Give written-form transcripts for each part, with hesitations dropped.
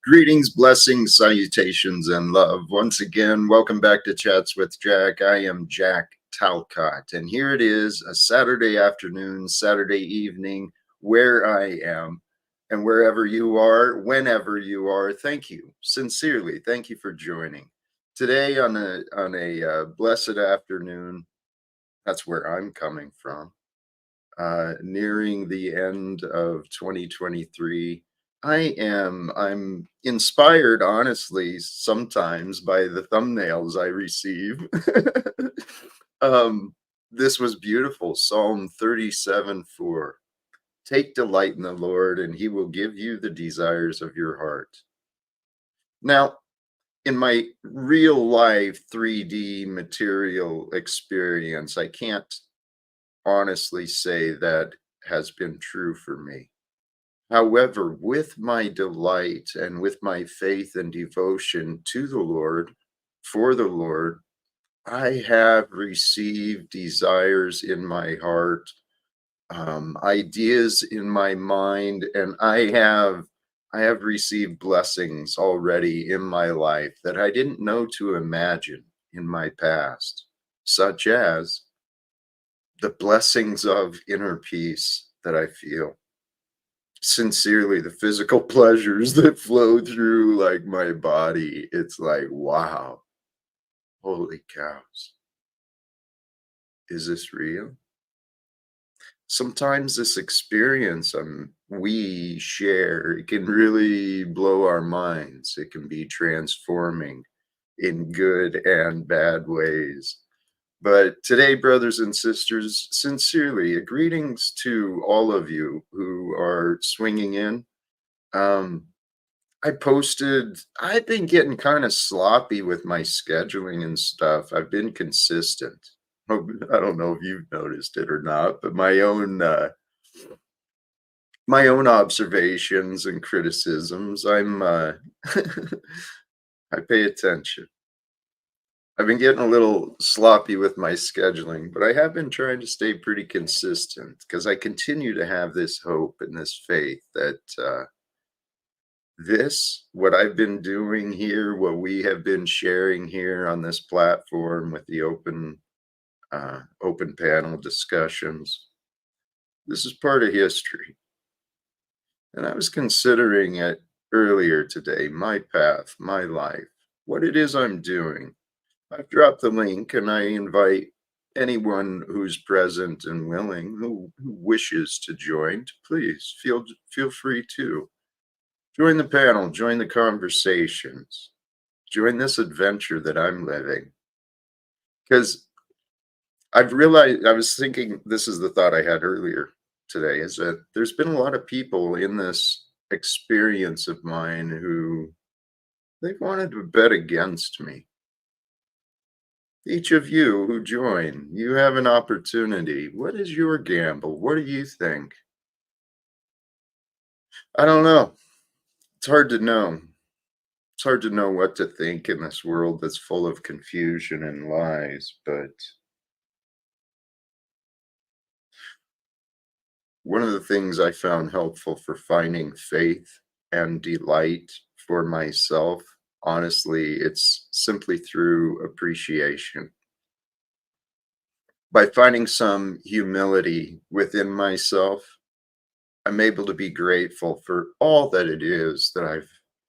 Greetings, blessings, salutations, and love. Once again, welcome back to Chats with Jack. I am Jack Talcott, and here it is, a Saturday afternoon, Saturday evening, where I am, and wherever you are, whenever you are. Thank you, sincerely. Thank you for joining today on a blessed afternoon. That's where I'm coming from. Nearing the end of 2023. I'm inspired, honestly, sometimes by the thumbnails I receive. um, this was beautiful. Psalm 37:4. Take delight in the Lord, and he will give you the desires of your heart. Now, in my real life 3D material experience, I can't honestly say that has been true for me. However, with my delight and with my faith and devotion to the Lord, for the Lord, I have received desires in my heart, ideas in my mind, and I have received blessings already in my life that I didn't know to imagine in my past, such as the blessings of inner peace that I feel. Sincerely, the physical pleasures that flow through like my body, it's like, wow, holy cows, is this real? Sometimes this experience we share, it can really blow our minds. It can be transforming in good and bad ways. But today, brothers and sisters, sincerely, greetings to all of you who are swinging in. Um, I've been getting kind of sloppy with my scheduling and stuff. I've been consistent. I don't know if you've noticed it or not, but my own observations and criticisms, I pay attention. I've been getting a little sloppy with my scheduling, but I have been trying to stay pretty consistent because I continue to have this hope and this faith that what I've been doing here, what we have been sharing here on this platform with the open panel discussions, this is part of history. And I was considering it earlier today, my path, my life, what it is I'm doing. I've dropped the link and I invite anyone who's present and willing, who wishes to join, to please feel free to join the panel, join the conversations, join this adventure that I'm living. Because I've realized, I was thinking, this is the thought I had earlier today, is that there's been a lot of people in this experience of mine who they've wanted to bet against me. Each of you who join, you have an opportunity. What is your gamble? What do you think? I don't know. It's hard to know. It's hard to know what to think in this world that's full of confusion and lies, but one of the things I found helpful for finding faith and delight for myself, honestly, it's simply through appreciation. By finding some humility within myself, I'm able to be grateful for all that it is that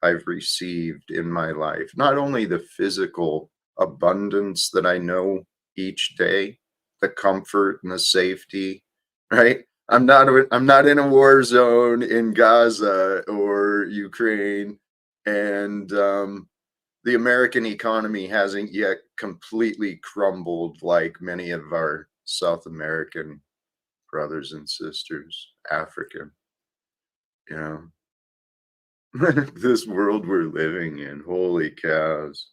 I've received in my life. Not only the physical abundance that I know each day, the comfort and the safety, right? I'm not in a war zone in Gaza or Ukraine, and the American economy hasn't yet completely crumbled like many of our South American brothers and sisters, African, you know. This world we're living in, holy cows.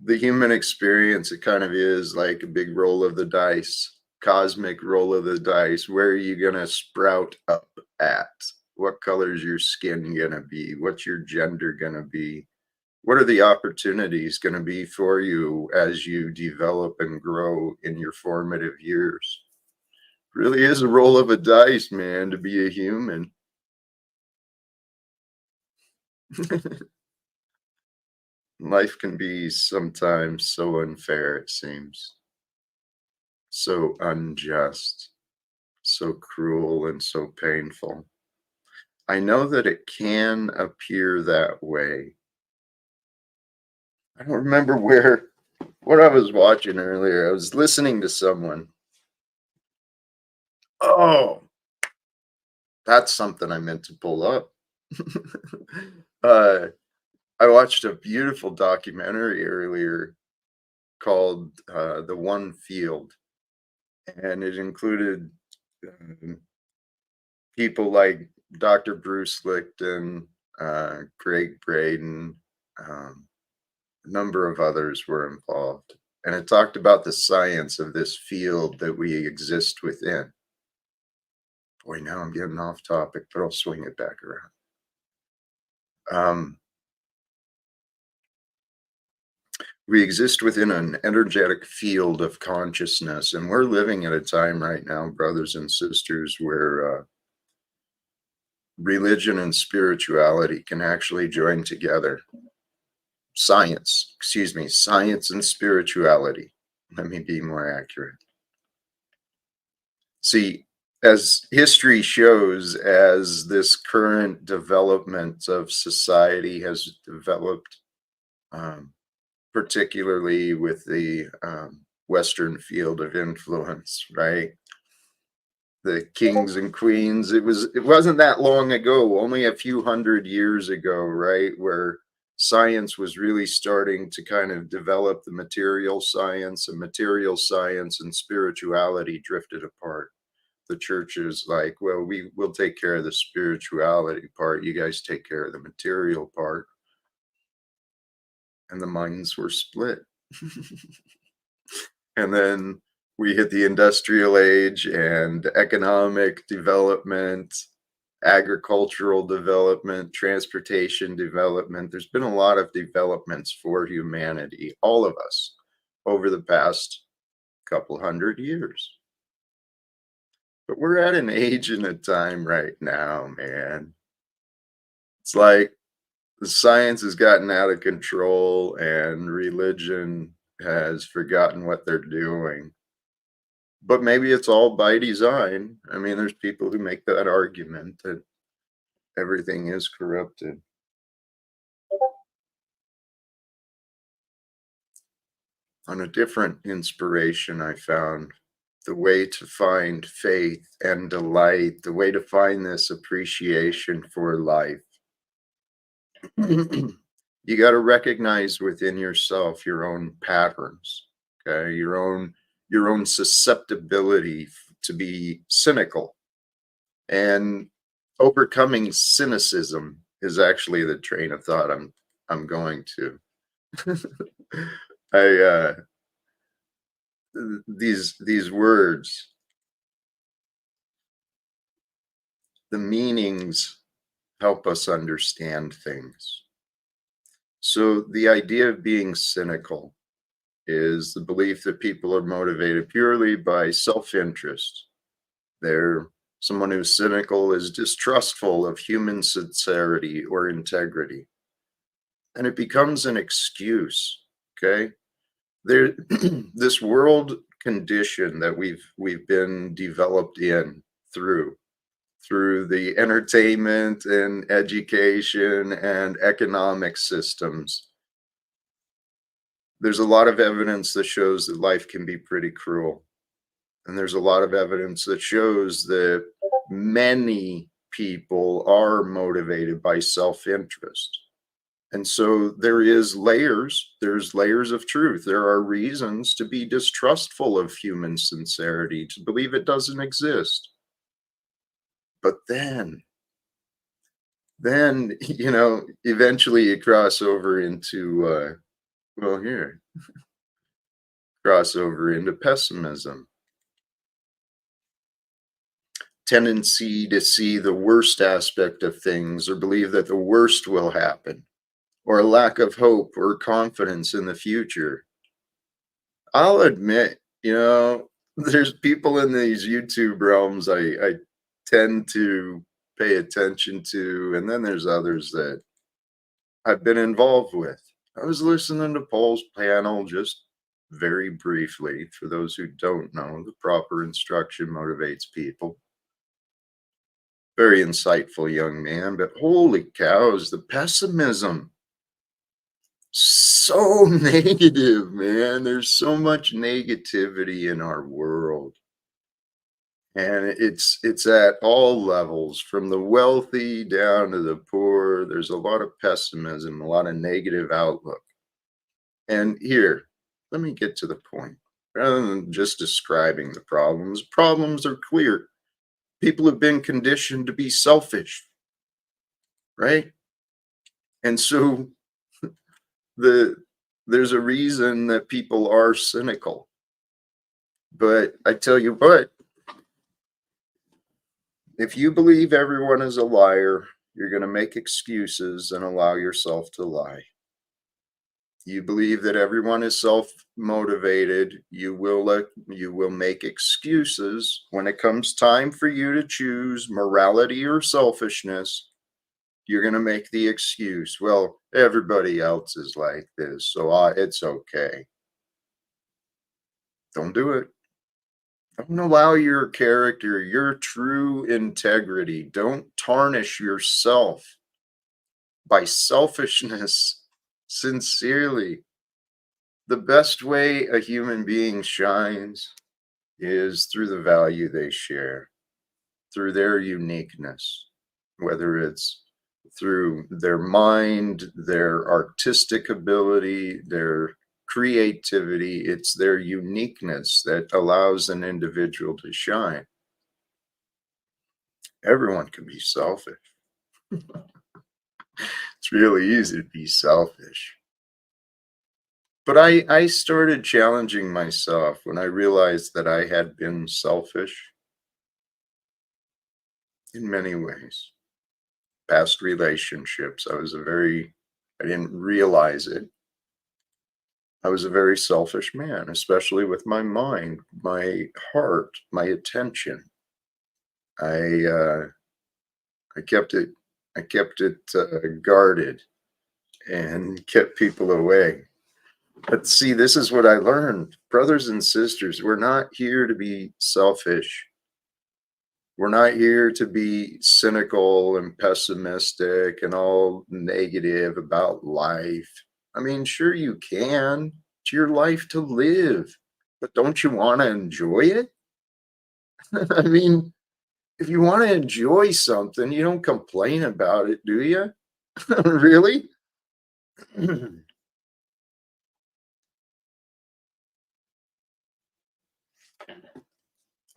The human experience, it kind of is like a big roll of the dice, cosmic roll of the dice. Where are you going to sprout up at? What color is your skin going to be? What's your gender going to be? What are the opportunities going to be for you as you develop and grow in your formative years? Really is a roll of a dice, man, to be a human. Life can be sometimes so unfair, it seems, so unjust, so cruel, and so painful. I know that it can appear that way. I don't remember what I was watching earlier. I was listening to someone. Oh, that's something I meant to pull up. uh, I watched a beautiful documentary earlier called The One Field, and it included um, people like Dr. Bruce Lichten, Greg Braden, um, a number of others were involved. And it talked about the science of this field that we exist within. Boy, now I'm getting off topic, but I'll swing it back around. Um, we exist within an energetic field of consciousness, and we're living at a time right now, brothers and sisters, where religion and spirituality can actually join together. Science and spirituality. Let me be more accurate. See, as history shows, as this current development of society has developed, um, particularly with the Western field of influence, right? The kings and queens. It wasn't that long ago, only a few hundred years ago, right, where science was really starting to kind of develop the material science, and material science and spirituality drifted apart. The church is like, well, will take care of the spirituality part. You guys take care of the material part. And the minds were split. And then we hit the industrial age and economic development, agricultural development, transportation development. There's been a lot of developments for humanity, all of us, over the past couple hundred years. But we're at an age and a time right now, man. It's like the science has gotten out of control and religion has forgotten what they're doing. But maybe it's all by design. I mean, there's people who make that argument that everything is corrupted. On a different inspiration, I found the way to find faith and delight, the way to find this appreciation for life. You got to recognize within yourself your own patterns, okay, your own susceptibility to be cynical, and overcoming cynicism is actually the train of thought I'm going to. I these words, the meanings help us understand things. So the idea of being cynical is the belief that people are motivated purely by self-interest. They're Someone who's cynical is distrustful of human sincerity or integrity. And it becomes an excuse. Okay. There this world condition that we've been developed in through the entertainment and education and economic systems. There's a lot of evidence that shows that life can be pretty cruel. And there's a lot of evidence that shows that many people are motivated by self-interest. And so there's layers of truth. There are reasons to be distrustful of human sincerity, to believe it doesn't exist. But then, eventually you cross over into, well, here, cross over into pessimism. Tendency to see the worst aspect of things or believe that the worst will happen, or a lack of hope or confidence in the future. I'll admit, there's people in these YouTube realms I tend to pay attention to, and then there's others that I've been involved with. I was listening to Paul's panel just very briefly. For those who don't know, the proper instruction motivates people. Very insightful young man, but holy cows, the pessimism. So negative, man. There's so much negativity in our world. And it's at all levels, from the wealthy down to the poor. There's a lot of pessimism, a lot of negative outlook. And here, let me get to the point. Rather than just describing the problems are clear. People have been conditioned to be selfish, right? And so the there's a reason that people are cynical. But I tell you what, if you believe everyone is a liar, you're going to make excuses and allow yourself to lie. You believe that everyone is self-motivated, you will make excuses when it comes time for you to choose morality or selfishness. You're going to make the excuse, well, everybody else is like this, so it's okay. Don't do it. Don't allow your character, your true integrity. Don't tarnish yourself by selfishness. Sincerely, the best way a human being shines is through the value they share, through their uniqueness, whether it's through their mind, their artistic ability, their creativity. It's their uniqueness that allows an individual to shine. Everyone can be selfish. It's really easy to be selfish. But I started challenging myself when I realized that I had been selfish in many ways. Past relationships, I didn't realize it. I was a very selfish man, especially with my mind, my heart, my attention. I uh, I kept it guarded and kept people away. But see, this is what I learned, brothers and sisters. We're not here to be selfish. We're not here to be cynical and pessimistic and all negative about life. I mean, sure you can. It's your life to live, but don't you want to enjoy it? I mean, if you want to enjoy something, you don't complain about it, do you? Really?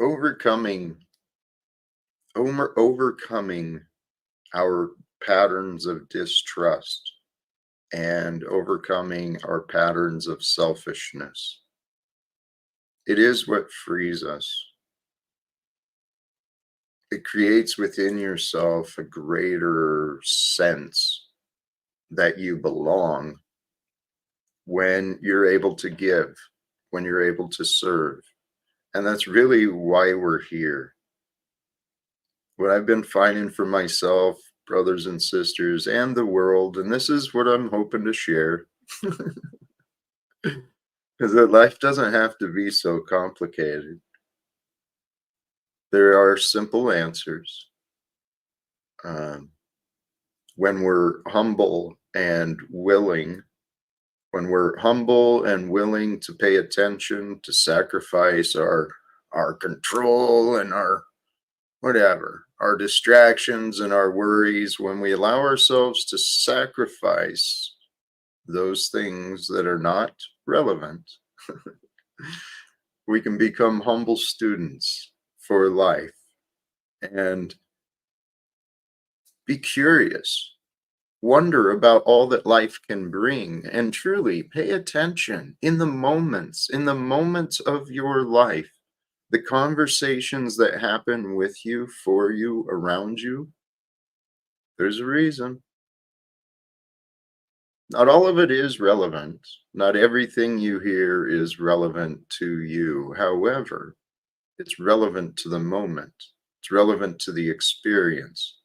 overcoming overcoming our patterns of distrust and overcoming our patterns of selfishness. It is what frees us. It creates within yourself a greater sense that you belong when you're able to give, when you're able to serve. And that's really why we're here. What I've been finding for myself, brothers and sisters, and the world, and this is what I'm hoping to share, is that life doesn't have to be so complicated. There are simple answers. Um, when we're humble and willing, when we're humble and willing to pay attention, to sacrifice our control and our whatever, our distractions and our worries, when we allow ourselves to sacrifice those things that are not relevant, we can become humble students for life and be curious, wonder about all that life can bring, and truly pay attention in the moments of your life, the conversations that happen with you, for you, around you. There's a reason. Not all of it is relevant. Not everything you hear is relevant to you. However, it's relevant to the moment. It's relevant to the experience.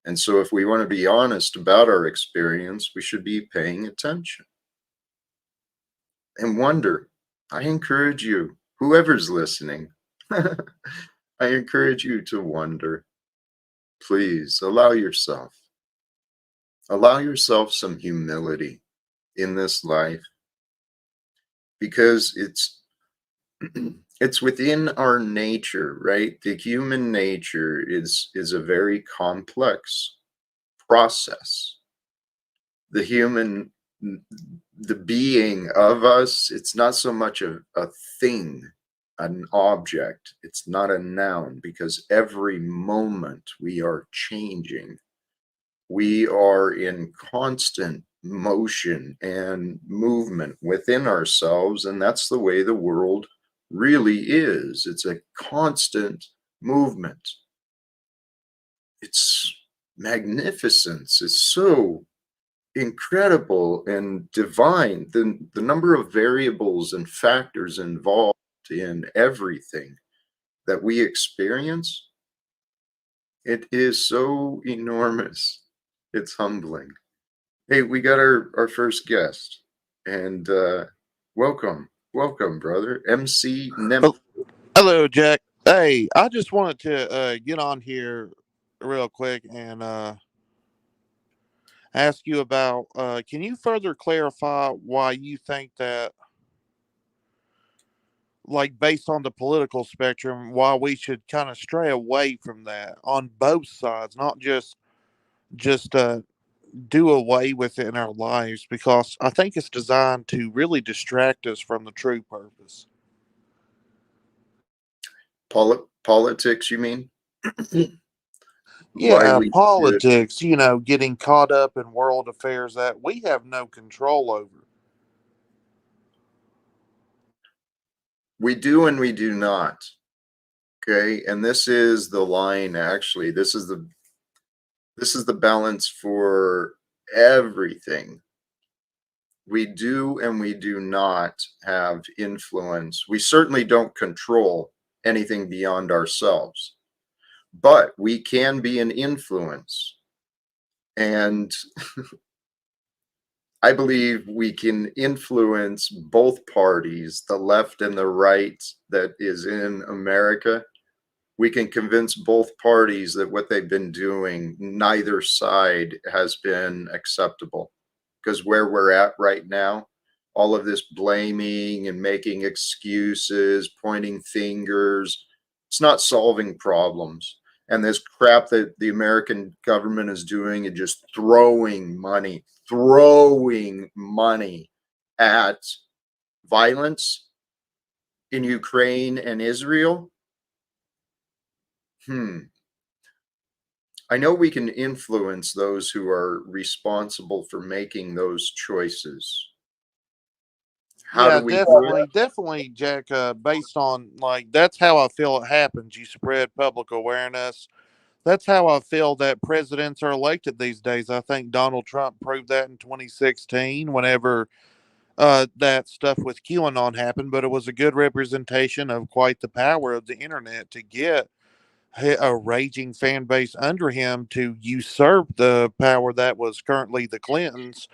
And so if we want to be honest about our experience, we should be paying attention and wonder. I encourage you, whoever's listening, I encourage you to wonder. Please allow yourself some humility in this life, because it's within our nature, right? The human nature is a very complex process. The human, the being of us, it's not so much a thing, an object. It's not a noun, because every moment we are changing. We are in constant motion and movement within ourselves, and that's the way the world really is. It's a constant movement. It's magnificence. It's so incredible and divine. The number of variables and factors involved in everything that we experience, it is so enormous. It's humbling. Hey, we got our first guest, and welcome, brother. MC Nem. Oh, hello, Jack. Hey, I just wanted to get on here real quick and ask you about can you further clarify why you think that, like, based on the political spectrum, why we should kind of stray away from that on both sides, not just do away with it in our lives, because I think it's designed to really distract us from the true purpose. Politics, you mean? Why Yeah, we should, politics, getting caught up in world affairs that we have no control over. we do and we do not. Okay, and this is the line. Actually, this is the balance for everything. We do and we do not have influence. We certainly don't control anything beyond ourselves, but we can be an influence. And I believe we can influence both parties, the left and the right that is in America. We can convince both parties that what they've been doing, neither side has been acceptable. Because where we're at right now, all of this blaming and making excuses, pointing fingers, it's not solving problems. And this crap that the American government is doing and just throwing money at violence in Ukraine and Israel. I know we can influence those who are responsible for making those choices. How do Yeah, we do it? definitely, Jack. Based on, like, that's how I feel it happens. You spread public awareness. That's how I feel that presidents are elected these days. I think Donald Trump proved that in 2016, whenever that stuff with QAnon happened. But it was a good representation of quite the power of the internet to get a raging fan base under him to usurp the power that was currently the Clintons.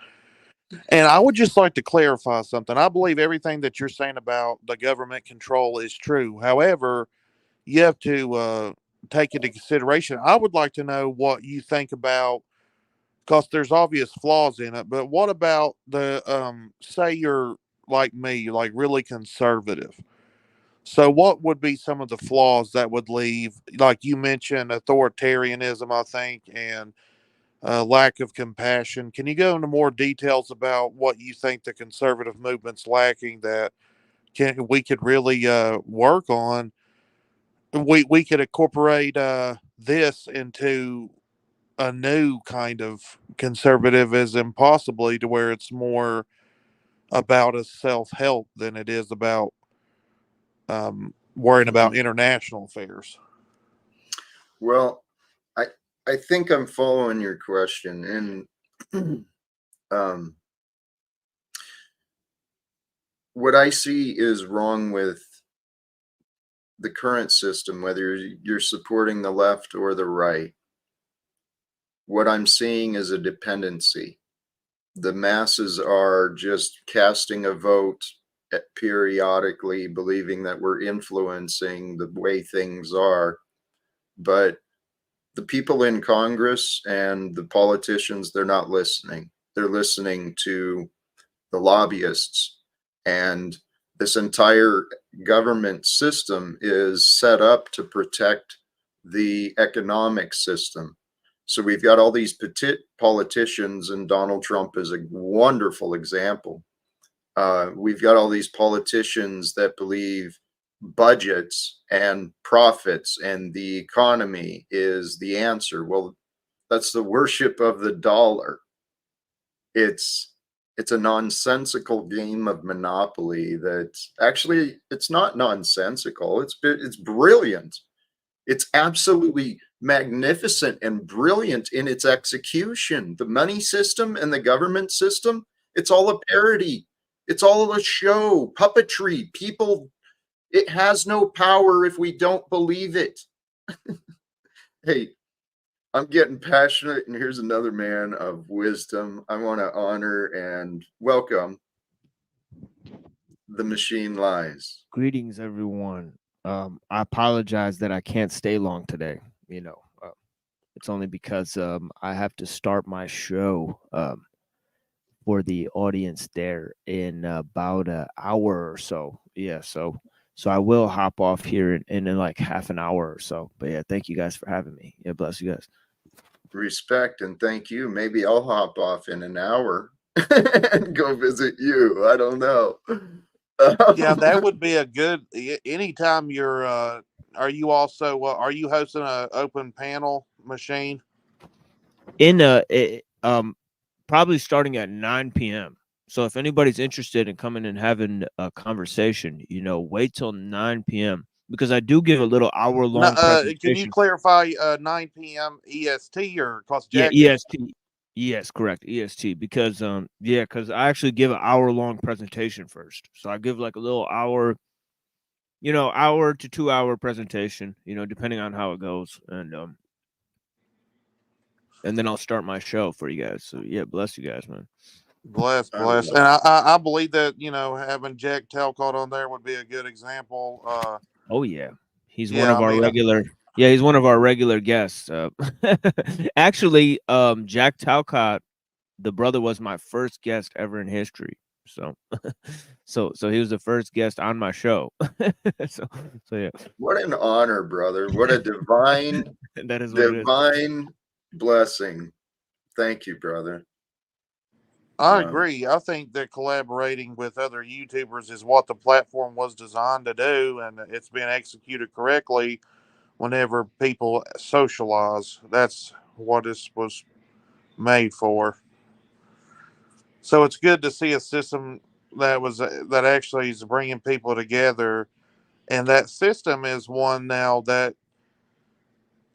And I would just like to clarify something. I believe everything that you're saying about the government control is true. However, you have to take into consideration. I would like to know what you think about, because there's obvious flaws in it. But what about the say you're like me, like really conservative? So, what would be some of the flaws that would leave, like you mentioned, authoritarianism, I think, and lack of compassion? Can you go into more details about what you think the conservative movement's lacking that we could really work on? We could incorporate this into a new kind of conservatism, possibly to where it's more about a self help than it is about worrying about international affairs. Well, I I think I'm following your question, and um, what I see is wrong with the current system, whether you're supporting the left or the right. what I'm seeing is a dependency. The masses are just casting a vote periodically, believing that we're influencing the way things are. But the people in Congress and the politicians, they're not listening. They're listening to the lobbyists. And this entire government system is set up to protect the economic system. So we've got all these politicians, and Donald Trump is a wonderful example. We've got all these politicians that believe budgets and profits and the economy is the answer. Well, that's the worship of the dollar. It's a nonsensical game of Monopoly that actually it's not nonsensical. It's brilliant. It's absolutely magnificent and brilliant in its execution. The money system and the government system, it's all a parody. It's all a show, puppetry. People, it has no power if we don't believe it. Hey, I'm getting passionate, and here's another man of wisdom. I want to honor and welcome the Machine Lies. Greetings, everyone. I apologize that I can't stay long today. It's only because I have to start my show for the audience there in about an hour or so. Yeah, so I will hop off here in like half an hour or so. But yeah, thank you guys for having me. Yeah, bless you guys. Respect and thank you. Maybe I'll hop off in an hour and go visit you. I don't know. Yeah, that would be a good. Anytime you're, are you also are you hosting an open panel machine? Probably starting at 9 p.m. So if anybody's interested in coming and having a conversation, wait till 9 p.m. because I do give a little hour-long presentation. Can you clarify 9 p.m. EST or cause Yeah, Jack? EST. Yes, correct. EST. Because because I actually give an hour-long presentation first. So I give like a little hour, hour to 2 hour presentation, depending on how it goes. And then I'll start my show for you guys. So yeah, bless you guys, man. Bless. And I believe that, having Jack Talcott on there would be a good example. Oh yeah. He's one Yeah, of our regular he's one of our regular guests. Actually, Jack Talcott, the brother, was my first guest ever in history. So so he was the first guest on my show. so yeah. What an honor, brother. What a divine That is what it is. divine blessing. Thank you, brother. I agree. I think that collaborating with other YouTubers is what the platform was designed to do, and it's been executed correctly. Whenever people socialize, that's what this was made for. So it's good to see a system that actually is bringing people together, and that system is one now that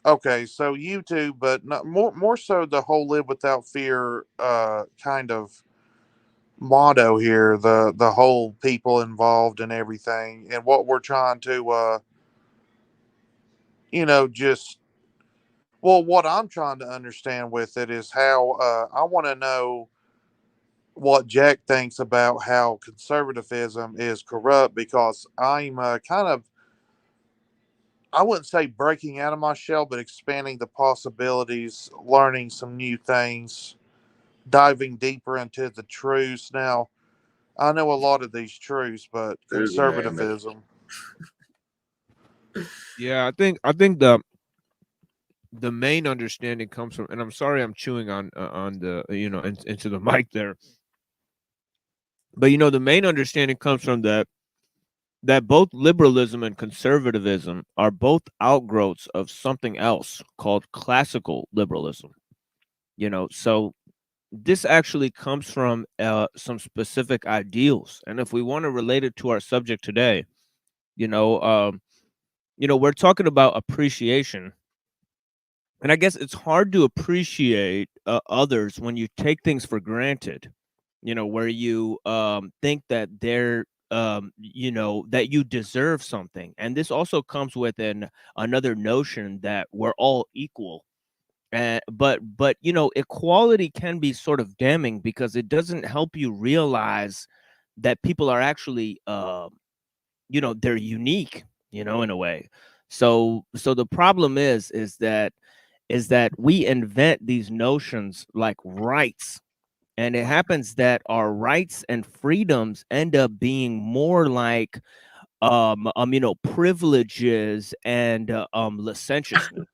okay. So YouTube, but not, more so the whole live without fear kind of motto here, the whole people involved and everything, and what we're trying to just what I'm trying to understand with it is how I want to know what Jack thinks about how conservatism is corrupt, because I'm kind of, I wouldn't say breaking out of my shell, but expanding the possibilities, learning some new things, diving deeper into the truths. Now I know a lot of these truths, but conservatism. Yeah, I think the main understanding comes from, and I'm sorry I'm chewing on the into the mic there, but the main understanding comes from that both liberalism and conservatism are both outgrowths of something else called classical liberalism. So this actually comes from some specific ideals, and if we want to relate it to our subject today, we're talking about appreciation. And I guess it's hard to appreciate others when you take things for granted, where you think that they're, that you deserve something. And this also comes with another notion that we're all equal. But equality can be sort of damning because it doesn't help you realize that people are actually they're unique, in a way. So the problem is that we invent these notions like rights, and it happens that our rights and freedoms end up being more like privileges and licentiousness,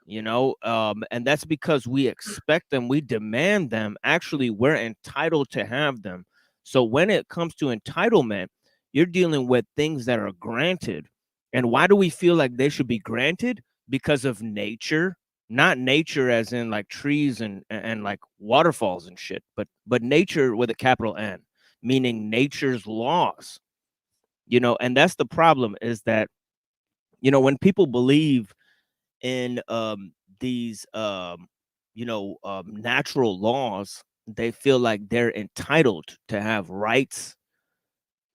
and that's because we expect them, we demand them. Actually, we're entitled to have them. So when it comes to entitlement, you're dealing with things that are granted. And why do we feel like they should be granted? Because of nature. Not nature as in like trees and like waterfalls and shit, but nature with a capital N, meaning nature's laws. And that's the problem, is that when people believe in these natural laws, they feel like they're entitled to have rights,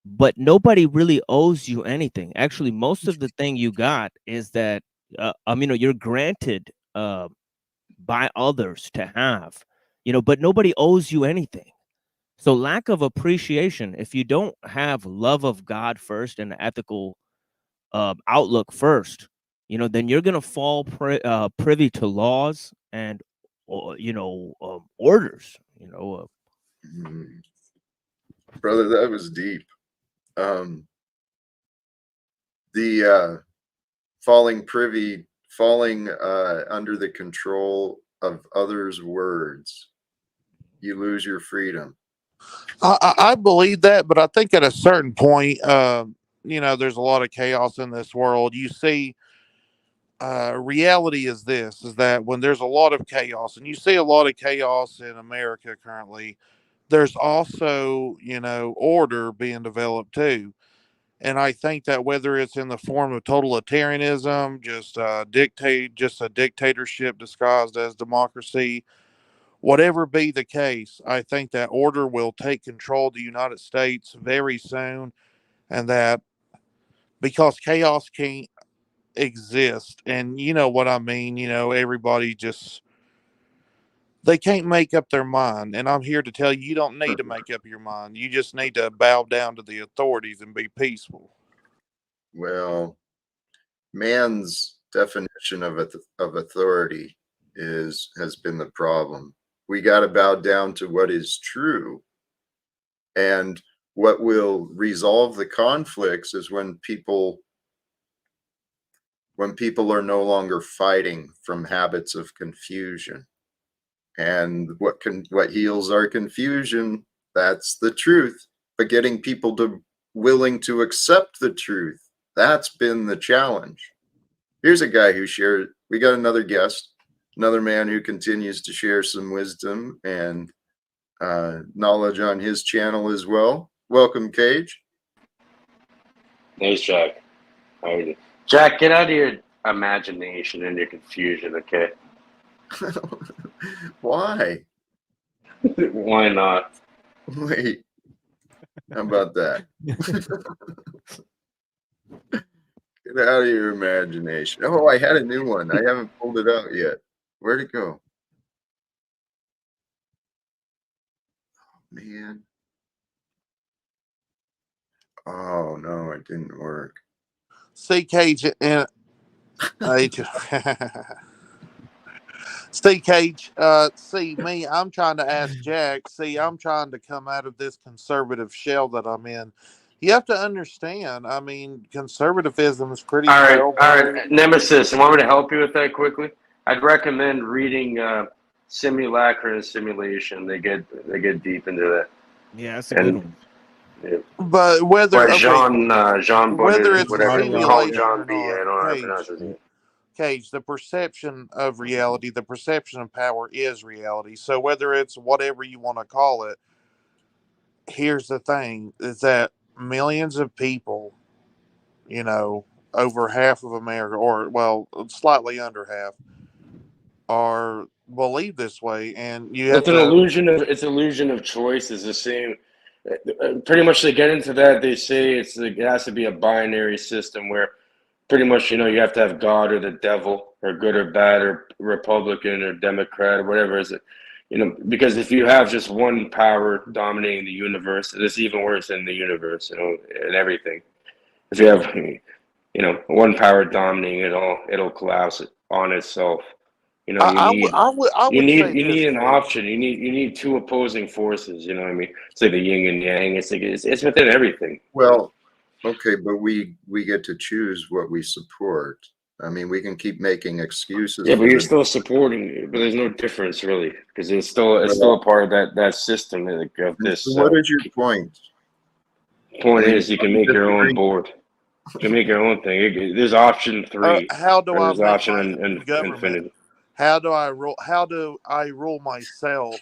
but nobody really owes you anything. Actually, most of the thing you got is that you're granted by others to have, but nobody owes you anything. So lack of appreciation, if you don't have love of God first and ethical outlook first, then you're gonna fall privy to laws and orders. Mm. Brother, that was deep. The falling under the control of others' words, you lose your freedom. I believe that, but I think at a certain point, there's a lot of chaos in this world. You see, reality is this: is that when there's a lot of chaos, and you see a lot of chaos in America currently, there's also order being developed too. And I think that whether it's in the form of totalitarianism, just a dictatorship disguised as democracy, whatever be the case, I think that order will take control of the United States very soon, and that because chaos can't exist, and you know what I mean, everybody just they can't make up their mind. And I'm here to tell you, you don't need to make up your mind. You just need to bow down to the authorities and be peaceful. Well, man's definition of authority has been the problem. We got to bow down to what is true, and what will resolve the conflicts is when people are no longer fighting from habits of confusion. And what heals our confusion, that's the truth. But getting people to willing to accept the truth, that's been the challenge. Here's a guy who shared, we got another guest, another man who continues to share some wisdom and knowledge on his channel as well. Welcome, Cage. Thanks, Jack. How are you? Jack, get out of your imagination and your confusion, okay? Why? Why not? Wait. How about that? Get out of your imagination. Oh, I had a new one. I haven't pulled it out yet. Where'd it go? Oh, man. Oh, no, it didn't work. See, Cage, and see, Cage, see me, I'm trying to ask Jack, see, I'm trying to come out of this conservative shell that I'm in. You have to understand, I mean, conservatism is pretty All right, Nemesis, you want me to help you with that quickly? I'd recommend reading Simulacra and Simulation. They get deep into that. Yeah, that's a good one. Yeah. But whether Jean whether it's whatever a you call him, simulation John or B. I not, don't know how to pronounce his name. Cage, the perception of reality, the perception of power is reality. So whether it's whatever you want to call it, here's the thing: is that millions of people, over half of America, or well, slightly under half, are believe this way, and you have It's an to. illusion of choice. Is the same. Pretty much, they get into that. They say it has to be a binary system where pretty much, you have to have God or the devil or good or bad or Republican or Democrat or whatever is it. Because if you have just one power dominating the universe, it's even worse in the universe, and everything. If you have, one power dominating it all, it'll collapse on itself. You I would say you this, need an Cage. option. You need two opposing forces. You know what I mean? It's like the yin and yang. It's within everything. Well, okay, but we get to choose what we support. I mean, we can keep making excuses. Yeah, but for you're the- still supporting it. But there's no difference really, because it's still a part of that system of this. So what is your point? Point I mean, is, you can make your own board. You can make your own thing. There's option 3. How do or I there's make option my own government? infinity. How do I rule? How do I rule myself?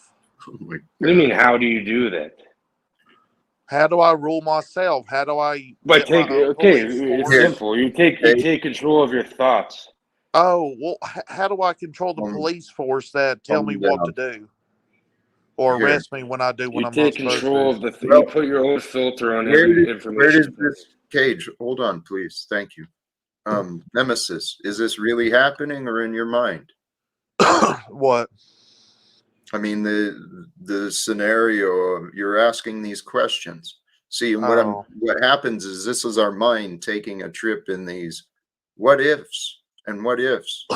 Oh my What do you God. mean? How do you do that? How do I rule myself? How do I But get my own police it's force? simple. You take control of your thoughts. Oh, well, how do I control the Um, police force that tell me calm what to down. do or Here. arrest me when I do what You I'm not take supposed control to? of the. Well, You put your own filter on Where every does information. this Cage? Hold on, please. Thank you. Nemesis, is this really happening or in your mind? What? I mean, the scenario of you're asking these questions. See, and Oh. what happens is this is our mind taking a trip in these what ifs and what ifs.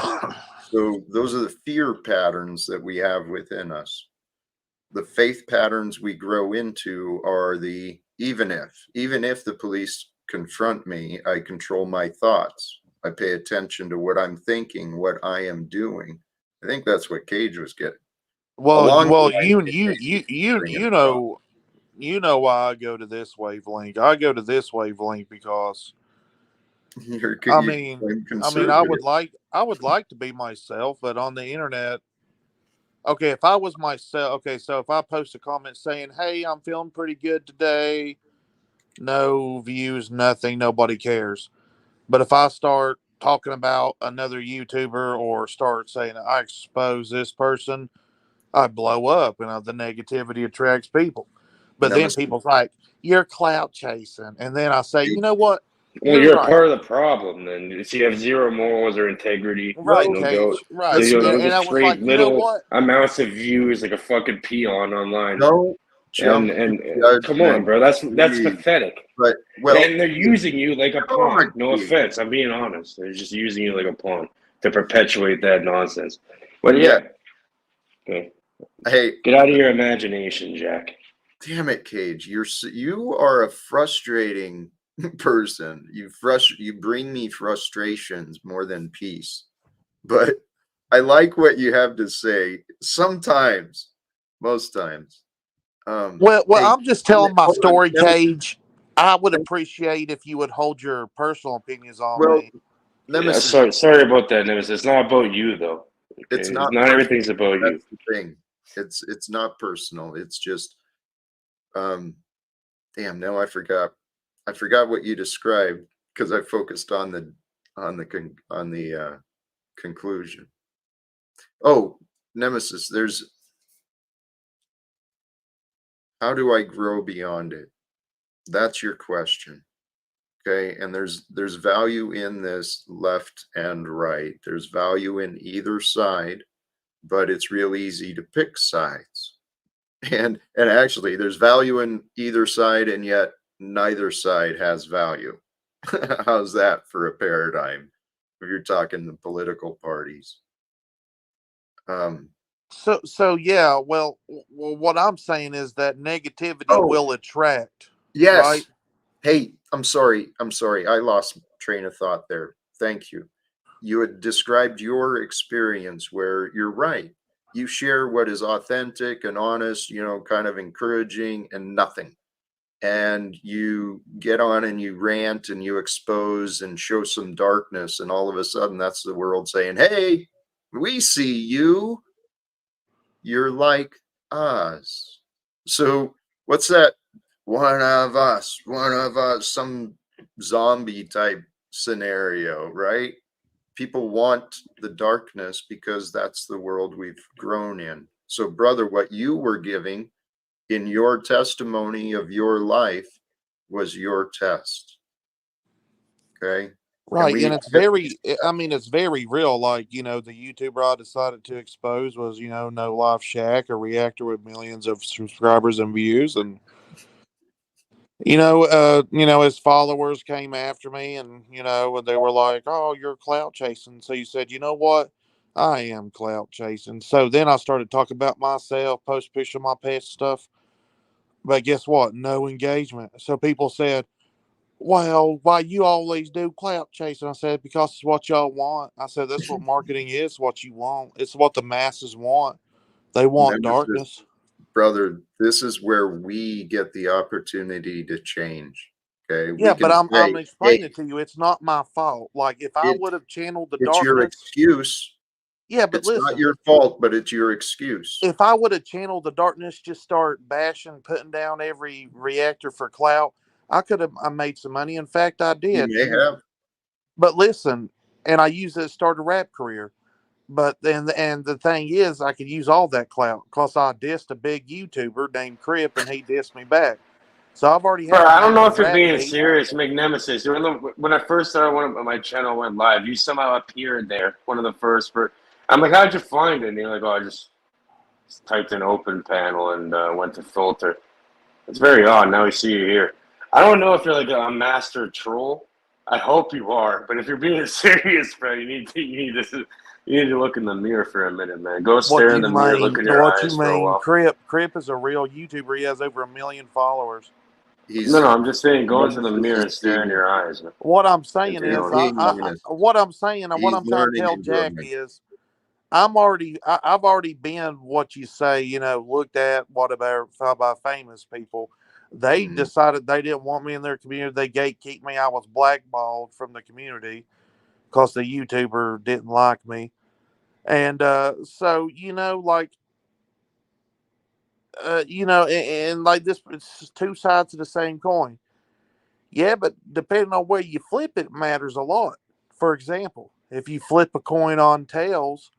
So those are the fear patterns that we have within us. The faith patterns we grow into are the even if the police confront me, I control my thoughts. I pay attention to what I'm thinking, what I am doing. I think that's what Cage was getting. Well, Along the line, you know why I go to this wavelength. I go to this wavelength because you're I mean, conservative. I would like to be myself, but on the internet, okay, if I was myself, okay, so if I post a comment saying, "Hey, I'm feeling pretty good today," no views, nothing, nobody cares. But if I start talking about another YouTuber or start saying I expose this person, I blow up, and the negativity attracts people. But then Nemesis, people's like, "You're clout chasing," and then I say, "You know what? Well, You're you're a right." part of the problem then. So you have zero morals or integrity. Right, well, Cage. So Right. let's you'll And get I was straight like, you know little what? amounts of views like a fucking peon online. don't jump And to come on, judgment, bro, that's please. pathetic. But And they're using you like a come pawn. on, No please. offense, I'm being honest. They're just using you like a pawn to perpetuate that nonsense. But Yeah. okay. Hey, Get out of your imagination, Jack. damn it, Cage. You are a frustrating person. You bring me frustrations more than peace. But I like what you have to say. Sometimes, most times. Well, Hey, I'm just telling my hold on, story, Nemesis. Cage. I would appreciate if you would hold your personal opinions on Well, me. Yeah, Nemesis, sorry about that, Nemesis. It's not about you though. Okay, it's not not personal. everything's about you. That's the thing. It's not personal. It's just damn, now I forgot. I forgot what you described because I focused on the conclusion. Oh, Nemesis, there's how do I grow beyond it? That's your question. Okay, and there's value in this left and right. There's value in either side, but it's real easy to pick sides. And actually there's value in either side, and yet neither side has value. How's that for a paradigm if you're talking the political parties? So yeah. Well, what I'm saying is that negativity Oh, will attract. yes. Right. Hey, I'm sorry. I lost train of thought there. Thank you. You had described your experience where you're right. You share what is authentic and honest, kind of encouraging and nothing. And you get on and you rant and you expose and show some darkness. And all of a sudden, that's the world saying, hey, we see you. You're like us. So, what's that? One of us, some zombie type scenario, right? People want the darkness because that's the world we've grown in. So, brother, what you were giving in your testimony of your life was your test. Okay. Right, we and it's very, I mean, it's very real. Like, the YouTuber I decided to expose was, No Life Shack, a reactor with millions of subscribers and views, and his followers came after me, and and they were like, "Oh, you're clout chasing." So you said, "You know what? I am clout chasing." So then I started talking about myself, post picture of my pet stuff, but guess what? No engagement. So people said, well, why you always do clout chasing? I said, because it's what y'all want. I said, that's what marketing is, what you want. It's what the masses want. They want Nemesis, darkness. brother, this is where we get the opportunity to change. Okay, we Yeah, but can I'm say, hey, explaining to you, it's not my fault. Like if I it would have channeled the it's your darkness, excuse. yeah, but It's not listen, your fault, but it's your excuse. if I would have channeled the darkness, just start bashing, putting down every reactor for clout, I could have I made some money. In fact, I You did. may have. But listen, and I used it to start a rap career. But then, and the thing is, I could use all that clout because I dissed a big YouTuber named Crip, and he dissed me back. So I've already Bro, had the I don't know main if you're rap being beat. serious, McNemesis. You remember when I first started one of my channel went live, you somehow appeared there, one of the first. I'm like, how'd you find it? And you're like, oh, I just typed in open panel and went to filter. It's very odd. Now we see you here. I don't know if you're like a master troll. I hope you are, but if you're being serious, bro, you need to look in the mirror for a minute, man. Go What stare in you the mirror, look mean? in your What you eyes for a mean? while. Crip is a real YouTuber. He has over 1 million followers. No, He's I'm just saying, go into the Nemesis mirror is and stare in being your eyes, man. What I'm saying If you is, know being honest. what I'm saying, and what He's I'm trying to learning tell and Jack growing. is, I've already been what you say, looked at, what about by famous people. They Mhm. decided they didn't want me in their community. They gatekeeped me. I was blackballed from the community because the YouTuber didn't like me. And so, like, and like this, it's two sides of the same coin. Yeah, but depending on where you flip it, matters a lot. For example, if you flip a coin on tails,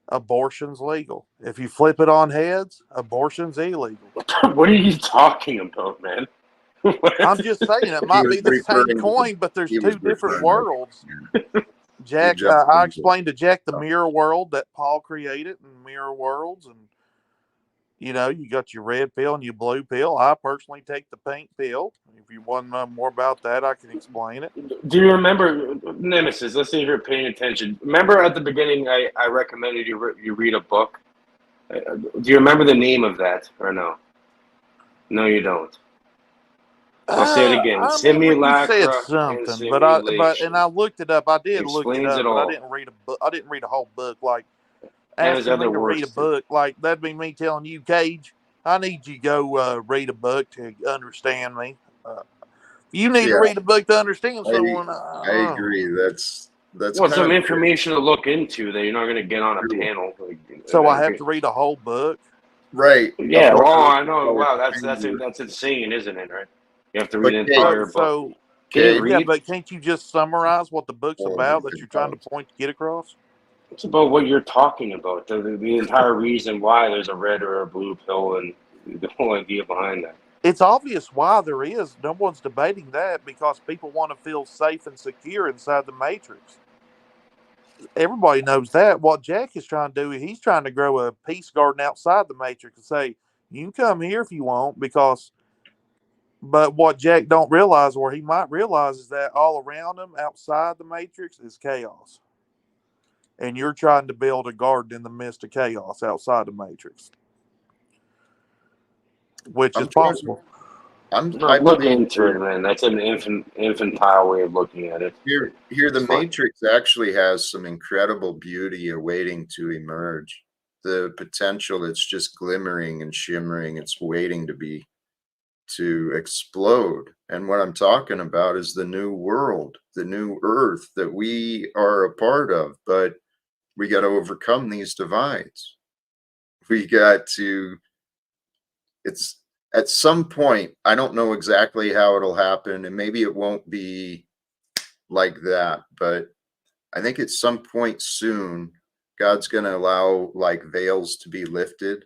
abortion's legal. If you flip it on heads, abortion's illegal. What are you talking about, man? I'm just saying it He might was be the same referring to coin, but there's he was two different referring to worlds. you're Jack, I jumping to explained to Jack the stuff. mirror world that Paul created and mirror worlds. And, you got your red pill and your blue pill. I personally take the pink pill. If you want to know more about that, I can explain it. Do you remember Nemesis? Let's see if you're paying attention. Remember at the beginning, I recommended you read a book. Do you remember the name of that or no? No, you don't. I'll say it again: I remember you said simulacra and something, and simulation. I looked it up. I did look it Explains it up, but I all. didn't read a book. I didn't read a whole book. Like And there's asking me other to read a works too. book, like that'd be me telling you, Cage, I need you to go read a book to understand me. You need to Yeah, read a book to understand I someone. I agree. That's Well, kind some of information to look into that you're not going to get on a true. panel. So I have to read a whole book. Right. Yeah, What well, I I know. was Wow, saying to you, that's insane, isn't it? Right? You have to read but an Cage, entire book. So Can you Cage, yeah, read? but can't you just summarize what the book's oh my about that you're trying to goodness. point to get across? It's about what you're talking about. The entire reason why there's a red or a blue pill and the whole idea behind that. It's obvious why there is. No one's debating that because people want to feel safe and secure inside the matrix. Everybody knows that. What Jack is trying to do, he's trying to grow a peace garden outside the matrix and say, you can come here if you want, but what Jack don't realize, or he might realize, is that all around him outside the matrix is chaos. And you're trying to build a garden in the midst of chaos outside the matrix, which is I'm trying to, possible. No, I look believe into it, man. That's an infantile way of looking at it. here the It's fine. Matrix actually has some incredible beauty awaiting to emerge. The potential, it's just glimmering and shimmering. It's waiting to explode. And what I'm talking about is the new world, the new earth that we are a part of. But we got to overcome these divides. We got to, it's at some point, I don't know exactly how it'll happen, and maybe it won't be like that, but I think at some point soon, God's going to allow like veils to be lifted.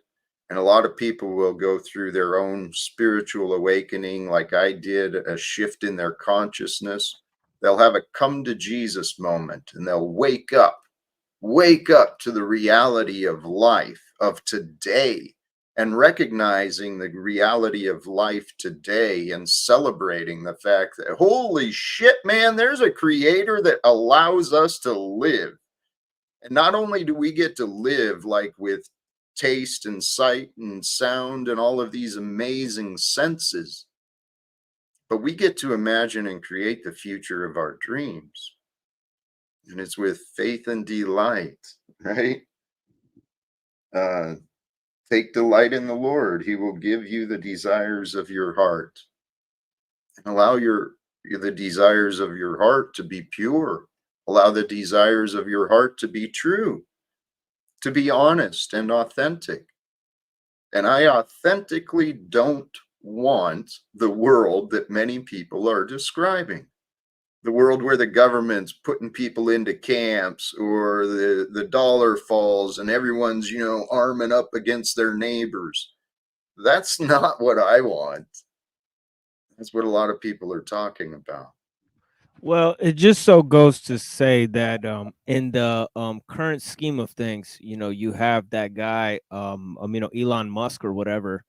And a lot of people will go through their own spiritual awakening, like I did, a shift in their consciousness. They'll have a come to Jesus moment, and they'll wake up to the reality of life, of today, and recognizing the reality of life today and celebrating the fact that, holy shit, man, there's a creator that allows us to live. And not only do we get to live like with taste and sight and sound and all of these amazing senses, but we get to imagine and create the future of our dreams. And it's with faith and delight, right? Take delight in the Lord. He will give you the desires of your heart. And allow the desires of your heart to be pure. Allow the desires of your heart to be true, to be honest and authentic. And I authentically don't want the world that many people are describing. The world where the government's putting people into camps, or the dollar falls and everyone's, arming up against their neighbors. That's not what I want. That's what a lot of people are talking about. Well, it just so goes to say that in the current scheme of things, you have that guy, Elon Musk or whatever.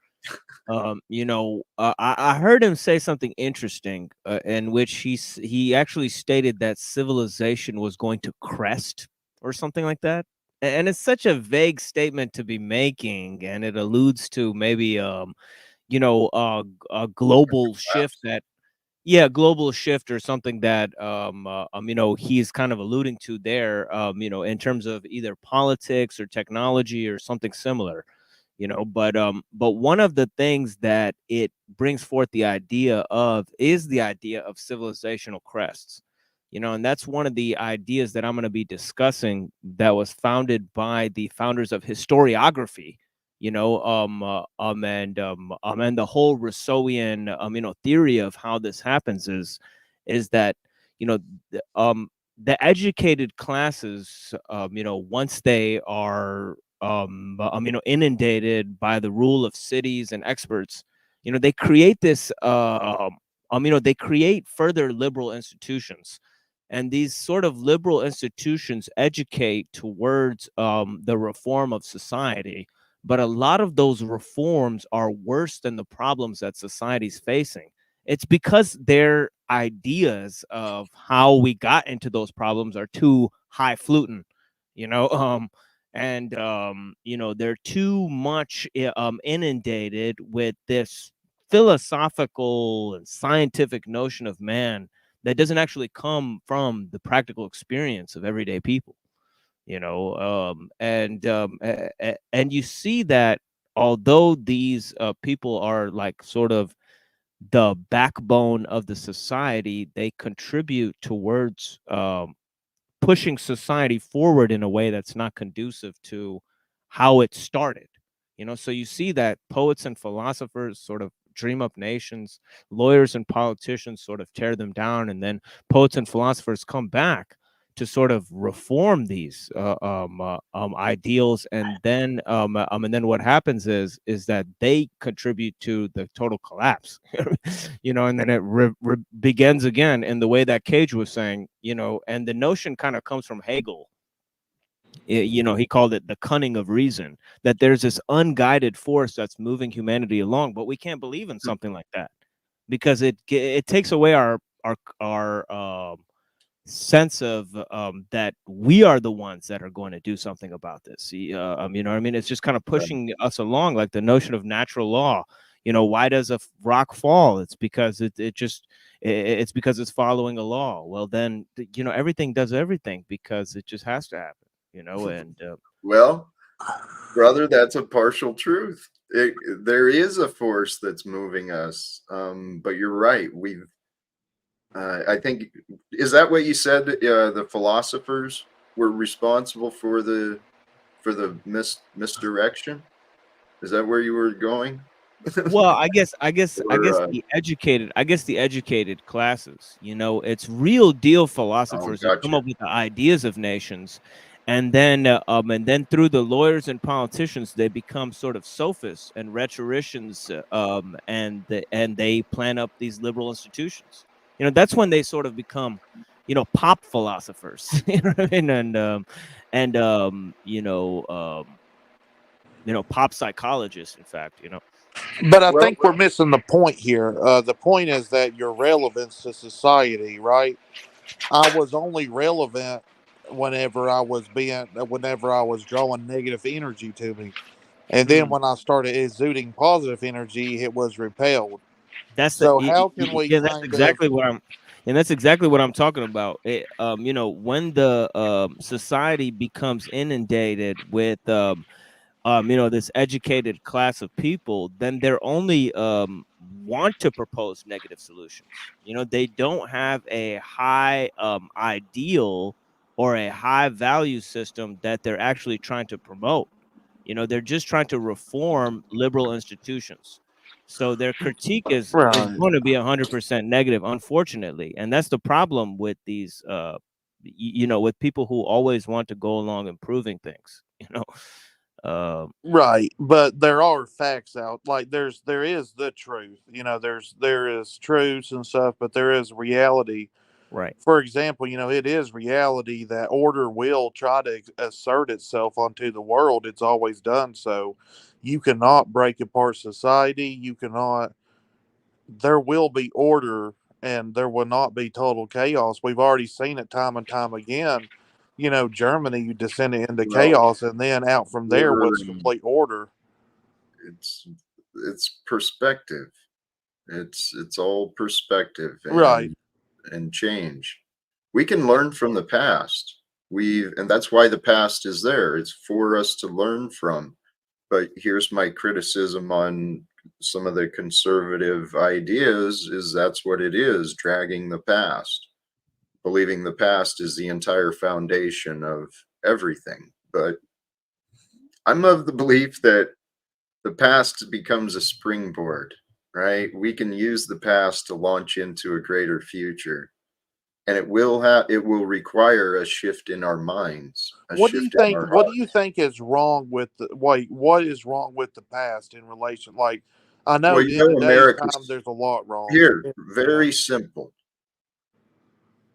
I heard him say something interesting, in which he actually stated that civilization was going to crest or something like that. And it's such a vague statement to be making, and it alludes to maybe a global shift that, yeah, global shift or something that he's kind of alluding to there, in terms of either politics or technology or something similar. But one of the things that it brings forth the idea of is the idea of civilizational crests. And that's one of the ideas that I'm going to be discussing, that was founded by the founders of historiography, and the whole Rousseauian theory of how this happens is that, the educated classes, once they are inundated by the rule of cities and experts, they create this they create further liberal institutions, and these sort of liberal institutions educate towards the reform of society. But a lot of those reforms are worse than the problems that society's facing. It's because their ideas of how we got into those problems are too highfalutin, you know, they're too much inundated with this philosophical and scientific notion of man that doesn't actually come from the practical experience of everyday people. And you see that although these people are like sort of the backbone of the society, they contribute towards pushing society forward in a way that's not conducive to how it started. So you see that poets and philosophers sort of dream up nations, lawyers and politicians sort of tear them down, and then poets and philosophers come back to sort of reform these ideals, and then what happens is that they contribute to the total collapse, and then it begins again in the way that Cage was saying, and the notion kind of comes from Hegel. He called it the cunning of reason, that there's this unguided force that's moving humanity along, but we can't believe in something like that because it takes away our sense of that we are the ones that are going to do something about this. You know what I mean? It's just kind of pushing us along, like the notion of natural law. Why does a rock fall? It's because it's because it's following a law. Well, then everything does everything because it just has to happen. And Well, brother, that's a partial truth. There is a force that's moving us, but you're right. I think, is that what you said? The philosophers were responsible for the misdirection. Is that where you were going? well, I guess Or, the educated classes, it's real deal philosophers who come gotcha. up with the ideas of nations, and then through the lawyers and politicians, they become sort of sophists and rhetoricians, and they plan up these liberal institutions. that's when they sort of become, pop philosophers, you know what I mean? And pop psychologists, in fact, But I Well, think we're missing the point here. The point is that your relevance to society, right? I was only relevant whenever I was drawing negative energy to me. And then when I started exuding positive energy, it was repelled. So how can we yeah, that's kind of exactly what I'm talking about. When the society becomes inundated with this educated class of people, then they're only want to propose negative solutions. They don't have a high ideal or a high value system that they're actually trying to promote. They're just trying to reform liberal institutions. So their critique is right? going to be 100% negative, unfortunately. And that's the problem with these with people who always want to go along improving things, Right, but there are facts out. Like there is the truth. There is truths and stuff, but there is reality. right. For example, it is reality that order will try to assert itself onto the world. It's always done so. You cannot break apart society. You cannot. There will be order, and there will not be total chaos. We've already seen it time and time again. Germany descended into well, chaos, and then out from there order was and complete order. it's it's perspective. It's all perspective Right. and change. We can learn from the past. And that's why the past is there. It's for us to learn from. But here's my criticism on some of the conservative ideas is that's what it is, dragging the past, believing the past is the entire foundation of everything. But I'm of the belief that the past becomes a springboard, right? We can use the past to launch into a greater future. And it will require a shift in our minds, a What do you shift in think? our What do heart. you think is wrong with the wait? What is wrong with the past in relation? Like, I know Well, in today's time, America's there's a lot wrong. here, Yeah. very simple.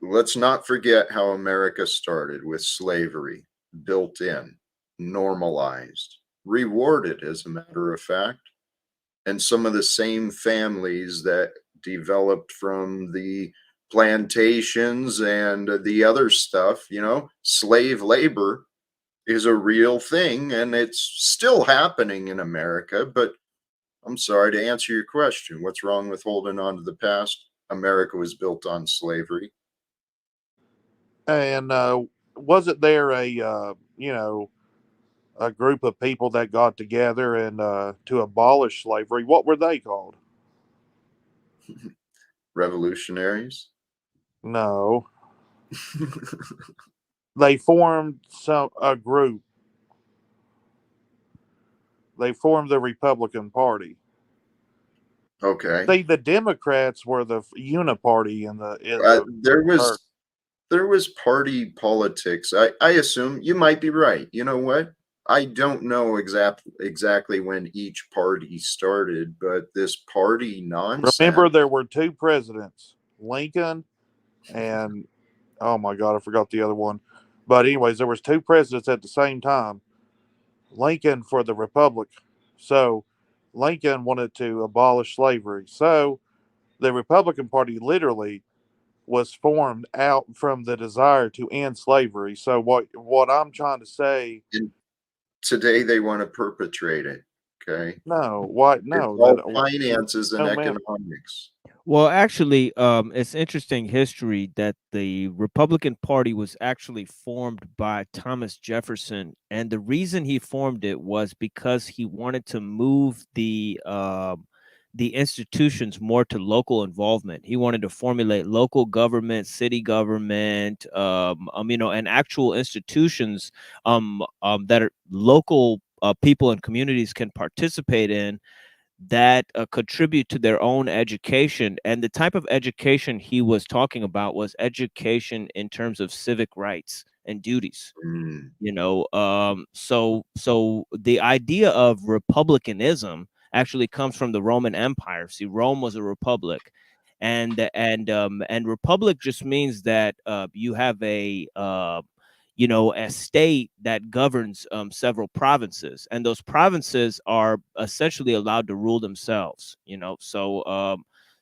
Let's not forget how America started with slavery, built in, normalized, rewarded, as a matter of fact. And some of the same families that developed from the plantations and the other stuff, slave labor is a real thing and it's still happening in America. But I'm sorry to answer your question. What's wrong with holding on to the past? America was built on slavery. And wasn't there a group of people that got together and to abolish slavery? What were they called? Revolutionaries. No, they formed a group. They formed the Republican Party. Okay. See, the Democrats were the uniparty in Uh, the there or was there was party politics. I assume you might be right. You know what? I don't know exactly when each party started, but this party Remember, nonsense. there were two presidents, Lincoln and oh my God, I forgot the other one. But anyways, there was two presidents at the same time. Lincoln for the Republic. So Lincoln wanted to abolish slavery. So the Republican Party literally was formed out from the desire to end slavery. So what I'm trying to say, And today they want to perpetrate it. Okay. no, what It's no, all that finances and no man. economics. Well, actually, it's interesting history that the Republican Party was actually formed by Thomas Jefferson, and the reason he formed it was because he wanted to move the institutions more to local involvement. He wanted to formulate local government, city government, and actual institutions that are local people and communities can participate in that contribute to their own education. And the type of education he was talking about was education in terms of civic rights and duties. Mm. So the idea of republicanism actually comes from the Roman Empire. See, Rome was a republic, and republic just means that you have a a state that governs several provinces, and those provinces are essentially allowed to rule themselves.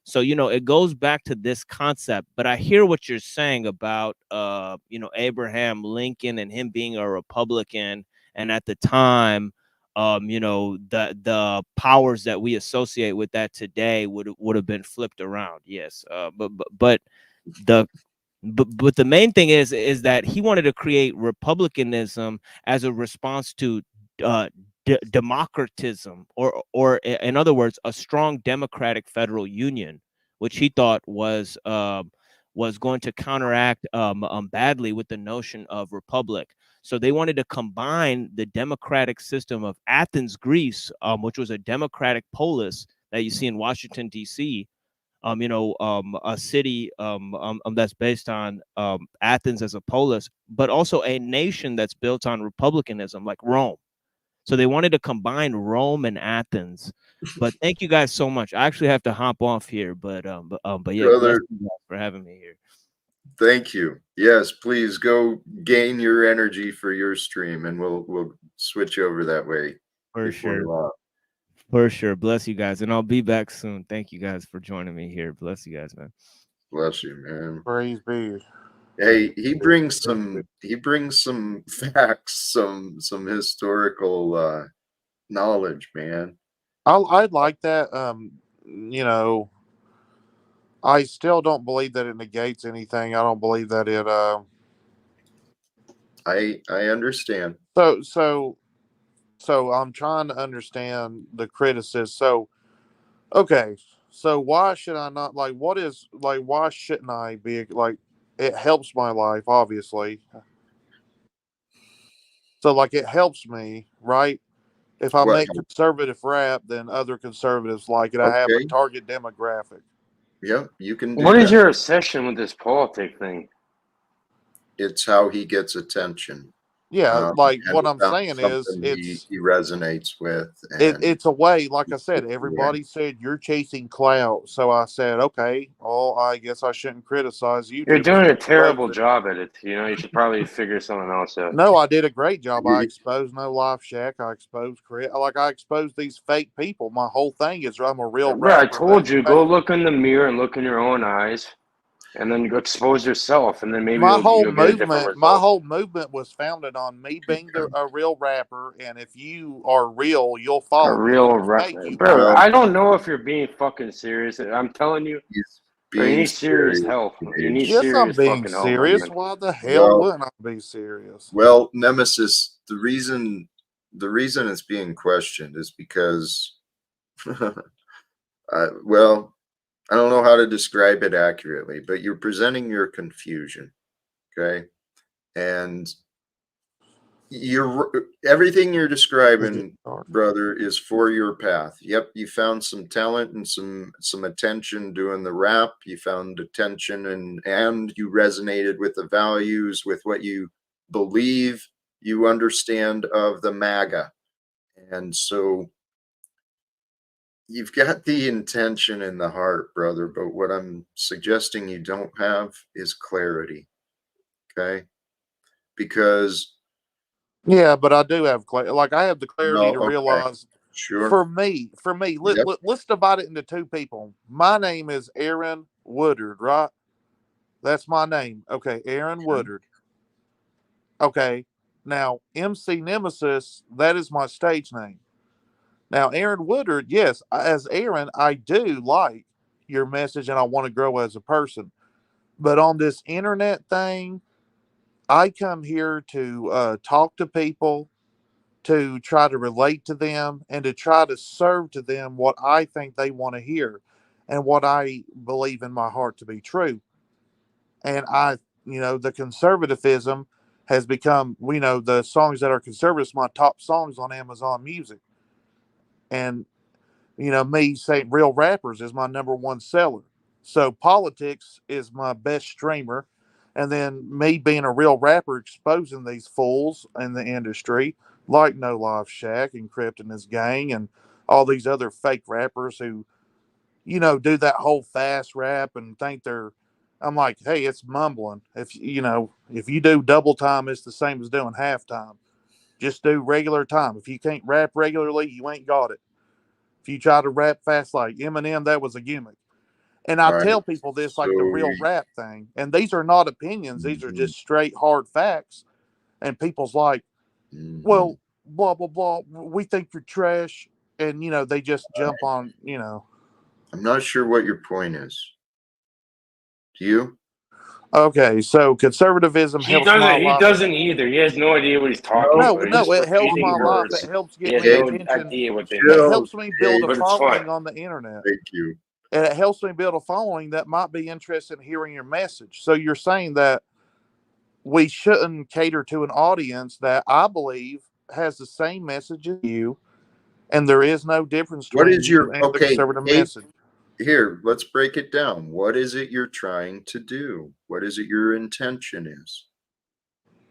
So it goes back to this concept. But I hear what you're saying about Abraham Lincoln and him being a Republican, and at the time, the powers that we associate with that today would have been flipped around. Yes, but the but the main thing is that he wanted to create republicanism as a response to uh, democratism, or in other words, a strong democratic federal union, which he thought was going to counteract badly with the notion of republic. So they wanted to combine the democratic system of Athens, Greece, which was a democratic polis that you see in Washington, D.C., a city that's based on Athens as a polis, but also a nation that's built on republicanism, like Rome. So they wanted to combine Rome and Athens. But thank you guys so much. I actually have to hop off here, but yeah, bless Brother, you guys for having me here. thank you. Yes, please go gain your energy for your stream, and we'll switch over that way For before sure. long. For sure. Bless you guys. And I'll be back soon. Thank you guys for joining me here. Bless you guys, man. Bless you, man. Praise be. Hey, he brings some facts, some historical knowledge, man. I'd like that. I still don't believe that it negates anything. I don't believe that it. I understand. So I'm trying to understand the criticism. So okay, so why should I not like? What is like? Why shouldn't I be like? It helps my life, obviously. So like, it helps me, right? If I What? make conservative rap, then other conservatives like it. I have a Okay. target demographic. Yep, you can do What is that. your obsession with this politic thing? It's how he gets attention. Yeah, like And what I'm found saying is, something he resonates with, and it's a way. Like I said, yeah, everybody said you're chasing clout, so I said, okay, well, I guess I shouldn't criticize You're YouTubers doing a for terrible exposing. job at it. You should probably figure something else out. No, I did a great job. I you- exposed No Life Shack. I exposed I exposed these fake people. My whole thing is I'm a real Bro, I rapper. told you, go look in the mirror and look in your own eyes, and then you expose yourself, and then maybe you'll get a different My result. whole movement was founded on me being a real rapper, and if you are real, you'll A follow me. If real you're fake, you bro. won't. well, I don't know if you're being fucking serious. I'm telling you, he's bro, you being need serious serious, help. You need Gage. Yes, I'm serious being fucking help, my serious. man. Why the hell Well, wouldn't I be serious? well, Nemesis. The reason it's being questioned is because, well, I don't know how to describe it accurately, but you're presenting your confusion, okay? And everything you're describing, brother, is for your path. Yep, you found some talent and some attention doing the rap. You found attention and you resonated with the values, with what you believe, you understand of the MAGA. And so you've got the intention in the heart, brother, but what I'm suggesting you don't have is clarity. Okay? Because Yeah, but I do have clarity. Like I have the clarity no, to okay, realize. sure. For me, Yep. let's divide it into two people. My name is Aaron Woodard, right? That's my name. Okay, Aaron Woodard. Okay, now MC Nemesis, that is my stage name. Now, Aaron Woodard, yes, as Aaron, I do like your message and I want to grow as a person. But on this internet thing, I come here to talk to people, to try to relate to them, and to try to serve to them what I think they want to hear and what I believe in my heart to be true. And the conservatism has become, the songs that are conservative, my top songs on Amazon Music. And me saying real rappers is my number one seller. So politics is my best streamer. And then me being a real rapper exposing these fools in the industry, like No Life Shack and Crypt and his gang and all these other fake rappers who do that whole fast rap and think they're. I'm like, hey, it's mumbling. If you do double time, it's the same as doing halftime. Just do regular time. If you can't rap regularly, you ain't got it. If you try to rap fast like Eminem, that was a gimmick. And I All right. tell people this like the real rap thing. And these are not opinions. These are just straight hard facts. And people's like, well, blah, blah, blah. We think you're trash. And, they just jump on. I'm not sure what your point is. Do you? Okay, so conservatism He helps my doesn't. He life. doesn't either. He has no idea what he's talking No, about. He's it helps repeating my life. words. It helps He get has me no attention. idea what they It mean. helps me build a But it's following fun. on the internet. Thank you. And it helps me build a following that might be interested in hearing your message. So you're saying that we shouldn't cater to an audience that I believe has the same message as you, and there is no difference What between is you your and the conservative message. Here, let's break it down. What is it you're trying to do? What is it your intention is?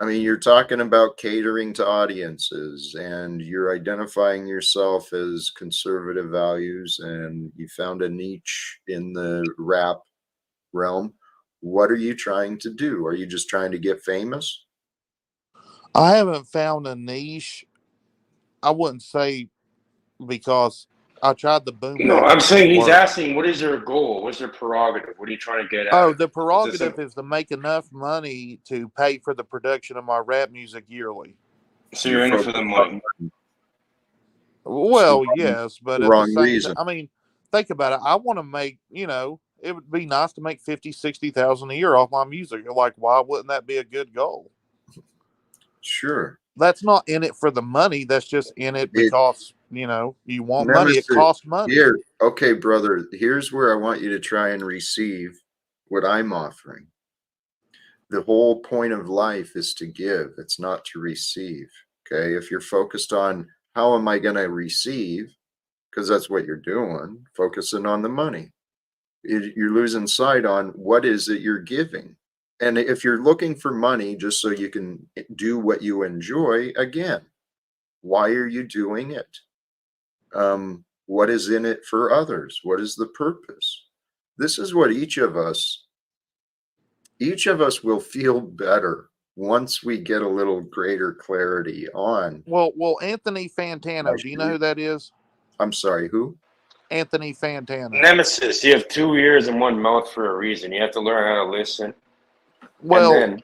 I mean, you're talking about catering to audiences and you're identifying yourself as conservative values and you found a niche in the rap realm. What are you trying to do? Are you just trying to get famous? I haven't found a niche. I wouldn't say, because I tried the boom No, bap. I'm saying he's asking, what is your goal? What's your prerogative? What are you trying to get at? Oh, the prerogative is to make enough money to pay for the production of my rap music yearly. So you're in it for the money. Well, yes, but at the same reason. time, I mean, think about it. I want to make, it would be nice to make 50, 60,000 a year off my music. You're like, why wouldn't that be a good goal? Sure. That's not in it for the money. That's just in it because, you want money. It Nemesis, costs money. Here, okay, brother, here's where I want you to try and receive what I'm offering. The whole point of life is to give. It's not to receive. Okay. If you're focused on how am I going to receive, because that's what you're doing, focusing on the money, you're losing sight on what is it you're giving. And if you're looking for money just so you can do what you enjoy, again, why are you doing it? What is in it for others? What is the purpose? This is what each of us will feel better once we get a little greater clarity on. Well, Anthony Fantano, do you know who that is? I'm sorry, who? Anthony Fantano. Nemesis, you have 2 ears and 1 mouth for a reason. You have to learn how to listen. Well, and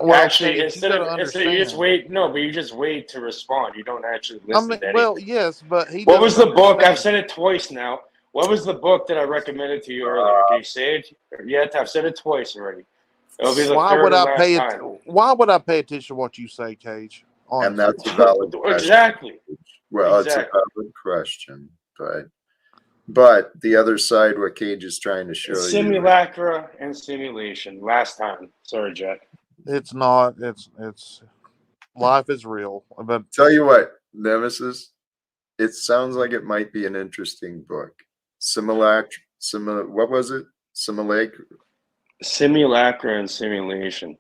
then, actually, Cage, instead of you just wait. No, but you just wait to respond. You don't actually listen to anything. Well, yes, but he. What was the book? I've said it twice now. What was the book that I recommended to you earlier? Can you say it? Yeah, I've said it twice already. It'll be the third and last time. Why would I pay attention to what you say, Cage? Honestly. And that's a valid question. Exactly. Well, it's a valid question, but the other side, what Cage is trying to show you. Simulacra and simulation. Last time. Sorry, Jack. It's not. It's life is real. But tell you what, Nemesis, it sounds like it might be an interesting book. What was it? Simulacra and simulation.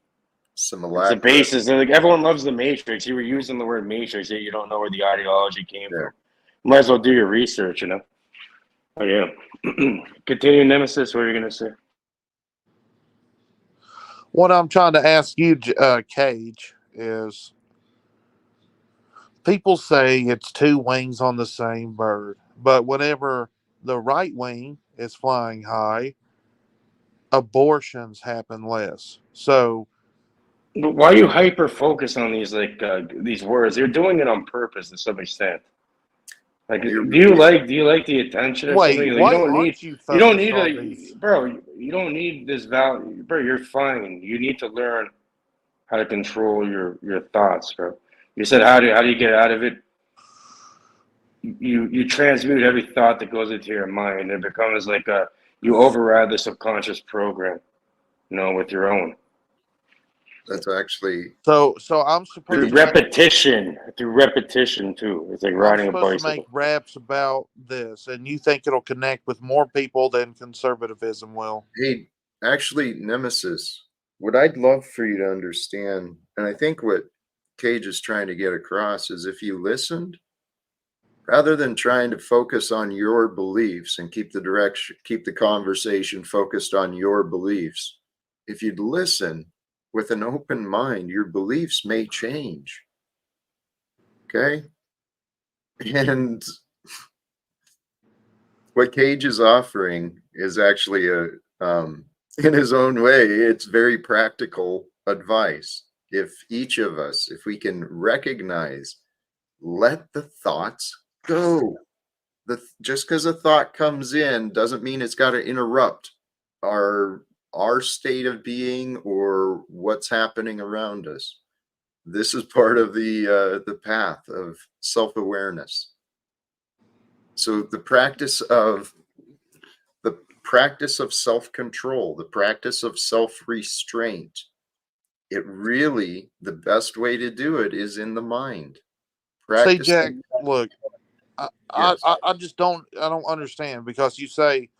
Simulacra. It's the basis. Like, everyone loves the Matrix. You were using the word Matrix, yet you don't know where the ideology came from. Might as well do your research, Oh, yeah. Continue, Nemesis. What are you going to say? What I'm trying to ask you, Cage, is people say it's 2 wings on the same bird, but whenever the right wing is flying high, abortions happen less. So, but why are you hyper focused on these these words? You're doing it on purpose to some extent. Like, do you like the attention or something? Like, you don't need bro. You don't need this value, bro. You're fine. You need to learn how to control your thoughts, bro. You said how do you get out of it? You transmute every thought that goes into your mind, and it becomes like you override the subconscious program, with your own. That's actually so I'm supposed through repetition too. It's like riding a bicycle. I'm supposed to make raps about this, and you think it'll connect with more people than conservatism will? Hey, actually, Nemesis, what I'd love for you to understand, and I think what Cage is trying to get across, is if you listened, rather than trying to focus on your beliefs and keep the conversation focused on your beliefs. If you'd listen with an open mind, your beliefs may change. Okay. And what Cage is offering is actually in his own way, it's very practical advice. If each of us, if we can recognize, let the thoughts go. Just because a thought comes in doesn't mean it's got to interrupt our our state of being or what's happening around us. This is part of the path of self-awareness. So the practice of self-control, the practice of self-restraint, it really, the best way to do it is in the mind. See, Jack, Practicing. look, I, I, Yes. I I just don't understand, because you say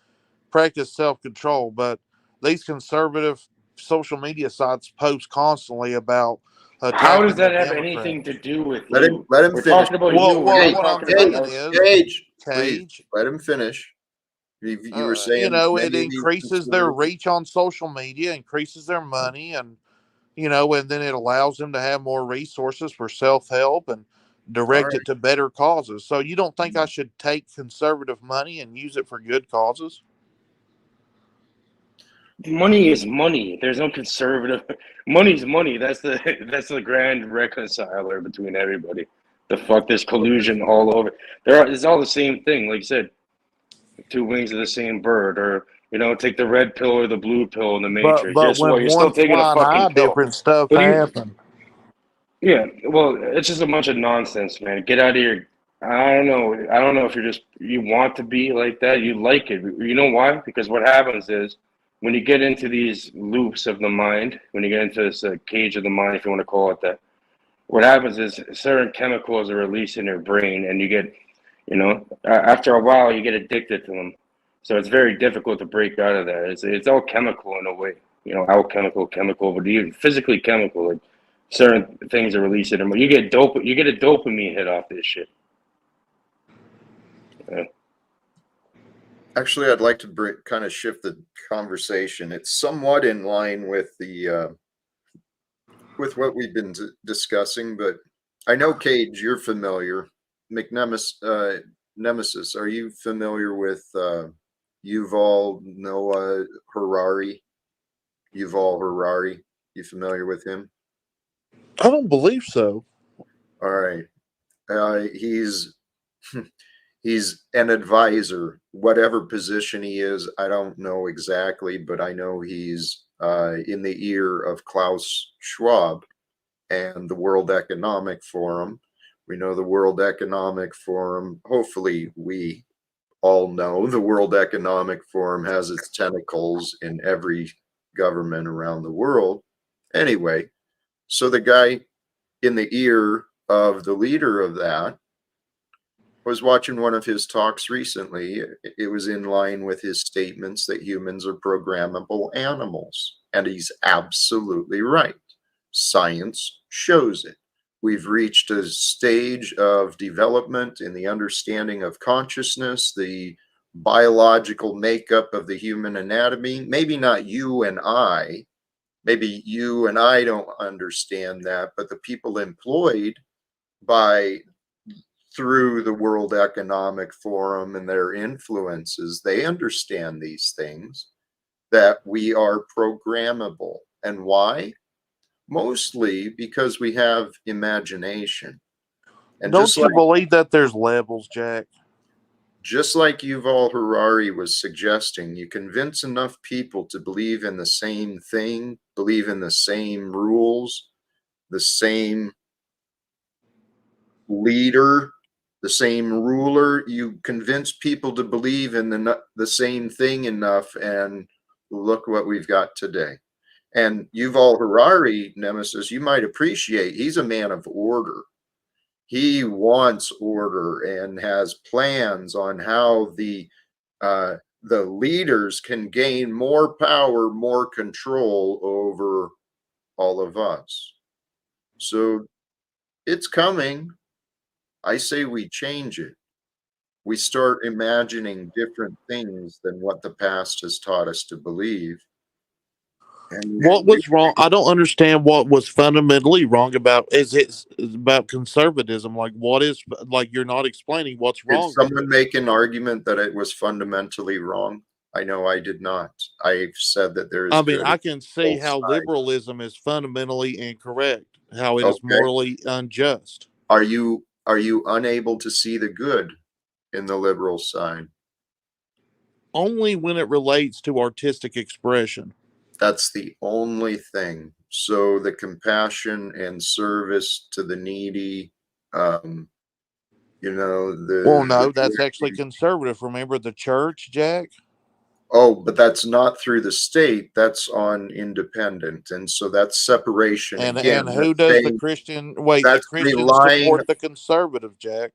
practice self control, but these conservative social media sites post constantly about How does attacking the that have anything Democrats. to do with Let him you? let him We're finish. talking about Well, you. We're well, not Cage, what I'm talking about saying us. is, Cage, please Cage, let him finish. You were saying it many of these increases their conservative. reach on social media, increases their money, and and then it allows them to have more resources for self help and All direct right. it to better causes. So you don't think I should take conservative money and use it for good causes? Money is money. There's no conservative. Money's money. That's the that's the grand reconciler between everybody. The fuck, there's collusion all over. It's all the same thing. Like you said, two wings of the same bird, or take the red pill or the blue pill in the Matrix. But Guess what? when You're still one taking a fly fucking high, pill. different stuff What do you? happen. Yeah. Well, it's just a bunch of nonsense, man. Get out of your. I don't know. I don't know if you want to be like that. You like it. You know why? Because what happens is when you get into these loops of the mind, when you get into this cage of the mind, if you want to call it that, what happens is certain chemicals are released in your brain, and you get, after a while, you get addicted to them. So it's very difficult to break out of that. It's all chemical in a way, chemical, but even physically chemical. Like certain things are released in them. You get a dopamine hit off this shit. Yeah. Actually, I'd like to kind of shift the conversation. It's somewhat in line with the with what we've been discussing, but I know Cage, you're familiar. Nemesis, are you familiar with Yuval Noah Harari? Yuval Harari, you familiar with him? I don't believe so. All right. He's he's an advisor, whatever position he is. I don't know exactly, but I know he's in the ear of Klaus Schwab and the World Economic Forum. We know the World Economic Forum. Hopefully, we all know the World Economic Forum has its tentacles in every government around the world. Anyway, so the guy in the ear of the leader of that was watching one of his talks recently. It was in line with his statements that humans are programmable animals. And he's absolutely right. Science shows it. We've reached a stage of development in the understanding of consciousness, the biological makeup of the human anatomy. Maybe not you and I. Maybe you and I don't understand that, but the people employed by through the World Economic Forum and their influences, they understand these things, that we are programmable. And why? Mostly because we have imagination. And Don't you believe that there's levels, Jack? just like Yuval Harari was suggesting, you convince enough people to believe in the same thing, believe in the same rules, the same leader, the same ruler. You convince people to believe in the same thing enough, and look what we've got today. And Yuval Harari, Nemesis, you might appreciate, he's a man of order. He wants order and has plans on how the leaders can gain more power, more control over all of us. So it's coming. I say we change it. we start imagining different things than what the past has taught us to believe. And What was wrong? I don't understand what was fundamentally wrong about is about conservatism. Like, what is like you're not explaining what's did wrong with someone it. make an argument that it was fundamentally wrong? I know I did not. I've said that there is I mean, good I in can see both how sides. liberalism is fundamentally incorrect, how it is Okay. morally unjust. Are you unable to see the good in the liberal side? Only when it relates to artistic expression. That's the only thing. So the compassion and service to the needy, you know, Well, no, that's actually conservative. Remember the church, Jack? oh, but that's not through the state. That's on independent, and so that's separation And again. who That's does the saying Christian wait, the that's Christians relying. support the conservative, Jack.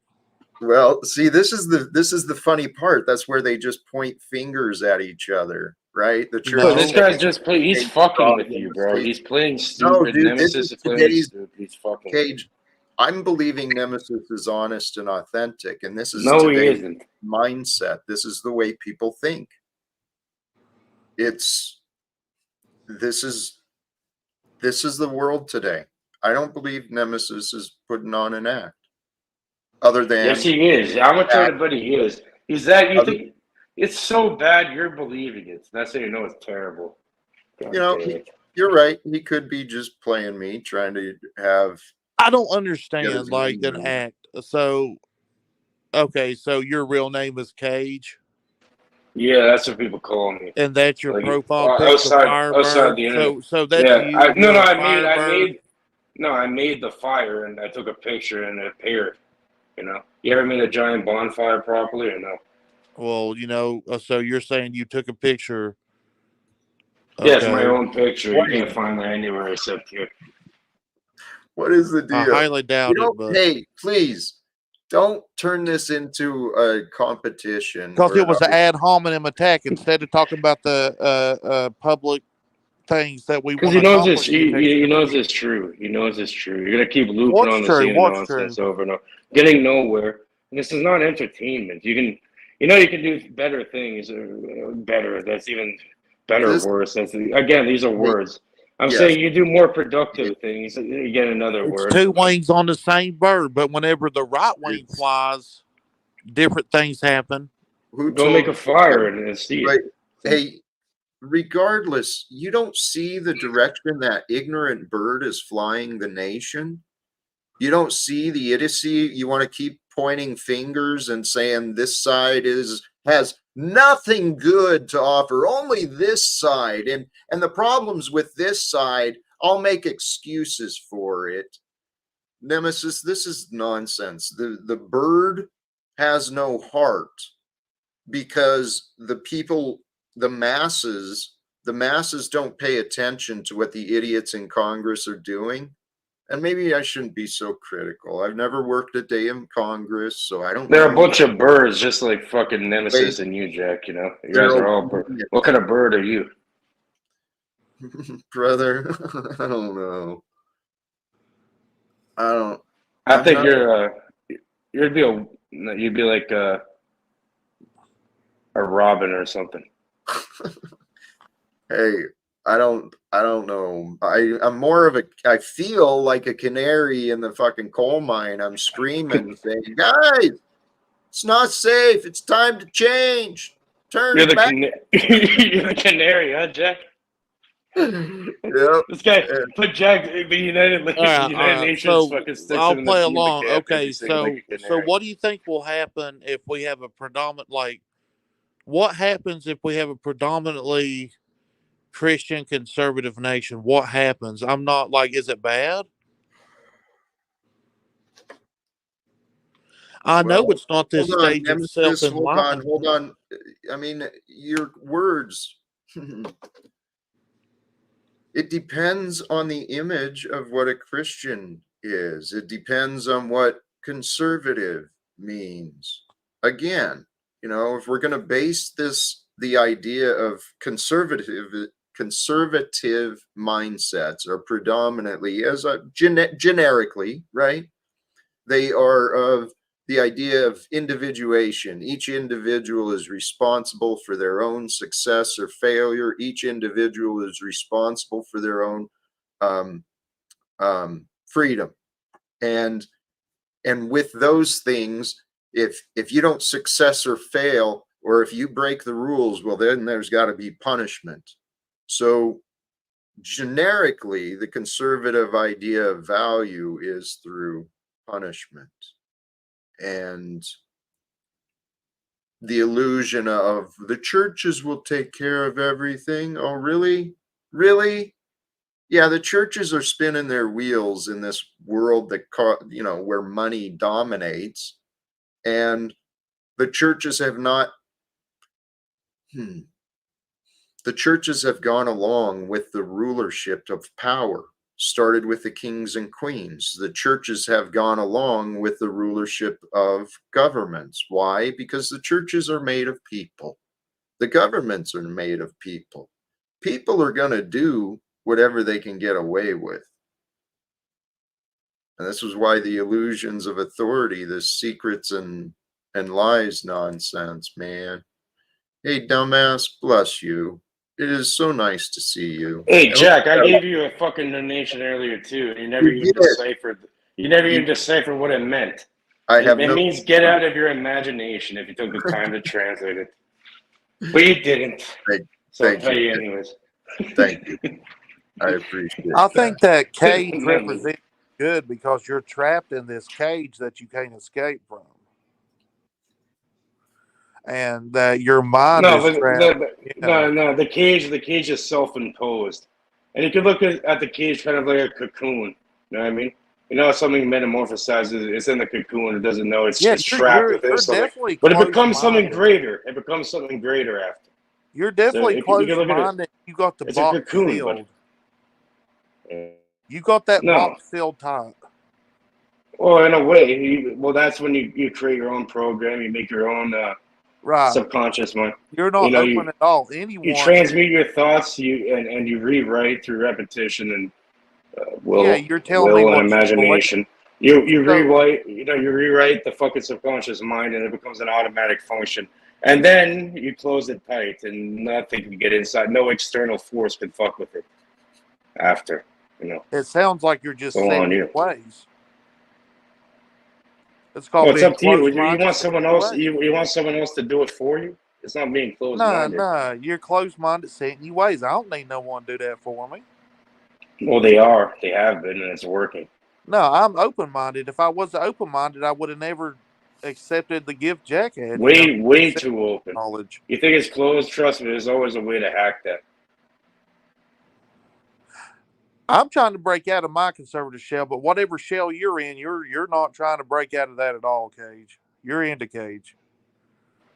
Well, see, this is the funny part. That's where they just point fingers at each other, right? The church Bro, is No. this saying, guy's just playing. He's "Hey, fucking God, with in you, the bro. state." He's playing No, stupid. dude, this Nemesis is is playing today's stupid. He's fucking with you. Cage. I'm believing Nemesis is honest and authentic, and this is No, he today's isn't. mindset. This is the way people think. It's this is the world today. I don't believe Nemesis is putting on an act, other Yes, than he is. I'm gonna tell act, you, buddy, he is. He's that. You other, think it's so bad? You're believing it. That's how you know it's terrible. God you know, damn it. you're right. He could be just playing me, trying to have I don't get his understand like money an in. act. So okay, so your real name is Cage, Yeah, that's what people call me. and that's your Like profile pic, the outside Firebird. the internet. So that's Yeah, you. no, You're a I Firebird. made, no, I made the fire and I took a picture and it appeared. You know, you ever made a giant bonfire properly or no? Well, so you're saying you took a picture. Yeah, it's my Okay. own picture. You Wait, can't find that anywhere except here. what is the I deal? highly You doubt it, know, but hey, please don't turn this into a competition because where it was an ad hominem attack, instead of talking about the public things that we Because want he to knows this, accomplish in the next he 30 knows years. it's true. He knows it's true. You're gonna keep looping What's on the true? same What's true? nonsense over and over, getting nowhere. And this is not entertainment. You can, you can do better things, or better. That's even better, or this worse. That's again, these are hey, words. I'm yes, saying you do more yeah, productive things. Again, another It's word. two wings on the same bird, but whenever the right wing it's flies, different things happen. who Go make told a you fire so, and see right? it. Hey, regardless, you don't see the direction that ignorant bird is flying the nation. You don't see the idiocy. You want to keep pointing fingers and saying this side has nothing good to offer, only this side, and the problems with this side, I'll make excuses for it. Nemesis, this is nonsense. The bird has no heart, because the masses don't pay attention to what the idiots in Congress are doing. And maybe I shouldn't be so critical. I've never worked a day in Congress, so I don't They're a know. bunch of birds, just like fucking Wait, Nemesis and you, Jack. You they're guys are all birds. obedient. What kind of bird are you? Brother. I don't know. I don't. I I'm think not. you'd be like a robin or something. Hey, I don't. I don't know. I'm more of a. I feel like a canary in the fucking coal mine. I'm screaming, saying, "Guys, it's not safe. It's time to change. Turn You're it the back." you're the canary, huh, Jack? Yep. This guy put Jack the All United right. Nations So fucking sticks I'll him play in the along. camp and Okay. he's singing like a So canary. what do you think will happen if we have a predominant like? What happens if we have a predominantly Christian conservative nation? What happens? I'm not like, is it bad? I know Well, it's not this hold on, stage of self Nemesis. Hold on. Hold enlightenment. on. I mean, your words. It depends on the image of what a Christian is. It depends on what conservative means. Again, if we're going to base the idea of conservative mindsets are predominantly, as generically, right? They are of the idea of individuation. Each individual is responsible for their own success or failure. Each individual is responsible for their own freedom. And with those things, if you don't success or fail, or if you break the rules, well, then there's got to be punishment. So generically, the conservative idea of value is through punishment. And the illusion of the churches will take care of everything. Oh, really? Really? Yeah, the churches are spinning their wheels in this world that, where money dominates. And the churches have not, the churches have gone along with the rulership of power. Started with the kings and queens. The churches have gone along with the rulership of governments. Why? Because the churches are made of people. The governments are made of people. People are going to do whatever they can get away with. And this is why the illusions of authority, the secrets and lies nonsense, man. Hey, dumbass, bless you. It is so nice to see you. Hey, Jack, I gave you a fucking donation earlier too. You never even deciphered. You never even deciphered what it meant. It means get out of your imagination if you took the time to translate it. But you didn't. So I'll tell you anyways. Thank you. I appreciate it. I think that cage represents good because you're trapped in this cage that you can't escape from. And your mind is trapped. No, the cage is self-imposed. And you can look at the cage kind of like a cocoon. You know what I mean? You know, something metamorphosizes, it's in the cocoon, it doesn't know it's trapped within something. But it becomes something greater. It becomes something greater after. You're definitely close-minded. You got the box cocoon, sealed. You got that box sealed tight. Well, in a way, that's when you create your own program. You make your own subconscious mind. You're not open at all. Anyone. You transmute your thoughts. And you rewrite through repetition and you're telling me and imagination. You rewrite. You rewrite the fucking subconscious mind, and it becomes an automatic function. And then you close it tight, and nothing can get inside. No external force can fuck with it. After, it sounds like you're just set your ways. It's called. Well, it's up to you. You want someone else. You want someone else to do it for you. It's not being closed-minded. No, you're closed-minded, set in your ways. I don't need no one to do that for me. Well, they are. They have been, and it's working. No, I'm open-minded. If I was open-minded, I would have never accepted the gift Jack had. Way too open. Knowledge. You think it's closed? Trust me, there's always a way to hack that. I'm trying to break out of my conservative shell, but whatever shell you're in, you're not trying to break out of that at all, Cage. You're into Cage.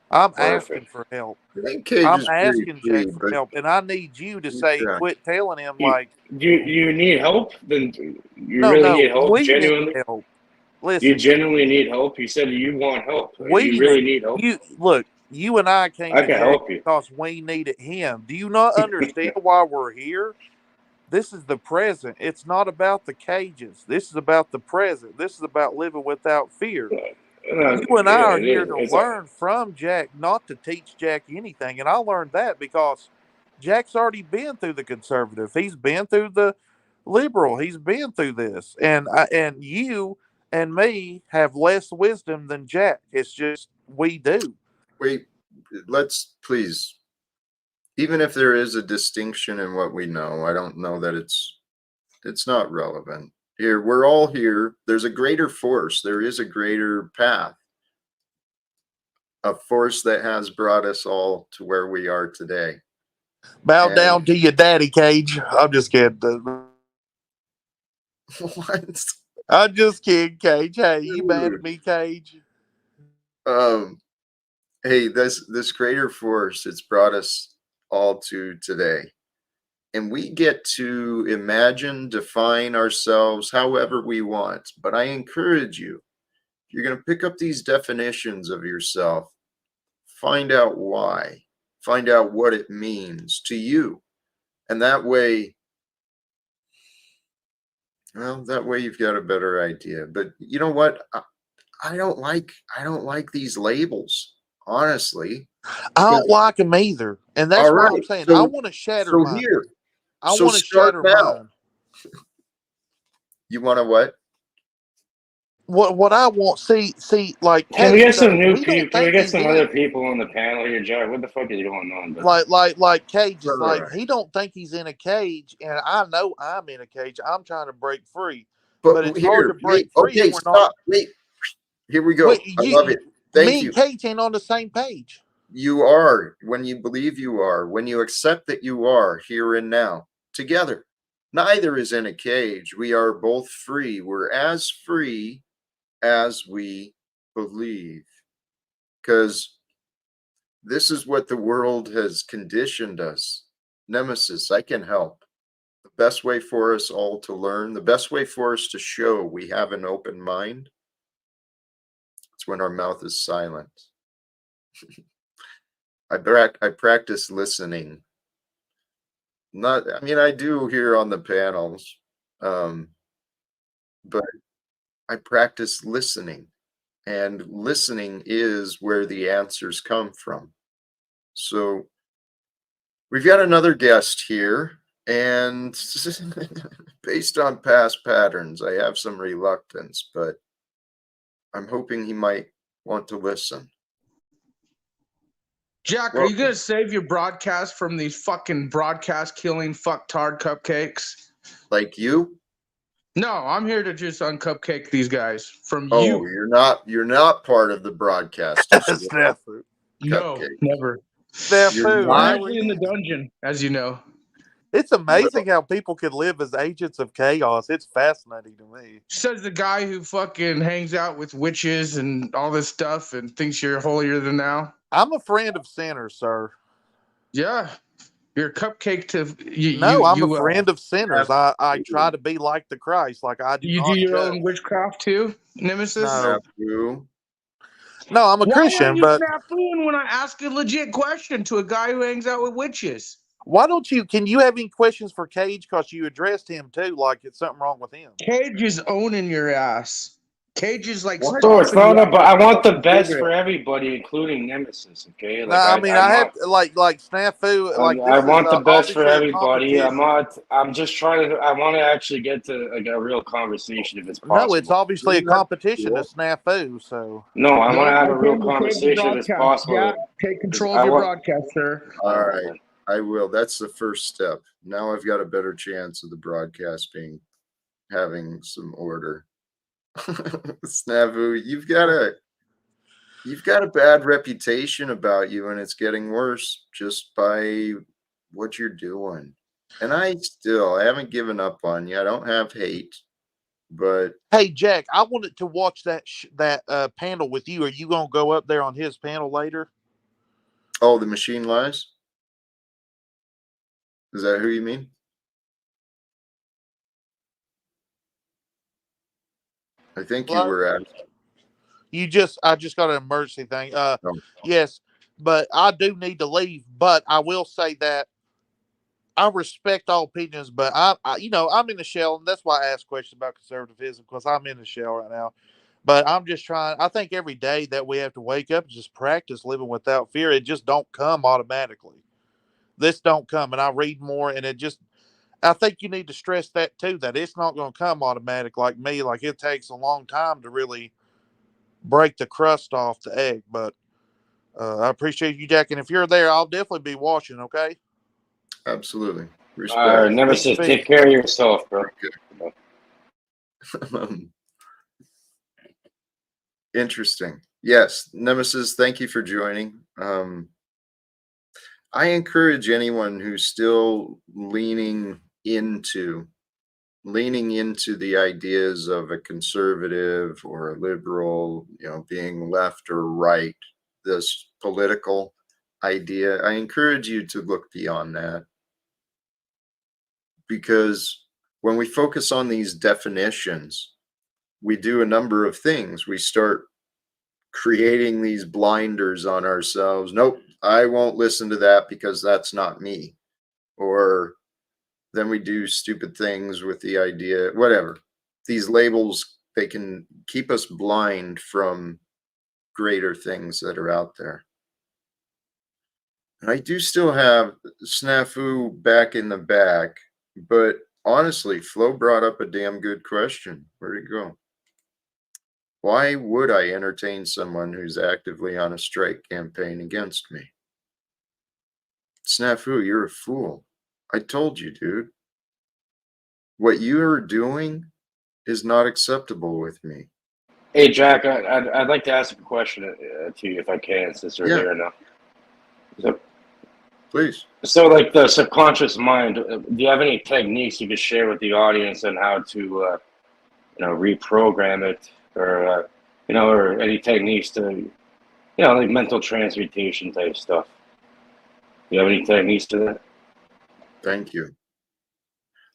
I'm asking for help. I'm asking Jack for help, and I need you to say, quit telling him you need help. Then you really need help. Genuinely, need help. Listen, you genuinely need help. You said you want help. You really need help. You and I came to help you because we needed him. Do you not understand why we're here? This is the present. It's not about the cages. This is about the present. This is about living without fear. You and I are here to learn from Jack, not to teach Jack anything. And I learned that because Jack's already been through the conservative. He's been through the liberal. He's been through this. And you and me have less wisdom than Jack. It's just we do. Wait, let's please. Even if there is a distinction in what we know, I don't know that it's not relevant. Here, we're all here. There's a greater force. There is a greater path. A force that has brought us all to where we are today. Bow down to your daddy, Cage. I'm just kidding. What? I'm just kidding, Cage. Hey, you mad at me, Cage? Hey, this greater force, it's brought us all to today. And we get to imagine, define ourselves however we want. But I encourage you, if you're going to pick up these definitions of yourself, find out why. Find out what it means to you. And that way you've got a better idea. But you know what? I don't like these labels, honestly. I don't like them either, and that's All why right. I'm saying I So want to shatter so mine. here. I So want to start shatter now. mine. You want to what? What I want, see, like Can we Cage get some does. new He don't people? Can we think get he's some in other it. people on the panel here, Jack? What the fuck is going on? But Like Cage is like Right. he don't think he's in a cage, and I know I'm in a cage. I'm trying to break free, but But it's hard to here, break free if okay, we're not. stop. Wait. Here we Wait, go. I love it. Thank me and you. Cage ain't on the same page. You are when you believe you are, when you accept that you are here and now together. Neither is in a cage. We are both free. We're as free as we believe. Because this is what the world has conditioned us. Nemesis, I can help. The best way for us all to learn, the best way for us to show we have an open mind, it's when our mouth is silent. I practice listening. I do here on the panels, but I practice listening, and listening is where the answers come from. So we've got another guest here, and based on past patterns, I have some reluctance, but I'm hoping he might want to listen. Jack, are you gonna save your broadcast from these fucking broadcast killing fucktard cupcakes? Like you? No, I'm here to just uncupcake these guys from Oh, you. you're not part of the broadcast. Snafu. No, Cupcake. never. Snafu. not- How are Usually in the you? dungeon, as you know. It's amazing how people can live as agents of chaos. It's fascinating to me. Says the guy who fucking hangs out with witches and all this stuff and thinks you're holier than thou. I'm a friend of sinners, sir. Yeah, you're a cupcake to you. No, I'm a You friend of sinners. I try to be like the Christ, like I do you do not your judge. own witchcraft too, Nemesis. No. Snafu. No, I'm a Why are Christian, you but snapping when I ask a legit question to a guy who hangs out with witches? why don't you? Can you have any questions for Cage? Because you addressed him too, like it's something wrong with him. Cage is owning your ass. Cage is like What? so it's stomping not you about. out I want the with best for cigarette. everybody, including Nemesis. Okay, No, like I mean I'm I have not. like Snafu, like I this is want the best for obviously a everybody. I'm competition. not. I'm just trying to. I want to actually get to like a real conversation if it's No, it's possible. obviously a That's competition to cool. Snafu. So No, I want to Nope, have I a real came to save the conversation if it's broadcast. possible. Jack, take Because control I of your want. broadcast, sir. All All right. right. I will. That's the first step. Now I've got a better chance of the broadcast having some order. Snavu, you've got a bad reputation about you, and it's getting worse just by what you're doing. And I haven't given up on you. I don't have hate, but hey, Jack, I wanted to watch that panel with you. Are you gonna go up there on his panel later? oh, the machine lies. Is that who you mean? I think you Hello? were at. I just got an emergency thing. Oh, Yes, but I do need to leave. But I will say that I respect all opinions, but I'm in the shell, and that's why I ask questions about conservatism because I'm in the shell right now. But I'm just trying. I think every day that we have to wake up and just practice living without fear. It just don't come automatically. This don't come, and I read more, and it just. I think you need to stress that too. That it's not going to come automatic like me. Like it takes a long time to really break the crust off the egg. But I appreciate you, Jack. And if you're there, I'll definitely be watching. Okay. absolutely. Respect. Nemesis, take care of yourself, bro. Interesting. Yes, Nemesis, thank you for joining. I encourage anyone who's still leaning into the ideas of a conservative or a liberal, being left or right, this political idea. I encourage you to look beyond that, because when we focus on these definitions, we do a number of things. We start creating these blinders on ourselves. Nope, I won't listen to that because that's not me. Or then we do stupid things with the idea, whatever. These labels they can keep us blind from greater things that are out there. And I do still have snafu back in the back, but honestly, Flo brought up a damn good question. Where'd it go? Why would I entertain someone who's actively on a strike campaign against me? Snafu, you're a fool. I told you, dude. What you're doing is not acceptable with me. Hey, Jack, I'd like to ask a question to you if I can, since you're here now. So, please. So, like the subconscious mind, do you have any techniques you could share with the audience on how to, reprogram it, or or any techniques to, like mental transmutation type stuff? Do you have any techniques to that? Thank you.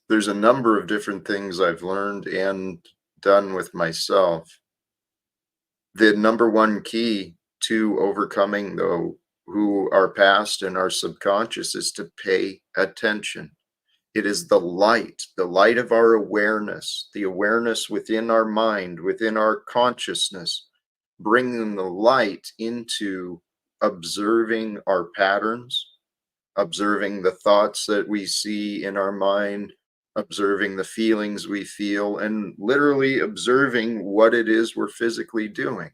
There's a number of different things I've learned and done with myself. The number one key to overcoming, though, who are past and our subconscious is to pay attention. It is the light of our awareness, the awareness within our mind, within our consciousness, bringing the light into observing our patterns, observing the thoughts that we see in our mind, observing the feelings we feel, and literally observing what it is we're physically doing.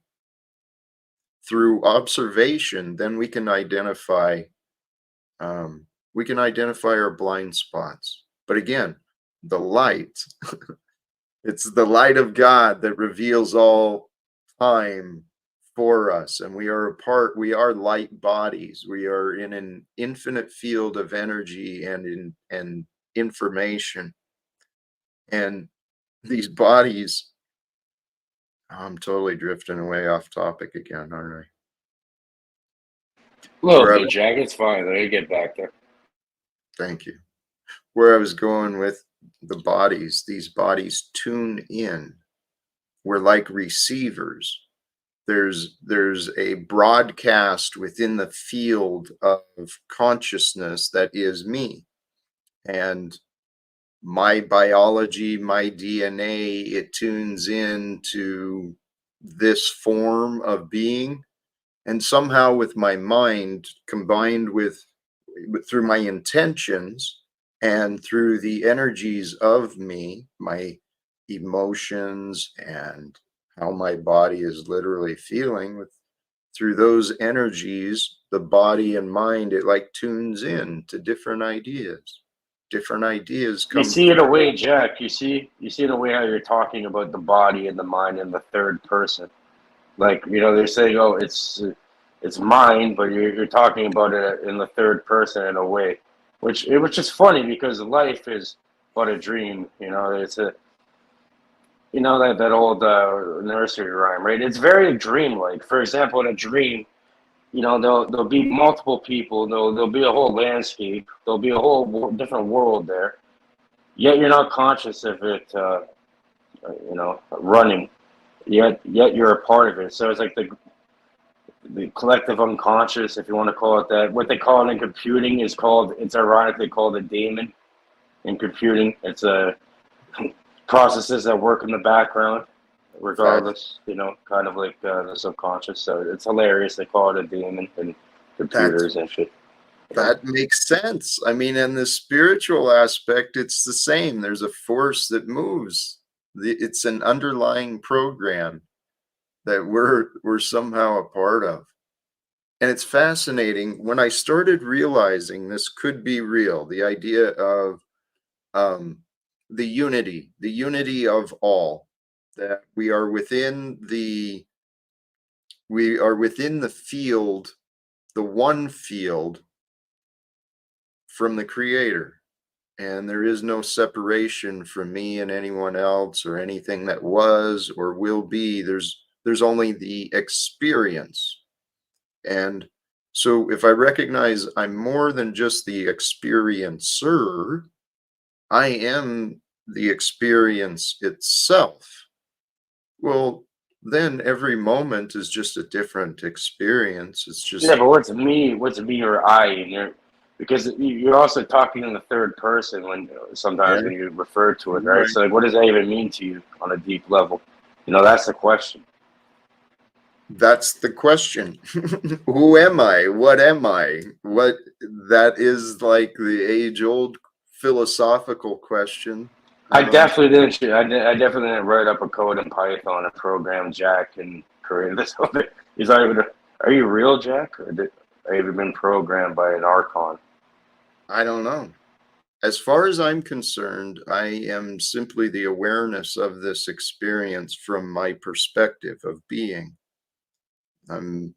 Through observation, then we can identify our blind spots. But again, the light, it's the light of God that reveals all time for us, and we are light bodies. We are in an infinite field of energy and information, and these bodies, I'm totally drifting away off topic again, aren't I? A little bit, Jack. It's fine. Let me get back there. Thank you. Where I was going with the bodies, these bodies tune in. We're like receivers. There's a broadcast within the field of consciousness that is me. And my biology, my DNA, it tunes in to this form of being. And somehow with my mind, combined with through my intentions and through the energies of me, my emotions and how my body is literally feeling, through those energies, the body and mind, it like tunes in to different ideas. Different ideas come. You see it away, Jack. You see the way how you're talking about the body and the mind in the third person. Like, they're saying, oh, it's mine, but you're talking about it in the third person in a way, which is funny because life is but a dream. It's a that old nursery rhyme, right? It's very dreamlike. For example, in a dream, there'll be multiple people. There'll be a whole landscape. There'll be a whole different world there. Yet you're not conscious of it, running. Yet you're a part of it. So it's like the collective unconscious, if you want to call it that. What they call it in computing it's ironically called a daemon in computing. It's processes that work in the background, regardless, kind of like the subconscious. So it's hilarious. They call it a daemon in computers and shit. That makes sense. I mean, in the spiritual aspect, it's the same. There's a force that moves. It's an underlying program that we're somehow a part of. And it's fascinating. When I started realizing this could be real, the idea of the unity of all, that we are within the field, the one field from the Creator, and there is no separation from me and anyone else or anything that was or will be. There's only the experience. And so if I recognize I'm more than just the experiencer, I am the experience itself. Well, then every moment is just a different experience. It's just, yeah, but what's me or I? Because you're also talking in the third person when sometimes when you refer to it, right? So like, what does that even mean to you on a deep level? That's the question. That's the question. Who am I? What am I? What that is like the age-old philosophical question. I definitely didn't. I definitely didn't write up a code in Python and program Jack and create this. He's not even. Are you real, Jack? Or have you been programmed by an archon? I don't know. As far as I'm concerned, I am simply the awareness of this experience from my perspective of being. The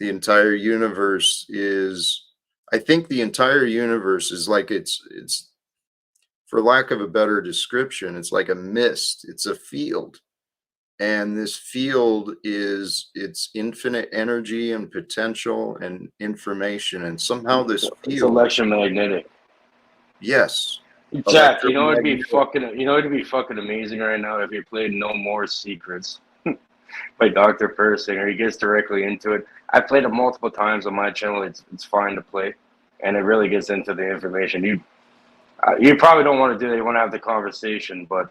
entire universe is, I think the entire universe is like it's for lack of a better description, it's like a mist. It's a field. And this field is it's infinite energy and potential and information. And somehow this It's field, electromagnetic. yes. Jack, it'd be Electromagnetic. fucking amazing right now if you played No More Secrets by Dr. Persinger. He gets directly into it. I played it multiple times on my channel. It's fine to play, and it really gets into the information. You probably don't want to do that. You want to have the conversation, but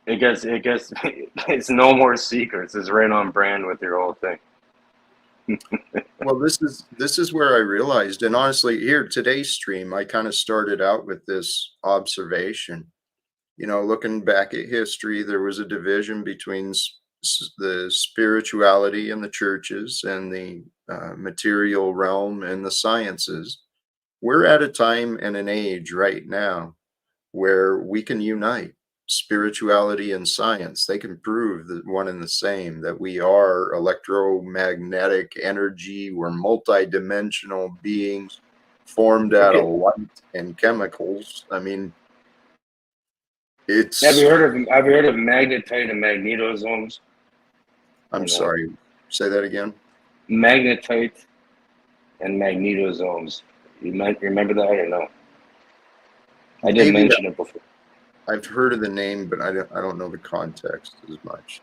it gets it's No More Secrets. It's right on brand with your whole thing. Well, this is where I realized, and honestly, here today's stream, I kind of started out with this observation. Looking back at history, there was a division between the spirituality and the churches and the material realm and the sciences. We're at a time and an age right now where we can unite spirituality and science. They can prove that one and the same, that we are electromagnetic energy, we're multidimensional beings formed out of light and chemicals. I mean, it's. Have you heard of magnetite and magnetosomes? I'm sorry, say that again. Magnetite and magnetosomes. You might remember that or no? I did mention it before. I've heard of the name, but I don't know the context as much.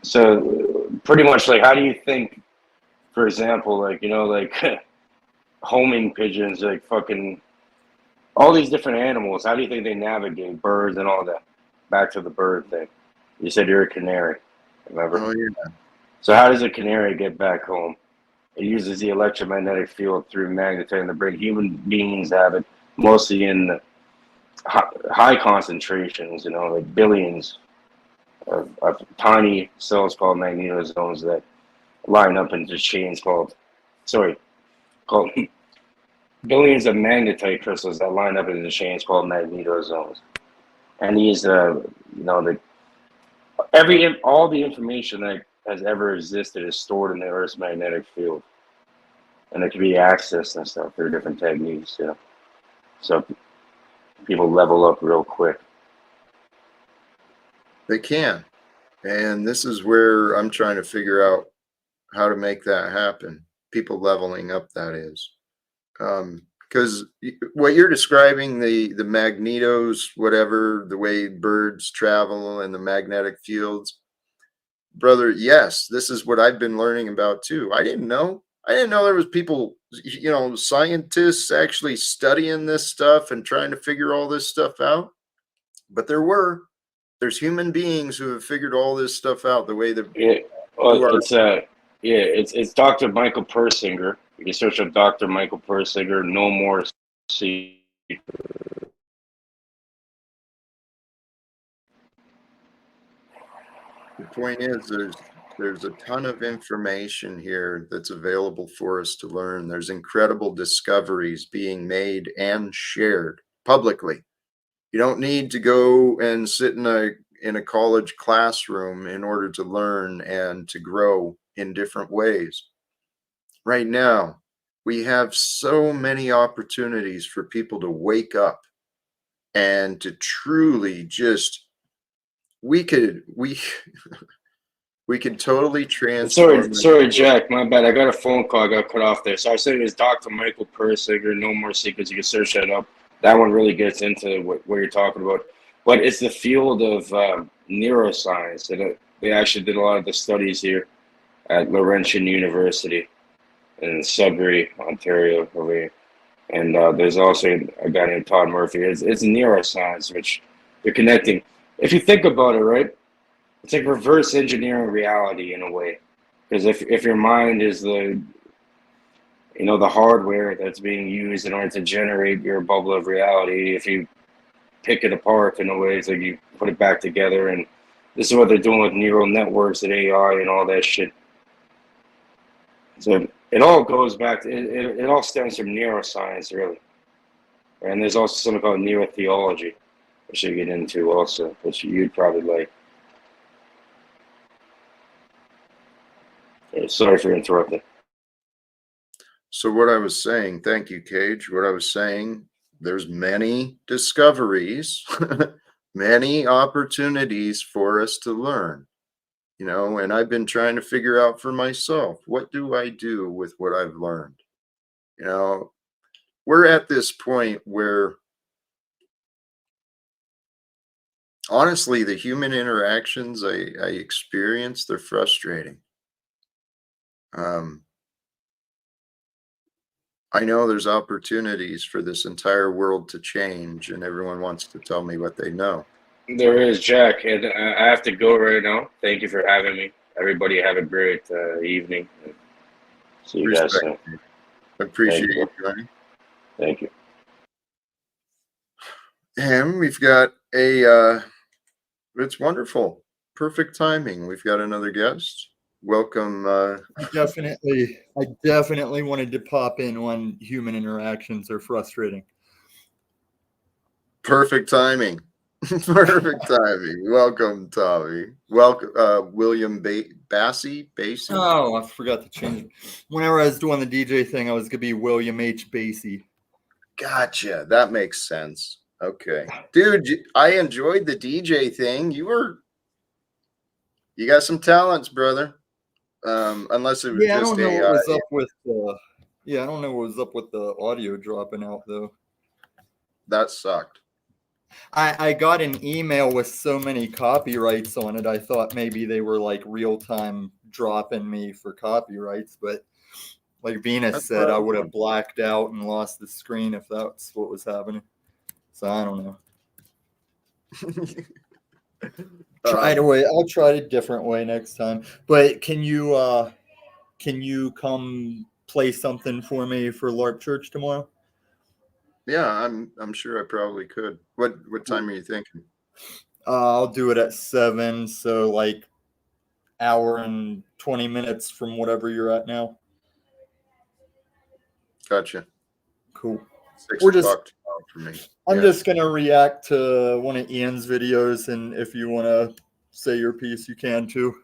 So pretty much, like, how do you think, for example, like, homing pigeons, like fucking all these different animals, how do you think they navigate, birds and all that? Back to the bird thing. You said you're a canary, remember? Oh, yeah. So how does a canary get back home? It uses the electromagnetic field through magnetite in the brain. Human beings have it mostly in high concentrations, like billions of tiny cells called magnetosomes that line up into chains called billions of magnetite crystals that line up into chains called magnetosomes. And these, all the information that has ever existed is stored in the Earth's magnetic field, and it can be accessed and stuff through different techniques. So people level up real quick. They can. And this is where I'm trying to figure out how to make that happen. People leveling up, that is. Because what you're describing, the magnetos, whatever, the way birds travel and the magnetic fields, brother, yes, this is what I've been learning about too. I didn't know there was people, scientists actually studying this stuff and trying to figure all this stuff out. But there's human beings who have figured all this stuff out the way that. It's Dr. Michael Persinger. You can search up Dr. Michael Persinger, No More Secrets. The point is, there's a ton of information here that's available for us to learn. There's incredible discoveries being made and shared publicly. You don't need to go and sit in a college classroom in order to learn and to grow in different ways. Right now, we have so many opportunities for people to wake up and to truly just, we could totally transform. Sorry, Jack, my bad. I got a phone call. I got cut off there. So I said it was Dr. Michael Persinger, No More Secrets. You can search that up. That one really gets into what you're talking about. But it's the field of neuroscience. And they actually did a lot of the studies here at Laurentian University in Sudbury, Ontario, over here. And there's also a guy named Todd Murphy. It's neuroscience, which they're connecting if you think about it, right, it's like reverse engineering reality in a way. Because if your mind is the the hardware that's being used in order to generate your bubble of reality, if you pick it apart in a way, it's like you put it back together, and this is what they're doing with neural networks and AI and all that shit. So it all goes back to it all stems from neuroscience, really. And there's also something called neurotheology, which you get into also, which you'd probably like. Sorry for interrupting. So what I was saying, thank you, Cage. What I was saying, there's many discoveries, many opportunities for us to learn, and I've been trying to figure out for myself, what do I do with what I've learned? We're at this point where, honestly, the human interactions I experience, they're frustrating. I know there's opportunities for this entire world to change, and everyone wants to tell me what they know. There is, Jack, and I have to go right now. Thank you for having me. Everybody have a great evening. See you guys soon. I appreciate you joining. Thank you. And we've got it's wonderful. Perfect timing. We've got another guest. Welcome. I definitely wanted to pop in when human interactions are frustrating. Perfect timing. Perfect timing. Welcome, Tommy. Welcome, William Bassey. Oh, I forgot to change it. Whenever I was doing the DJ thing, I was gonna be William H. Basie. Gotcha. That makes sense. Okay, dude, I enjoyed the DJ thing. You got some talents, brother. Unless it was I just don't know AI. what was up with I don't know what was up with the audio dropping out though. That sucked. I got an email with so many copyrights on it. I thought maybe they were like real time dropping me for copyrights, but like Venus said, I would have blacked out and lost the screen if that's what was happening. So I don't know. I'll try it a different way next time. But can you come play something for me for LARP Church tomorrow? Yeah, I'm sure I probably could. What time are you thinking? I'll do it at 7, so like hour and 20 minutes from whatever you're at now. Gotcha. Cool. 6 We're o'clock tomorrow for me. I'm just gonna react to one of Ian's videos, and if you want to say your piece, you can too.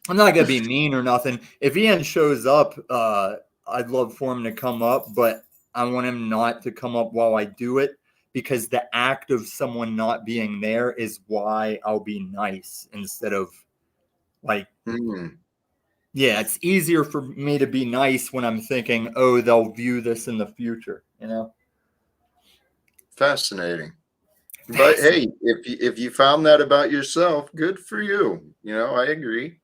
I'm not gonna be mean or nothing. If Ian shows up, I'd love for him to come up, but I want him not to come up while I do it, because the act of someone not being there is why I'll be nice instead of like. Yeah, it's easier for me to be nice when I'm thinking, oh, they'll view this in the future, Fascinating. But hey, if you found that about yourself, good for you. I agree.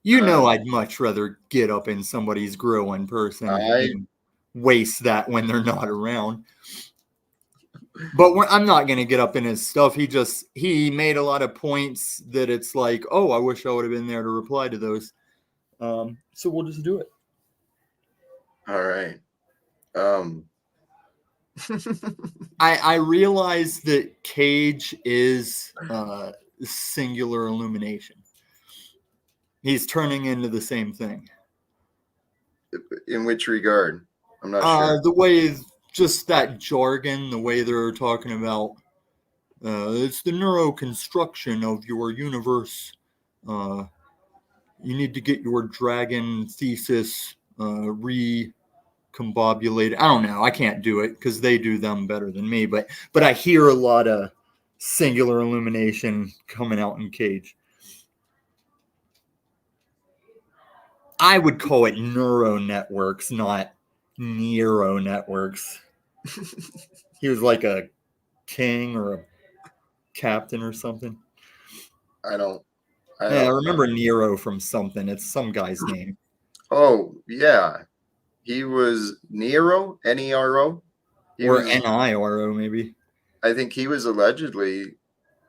I'd much rather get up in somebody's grill in person and waste that when they're not around. But I'm not going to get up in his stuff. He made a lot of points that it's like, oh, I wish I would have been there to reply to those. So we'll just do it. All right. I realize that Cage is singular illumination. He's turning into the same thing. In which regard? I'm not sure. The way, just that jargon, the way they're talking about, it's the neuroconstruction of your universe. You need to get your dragon thesis recombobulated. I don't know. I can't do it because they do them better than me. But I hear a lot of singular illumination coming out in Cage. I would call it neuro networks, not neuro networks. He was like a king or a captain or something. I remember Nero from something. It's some guy's name. Oh, yeah. He was Nero, Nero. Or Niro, maybe. I think he was allegedly,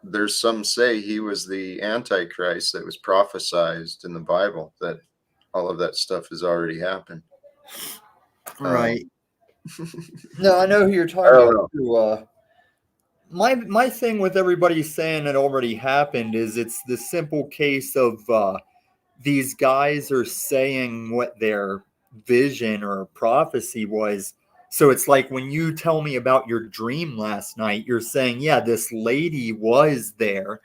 there's some say he was the Antichrist that was prophesized in the Bible, that all of that stuff has already happened. Right. No, I know who you're I talking don't about. Too. My thing with everybody saying it already happened is it's the simple case of these guys are saying what their vision or prophecy was. So it's like when you tell me about your dream last night, you're saying, yeah, this lady was there.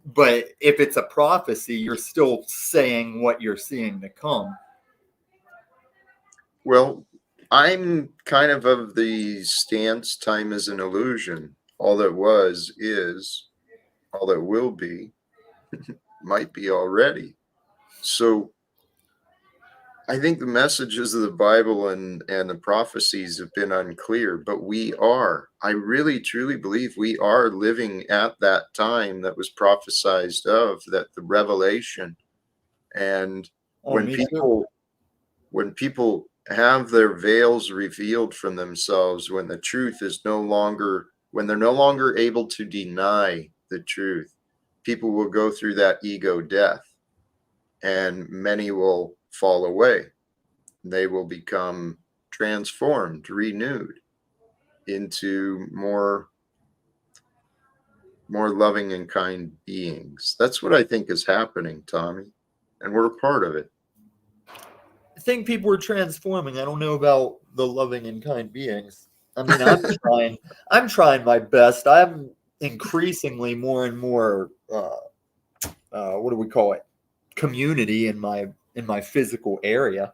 But if it's a prophecy, you're still saying what you're seeing to come. Well, I'm kind of the stance time is an illusion. All that was is, all that will be might be already. So I think the messages of the Bible and the prophecies have been unclear, but I really truly believe we are living at that time that was prophesized of, that the revelation. And when Me too. people have their veils revealed from themselves, when the truth is when they're no longer able to deny the truth, people will go through that ego death, and many will fall away. They will become transformed, renewed into more loving and kind beings. That's what I think is happening, Tommy, and we're a part of it. I think people are transforming. I don't know about the loving and kind beings. I mean, I'm trying. I'm trying my best. I'm increasingly more and more. What do we call it? Community in my physical area.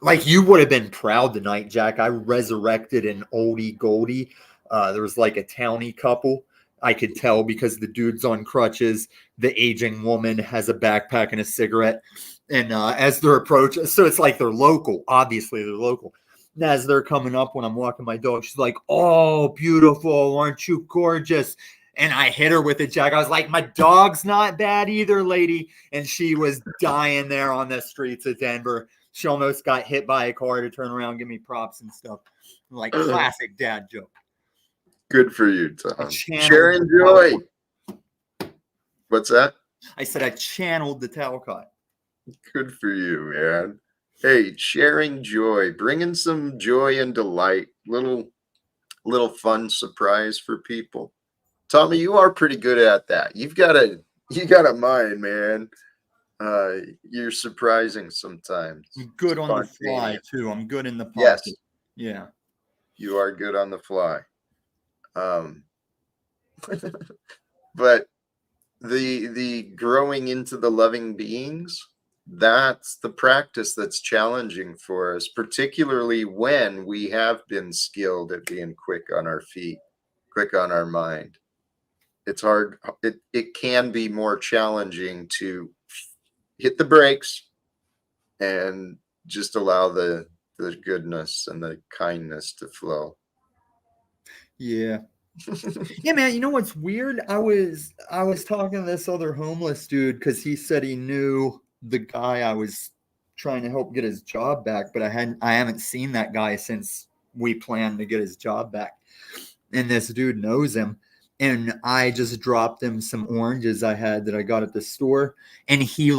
Like you would have been proud tonight, Jack. I resurrected an oldie goldie. There was like a townie couple. I could tell because the dude's on crutches. The aging woman has a backpack and a cigarette. And as they're approaching, so it's like they're local. Obviously, they're local. And as they're coming up when I'm walking my dog, she's like, "Oh, beautiful. Aren't you gorgeous?" And I hit her with it, Jack. I was like, "My dog's not bad either, lady." And she was dying there on the streets of Denver. She almost got hit by a car to turn around, give me props and stuff. Like classic dad joke. Good for you, Tom. Channeled Sharing joy. What's that? I said I channeled the Talcott. Good for you, man. Hey, sharing joy, bringing some joy and delight, little fun surprise for people. Tommy, you are pretty good at that. You got a mind, man. You're surprising sometimes. I'm good on the fly Spontaneous. too. I'm good in the pocket. Yes, Yeah. you are good on the fly. But the growing into the loving beings, that's the practice that's challenging for us, particularly when we have been skilled at being quick on our feet, quick on our mind. It's hard. It can be more challenging to hit the brakes and just allow the goodness and the kindness to flow. Yeah. Yeah, man, you know what's weird? I was talking to this other homeless dude because he said he knew the guy I was trying to help get his job back, but I haven't seen that guy since we planned to get his job back. And this dude knows him. And I just dropped him some oranges I had that I got at the store. And he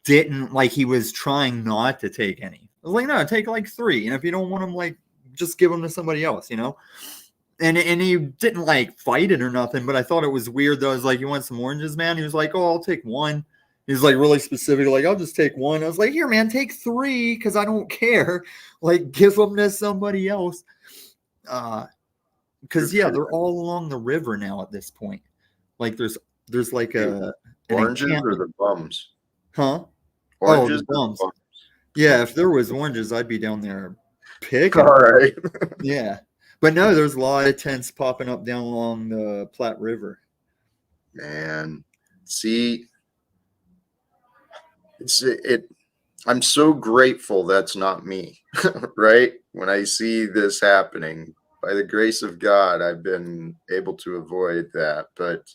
didn't he was trying not to take any. I was like, no, take like 3. And if you don't want them, just give them to somebody else, you know? And he didn't fight it or nothing, but I thought it was weird though. I was like, "You want some oranges, man?" He was like, "Oh, I'll take 1." He's really specific, "I'll just take 1." I was like, "Here, man, take 3 because I don't care. Give them to somebody else." Because they're all along the river now at this point. There's a oranges or the bums? Huh? Oranges, the bums. Yeah, if there was oranges, I'd be down there picking. All right. Yeah. But no, there's a lot of tents popping up down along the Platte River. Man, see, I'm so grateful that's not me, right? When I see this happening, by the grace of God, I've been able to avoid that. But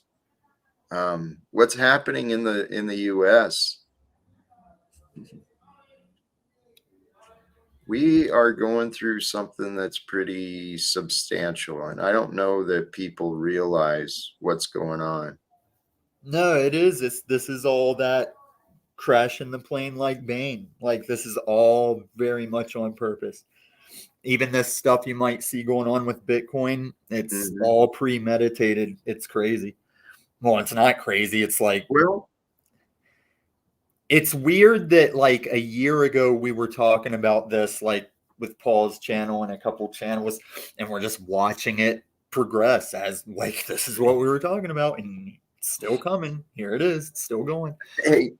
what's happening in the U.S. we are going through something that's pretty substantial, and I don't know that people realize what's going on. No, it is. This is all that crashing the plane like Bane. Like, this is all very much on purpose. Even this stuff you might see going on with Bitcoin, it's all premeditated. It's crazy. Well, it's not crazy. It's like, Well, it's weird that like a year ago we were talking about this, like with Paul's channel and a couple channels, and we're just watching it progress as like this is what we were talking about, and it's still coming. Here it is. It's still going. hey,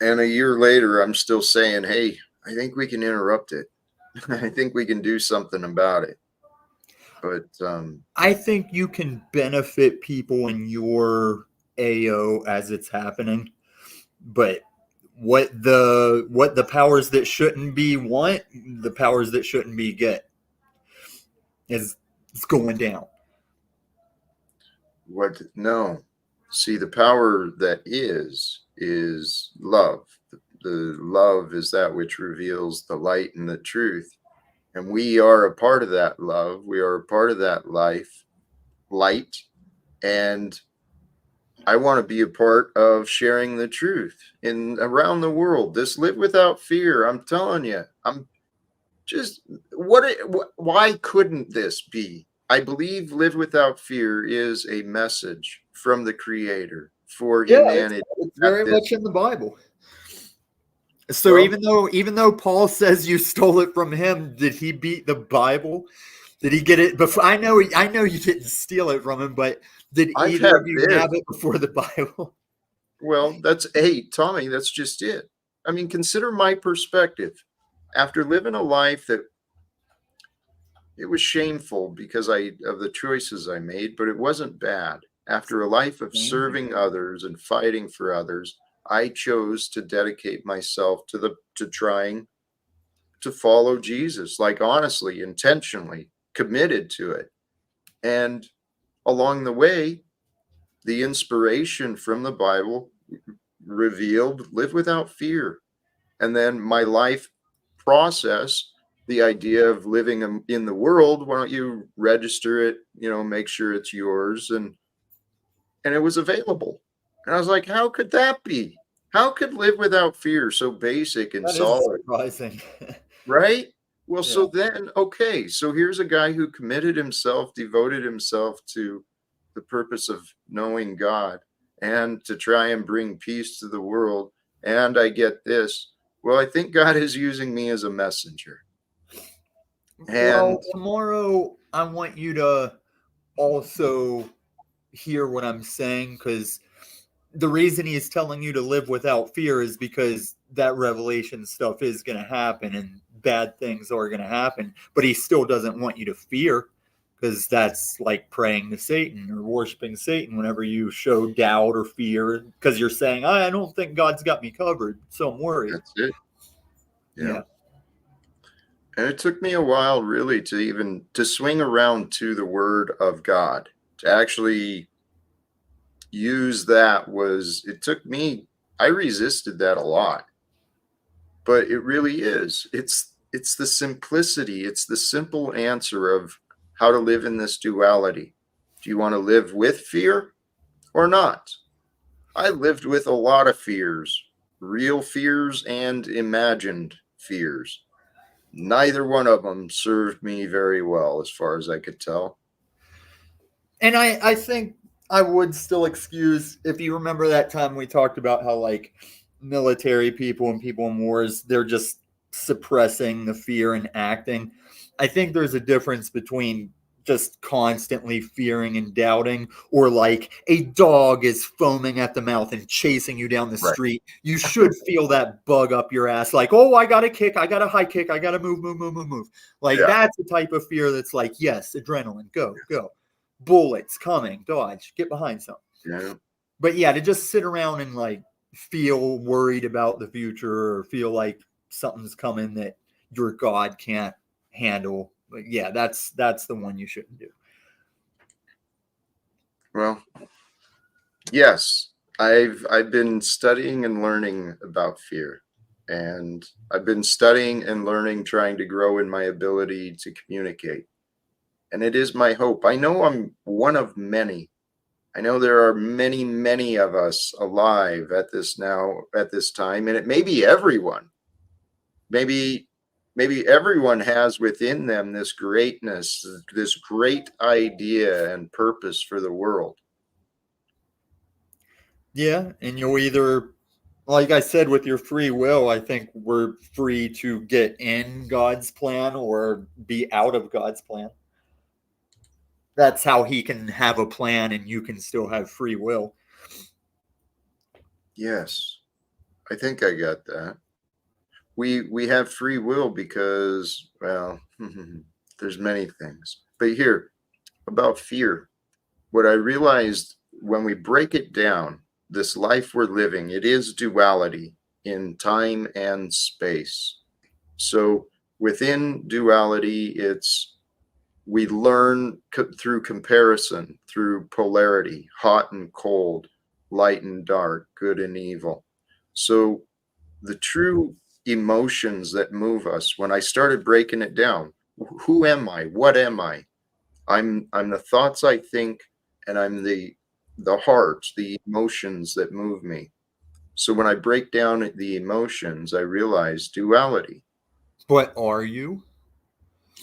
and a year later, I'm still saying, hey, I think we can interrupt it. I think we can do something about it. But I think you can benefit people in your AO as it's happening, but what the powers that shouldn't be want, the powers that shouldn't be get, is it's going down. what? No. See, the power that is love. The love is that which reveals the light and the truth. And we are a part of that love. We are a part of that light. And I want to be a part of sharing the truth in around the world. This live without fear. I'm telling you, I'm just why couldn't this be? I believe live without fear is a message from the Creator for humanity. It's very much in the Bible. So Well, even though Paul says you stole it from him, did he beat the Bible? Did he get it before? I know you didn't steal it from him, but did I've either had of you have it before the Bible? Well, hey, Tommy, that's just it. I mean, consider my perspective. After living a life that it was shameful because of the choices I made, but it wasn't bad. After a life of serving others and fighting for others, I chose to dedicate myself to trying to follow Jesus, like honestly, intentionally committed to it. And along the way, the inspiration from the Bible revealed live without fear. And then my life process, the idea of living in the world, why don't you register it, make sure it's yours. And it was available. And I was like, how could that be? How could live without fear so basic and That is solid? surprising. Right? Well, Yeah. so then, okay, so here's a guy who committed himself, devoted himself to the purpose of knowing God and to try and bring peace to the world. And I get this. Well, I think God is using me as a messenger. Well, And tomorrow I want you to also hear what I'm saying, because the reason he's telling you to live without fear is because that revelation stuff is going to happen and bad things are going to happen, but he still doesn't want you to fear, because that's like praying to Satan or worshiping Satan whenever you show doubt or fear, because you're saying, I don't think God's got me covered, so I'm worried. that's it. Yeah. And it took me a while really to swing around to the word of God, to actually use that. It took me, I resisted that a lot, but it really is. It's the simplicity. It's the simple answer of how to live in this duality. Do you want to live with fear or not? I lived with a lot of fears, real fears and imagined fears. Neither one of them served me very well, as far as I could tell. And I think I would still excuse, if you remember that time we talked about how like military people and people in wars, they're just suppressing the fear and acting. I think there's a difference between just constantly fearing and doubting, or like a dog is foaming at the mouth and chasing you down the Right. street. You should feel that bug up your ass, like, oh, I got to kick, I got to high kick, I got to move. Like, Yeah. that's the type of fear that's like, yes, adrenaline, go. Bullets coming, dodge, get behind something. Yeah. But yeah, to just sit around and like feel worried about the future or feel like something's coming that your God can't handle, but yeah, that's the one you shouldn't do. Well, yes, I've been studying and learning about fear. And I've been studying and learning, trying to grow in my ability to communicate. And it is my hope. I know I'm one of many. I know there are many, many of us alive at this time, and it may be everyone. Maybe everyone has within them this greatness, this great idea and purpose for the world. Yeah, and you'll either, like I said, with your free will, I think we're free to get in God's plan or be out of God's plan. That's how he can have a plan and you can still have free will. Yes, I think I got that. We have free will because, well, there's many things. But here, about fear, what I realized when we break it down, this life we're living, it is duality in time and space. So within duality, we learn through comparison, through polarity, hot and cold, light and dark, good and evil. So the true emotions that move us, when I started breaking it down, who am I? What am I? I'm the thoughts I think, and I'm the heart, the emotions that move me. So when I break down the emotions, I realize duality. But are you?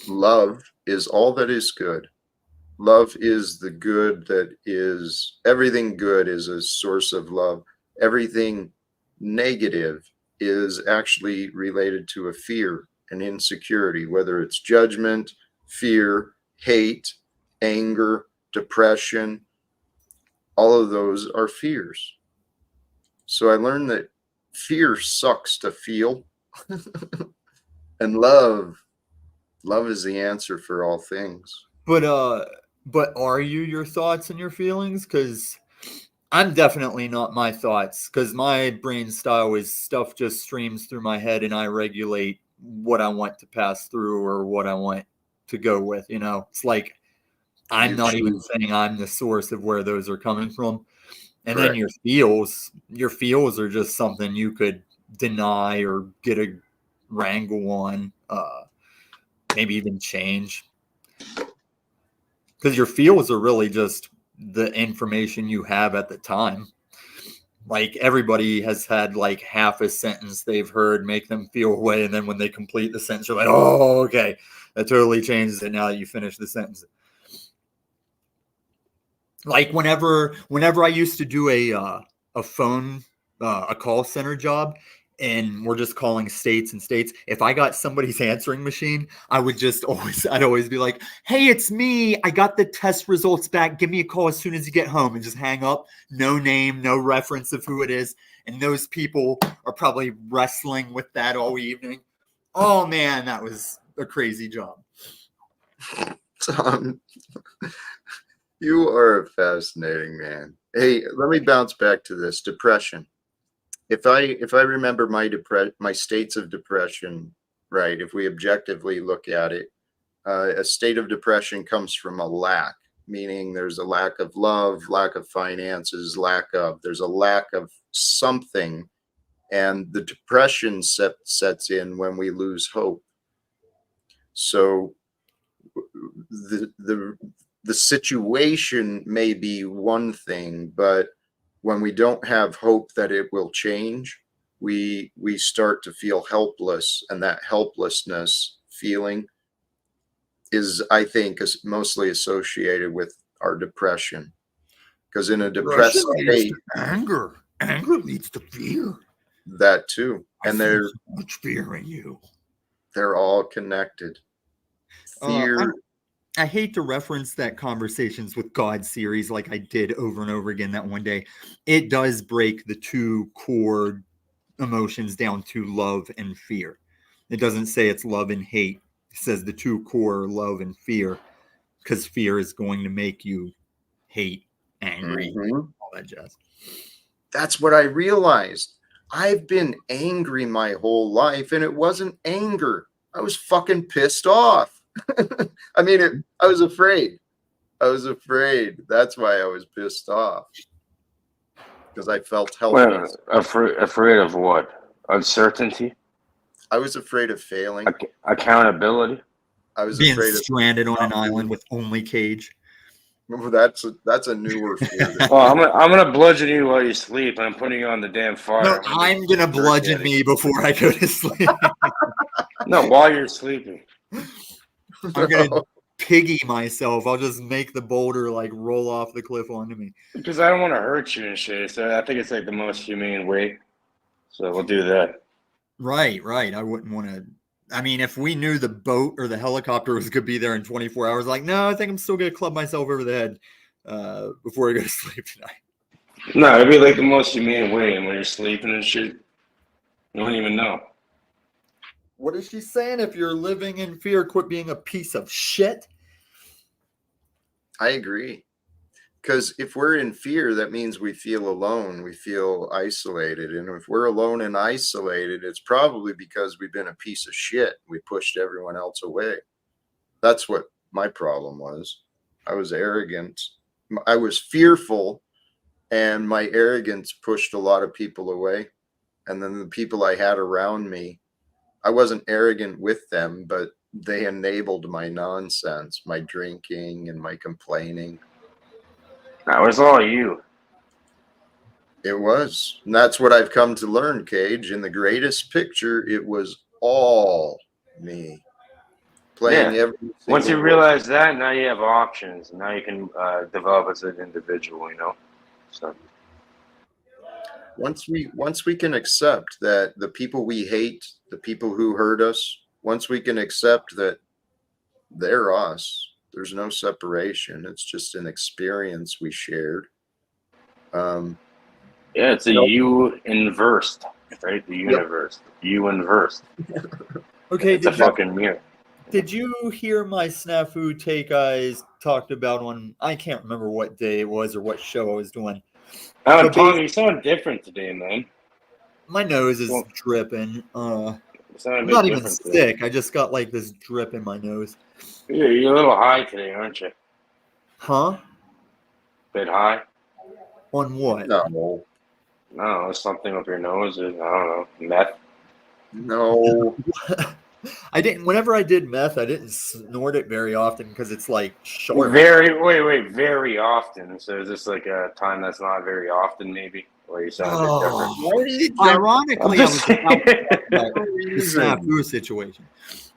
Love is all that is good. Love is the good that is, everything good is a source of love. Everything negative is actually related to a fear and insecurity, whether it's judgment, fear, hate, anger, depression. All of those are fears. So I learned that fear sucks to feel. And love is the answer for all things. But are you your thoughts and your feelings? Because I'm definitely not my thoughts, because my brain style is stuff just streams through my head and I regulate what I want to pass through or what I want to go with. It's like I'm not even saying I'm the source of where those are coming from. And Correct. then your feels are just something you could deny or get a wrangle on, maybe even change. Because your feels are really just the information you have at the time. Like everybody has had like half a sentence they've heard make them feel a way, and then when they complete the sentence, you're like, oh, okay, that totally changes it now that you finish the sentence. Like whenever I used to do a phone a call center job, and we're just calling states and states, if I got somebody's answering machine, I'd always be like, hey, it's me. I got the test results back. Give me a call as soon as you get home, and just hang up. No name, no reference of who it is. And those people are probably wrestling with that all evening. Oh man, that was a crazy job. Tom, you are a fascinating man. Hey, let me bounce back to this depression. If I remember my states of depression right, if we objectively look at it, a state of depression comes from a lack, meaning there's a lack of love, lack of finances, there's a lack of something, and the depression sets in when we lose hope. So the situation may be one thing, but when we don't have hope that it will change, we start to feel helpless, and that helplessness feeling is, I think, is mostly associated with our depression. Because in a depressed state, anger leads to fear. That too, and so much fear in you. They're all connected. Fear. I hate to reference that Conversations with God series like I did over and over again that one day. It does break the two core emotions down to love and fear. It doesn't say it's love and hate. It says the two core love and fear, because fear is going to make you hate, angry, all that jazz. That's what I realized. I've been angry my whole life, and it wasn't anger. I was fucking pissed off. I mean, I was afraid. That's why I was pissed off. Because I felt helpless. Well, afraid of what? Uncertainty, I was afraid of failing. accountability. I was Being afraid of stranded on an island with only Cage. that's a newer fear. Well, I'm gonna bludgeon you while you sleep, and I'm putting you on the damn fire. No, I'm gonna bludgeon me before I go to sleep. No, while you're sleeping. I'm gonna piggy myself. I'll just make the boulder like roll off the cliff onto me. Because I don't want to hurt you and shit. So I think it's like the most humane way. So we'll do that. Right. I wouldn't want to. I mean, if we knew the boat or the helicopter was gonna be there in 24 hours, like, no, I think I'm still gonna club myself over the head before I go to sleep tonight. No, it'd be like the most humane way. And when you're sleeping and shit, you don't even know. What is she saying? If you're living in fear, quit being a piece of shit. I agree. Because if we're in fear, that means we feel alone. We feel isolated. And if we're alone and isolated, it's probably because we've been a piece of shit. We pushed everyone else away. That's what my problem was. I was arrogant. I was fearful, and my arrogance pushed a lot of people away. And then the people I had around me, I wasn't arrogant with them, but they enabled my nonsense, my drinking and my complaining. That was all you. It was. And that's what I've come to learn, Cage. In the greatest picture, it was all me. Playing every Once you single realize that, now you have options. Now you can develop as an individual, you know? So once we can accept that the people we hate, the people who hurt us, once we can accept that they're us, there's no separation. It's just an experience we shared. yeah, it's a you inversed, right? The universe. You inversed. Okay, It's a fucking mirror. did you hear my snafu take I talked about on, I can't remember what day it was or what show I was doing. Oh, Tom, you sound different today, man. My nose is dripping. You sound a I'm bit not even different today. sick. I just got like this drip in my nose. Yeah, you're a little high today, aren't you? Huh? Bit high? On what? No. I don't know, something up your nose. I don't know, meth. No. I didn't. Whenever I did meth, I didn't snort it very often because it's like short. Very often. So is this like a time that's not very often, maybe? Or you sound a bit different? Ironically, I was about the the snafu situation.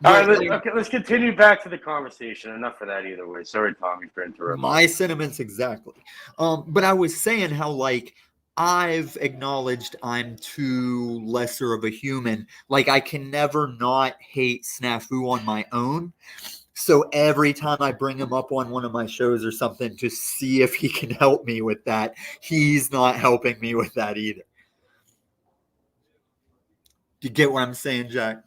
All right, But, let's continue back to the conversation. Enough of that either way. Sorry, Tommy, for interrupting. my sentiments exactly. But I was saying how like I've acknowledged I'm too lesser of a human. Like I can never not hate snafu on my own. So every time I bring him up on one of my shows or something to see if he can help me with that, he's not helping me with that either. You get what I'm saying, Jack?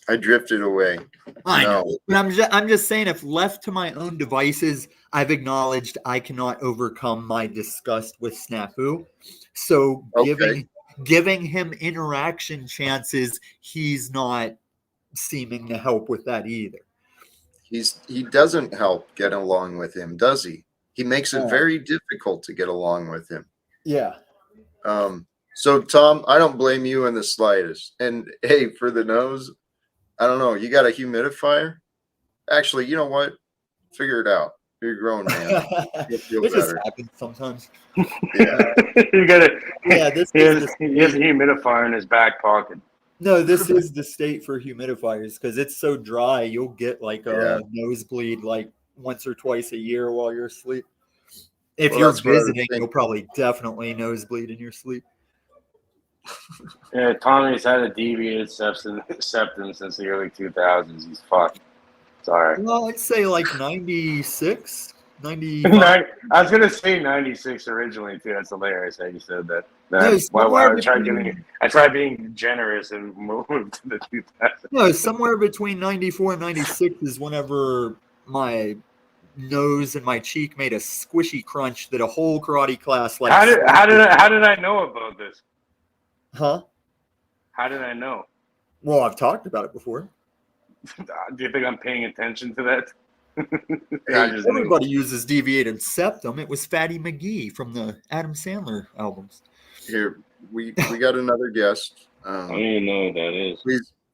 I drifted away. I know. But I'm just saying, if left to my own devices, I've acknowledged I cannot overcome my disgust with snafu. So giving him interaction chances, he's not seeming to help with that either. He doesn't help get along with him, does he? He makes it very difficult to get along with him. Yeah. So Tom, I don't blame you in the slightest. And hey, for the nose, I don't know. You got a humidifier? Actually, you know what? Figure it out. You're a grown man. You'll feel it better. Just happens sometimes. Yeah. You got it. Yeah, he has a humidifier in his back pocket. No, this is the state for humidifiers because it's so dry. You'll get like a nosebleed like once or twice a year while you're asleep. If you're visiting, you'll probably definitely nosebleed in your sleep. Yeah, Tommy's had a deviated septum since the early 2000s. He's fucked. Sorry. Well, I'd say like 96, 90. I was gonna say 96 originally too. That's hilarious how you said that. I tried being generous and moved to the 2000s. No, somewhere between 94 and 96 is whenever my nose and my cheek made a squishy crunch that a whole karate class like. How did I know about this? Huh? How did I know? Well, I've talked about it before. Do you think I'm paying attention to that? Everybody uses deviated septum. It was Fatty McGee from the Adam Sandler albums. Here, we got another guest. I don't even know what that is.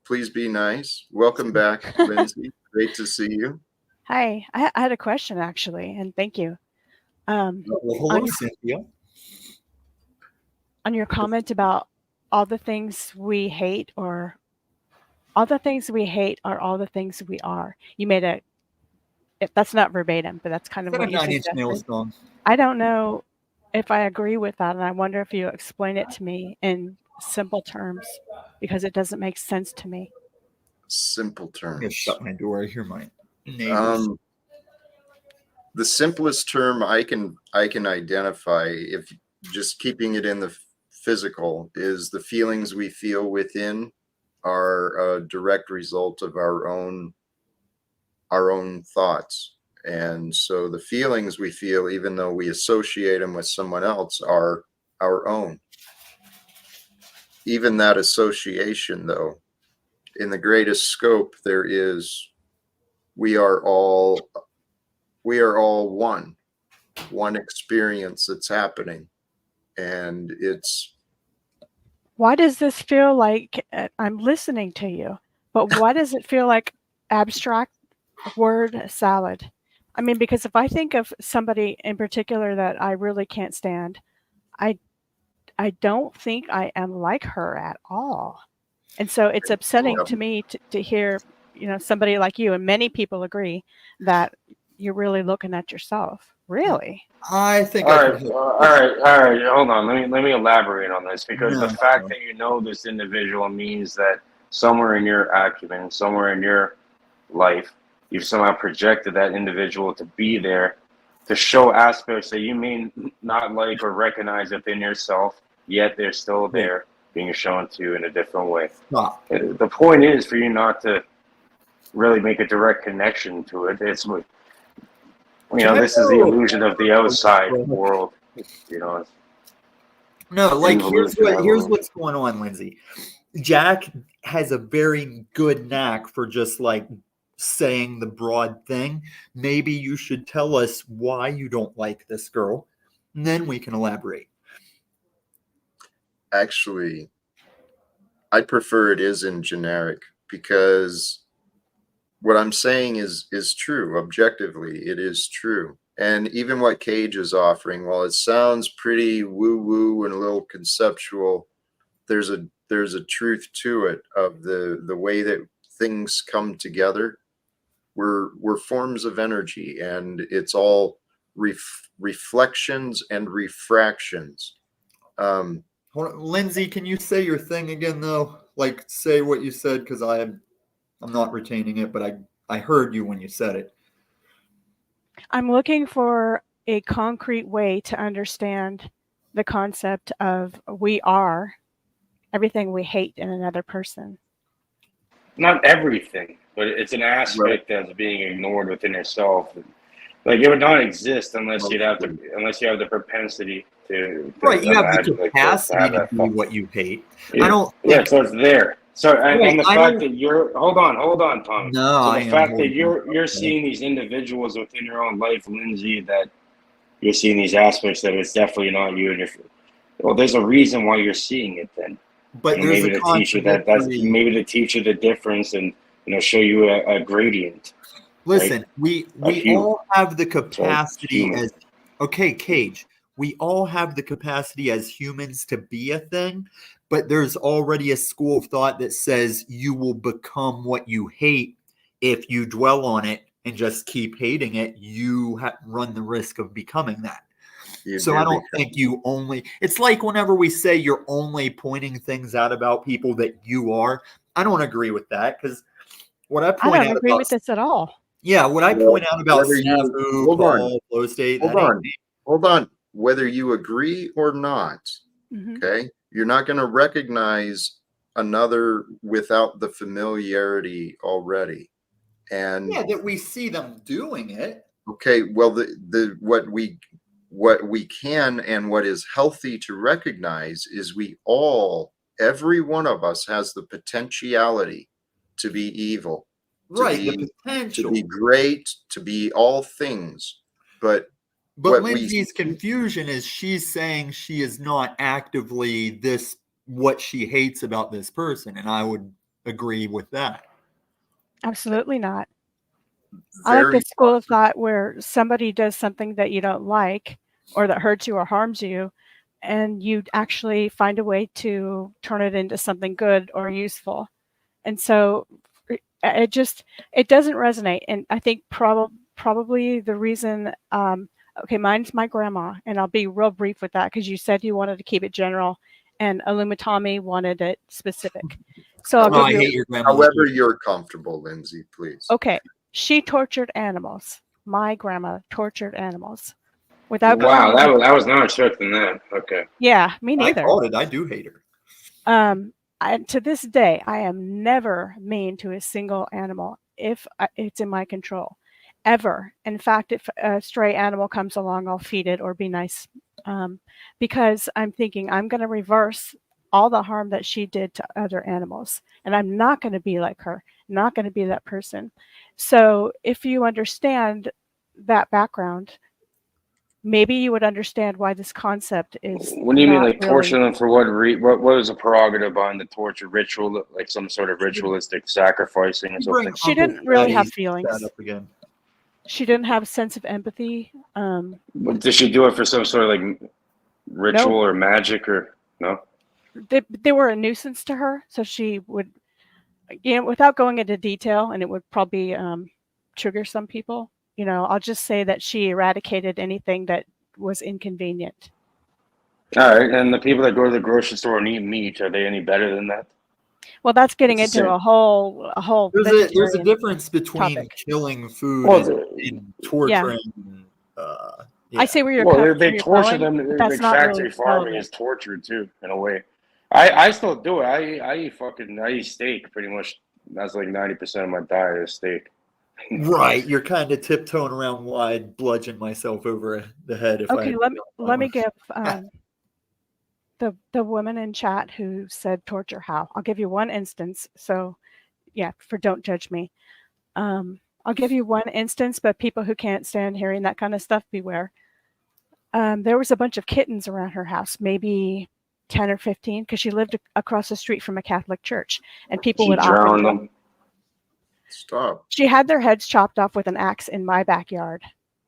Please be nice. Welcome back, Lindsay. Great to see you. Hi, I had a question actually, and thank you. Well, hello, On your, Cynthia. on your comment about all the things we hate, or all the things we hate are all the things we are. You made that's not verbatim, but that's kind Is of that a what you 9 Inch Nails suggested. song? I don't know if I agree with that, and I wonder if you explain it to me in simple terms, because it doesn't make sense to me. Simple I'm gonna terms. shut my door. I hear my neighbors. The simplest term I can identify, if just keeping it in the physical, is the feelings we feel within are a direct result of our own thoughts. And so the feelings we feel, even though we associate them with someone else, are our own. Even that association, though, in the greatest scope, there is, we are all one experience that's happening. And it's, Why does this feel like I'm listening to you, but why does it feel like abstract word salad? I mean, because if I think of somebody in particular that I really can't stand, I don't think I am like her at all. And so it's upsetting to me to hear, somebody like you, and many people agree, that you're really looking at yourself. Really? I think All I right, can all right. Hold on. Let me elaborate on this, because the No. fact that you know this individual means that somewhere in your acumen, somewhere in your life, you've somehow projected that individual to be there to show aspects that you may not like or recognize within yourself, yet they're still there, being shown to you in a different way. Stop. The point is for you not to really make a direct connection to it. It's, this is the illusion of the outside world. No, like here's Involution. what's going on, Lindsay. Jack has a very good knack for just like saying the broad thing. Maybe you should tell us why you don't like this girl, and then we can elaborate. actually, I prefer it is in generic, because what I'm saying is true. Objectively, it is true. And even what Cage is offering, while it sounds pretty woo-woo and a little conceptual, there's a truth to it, of the way that things come together. We're forms of energy, and it's all reflections and refractions. Hold on. Lindsay, can you say your thing again though? Like say what you said, because I'm not retaining it, but I heard you when you said it. I'm looking for a concrete way to understand the concept of we are everything we hate in another person. Not everything, but it's an aspect that's being ignored within yourself. Like it would not exist unless you have the propensity to Right, you have the imagine, capacity to that be thought. what you hate. Yeah. I don't Yeah, think so it's there. So and the I fact don't- that you're hold on, Tommy. No, So I the am fact that holding you're seeing these individuals within your own life, Lindsay, that you're seeing these aspects that it's definitely not you, and well, there's a reason why you're seeing it then. But there's maybe a to teach you that's contradictory. maybe to teach you the difference and show you a gradient. Listen, right? we all have the Sorry, capacity human. as okay, Cage. We all have the capacity as humans to be a thing, but there's already a school of thought that says you will become what you hate if you dwell on it and just keep hating it. You run the risk of becoming that. So I don't think you only. It's like whenever we say you're only pointing things out about people that you are. I don't agree with that, because what I point I out don't agree about with this at all. yeah, what I point out about Whether you- Snafu, hold on. Paul, Flow State, Hold that ain't on. me. Hold on. Whether you agree or not, okay, you're not going to recognize another without the familiarity already. And Yeah, that we see them doing it. okay, well, the what we can and what is healthy to recognize is every one of us has the potentiality to be evil, Right, the to potential. be great, to be all things. But But what we Lindsay's confusion is she's saying she is not actively what she hates about this person, and I would agree with that. Absolutely not. I like the very school of thought where somebody does something that you don't like or that hurts you or harms you, and you actually find a way to turn it into something good or useful. And so it doesn't resonate. And I think probably the reason, okay, mine's my grandma, and I'll be real brief with that because you said you wanted to keep it general, and Illumitami wanted it specific. So I'll Oh, I give hate you, your grandma. however you're comfortable, Lindsay, please. okay, she tortured animals. My grandma tortured animals without Wow, going into, I was not expecting that. Okay. yeah, me I neither. called it. I do hate her. To this day, I am never mean to a single animal if it's in my control, ever. In fact, if a stray animal comes along, I'll feed it or be nice, because I'm thinking I'm going to reverse all the harm that she did to other animals, and I'm not going to be like her, not going to be that person. So if you understand that background, maybe you would understand why this concept is What do you mean, not like torture really. them for what? What was the prerogative behind the torture ritual? Like some sort of ritualistic sacrificing or Bring something? She Uncle didn't really have Fatty's feelings. chat up again. She didn't have a sense of empathy. Did she do it for some sort of like ritual No, or magic or no? they were a nuisance to her, so she would, without going into detail, and it would probably trigger some people. I'll just say that she eradicated anything that was inconvenient. All right, and the people that go to the grocery store and eat meat, are they any better than that? Well, that's getting It's the into same. a whole There's a vegetarian difference between topic. killing food Well, and torturing. Yeah. I see where you're they torture going, them. but that's Like not factory really farming relevant. is torture too, in a way. I still do it. I eat steak pretty much. That's like 90% of my diet is steak. Right, you're kind of tiptoeing around why I'd bludgeon myself over the head if Okay, I. let me give the woman in chat who said torture how. I'll give you one instance. So yeah, don't judge me. I'll give you one instance, but people who can't stand hearing that kind of stuff, beware. There was a bunch of kittens around her house, maybe 10 or 15, because she lived across the street from a Catholic church, and people She would often drowned come. them. Stop. She had their heads chopped off with an axe in my backyard.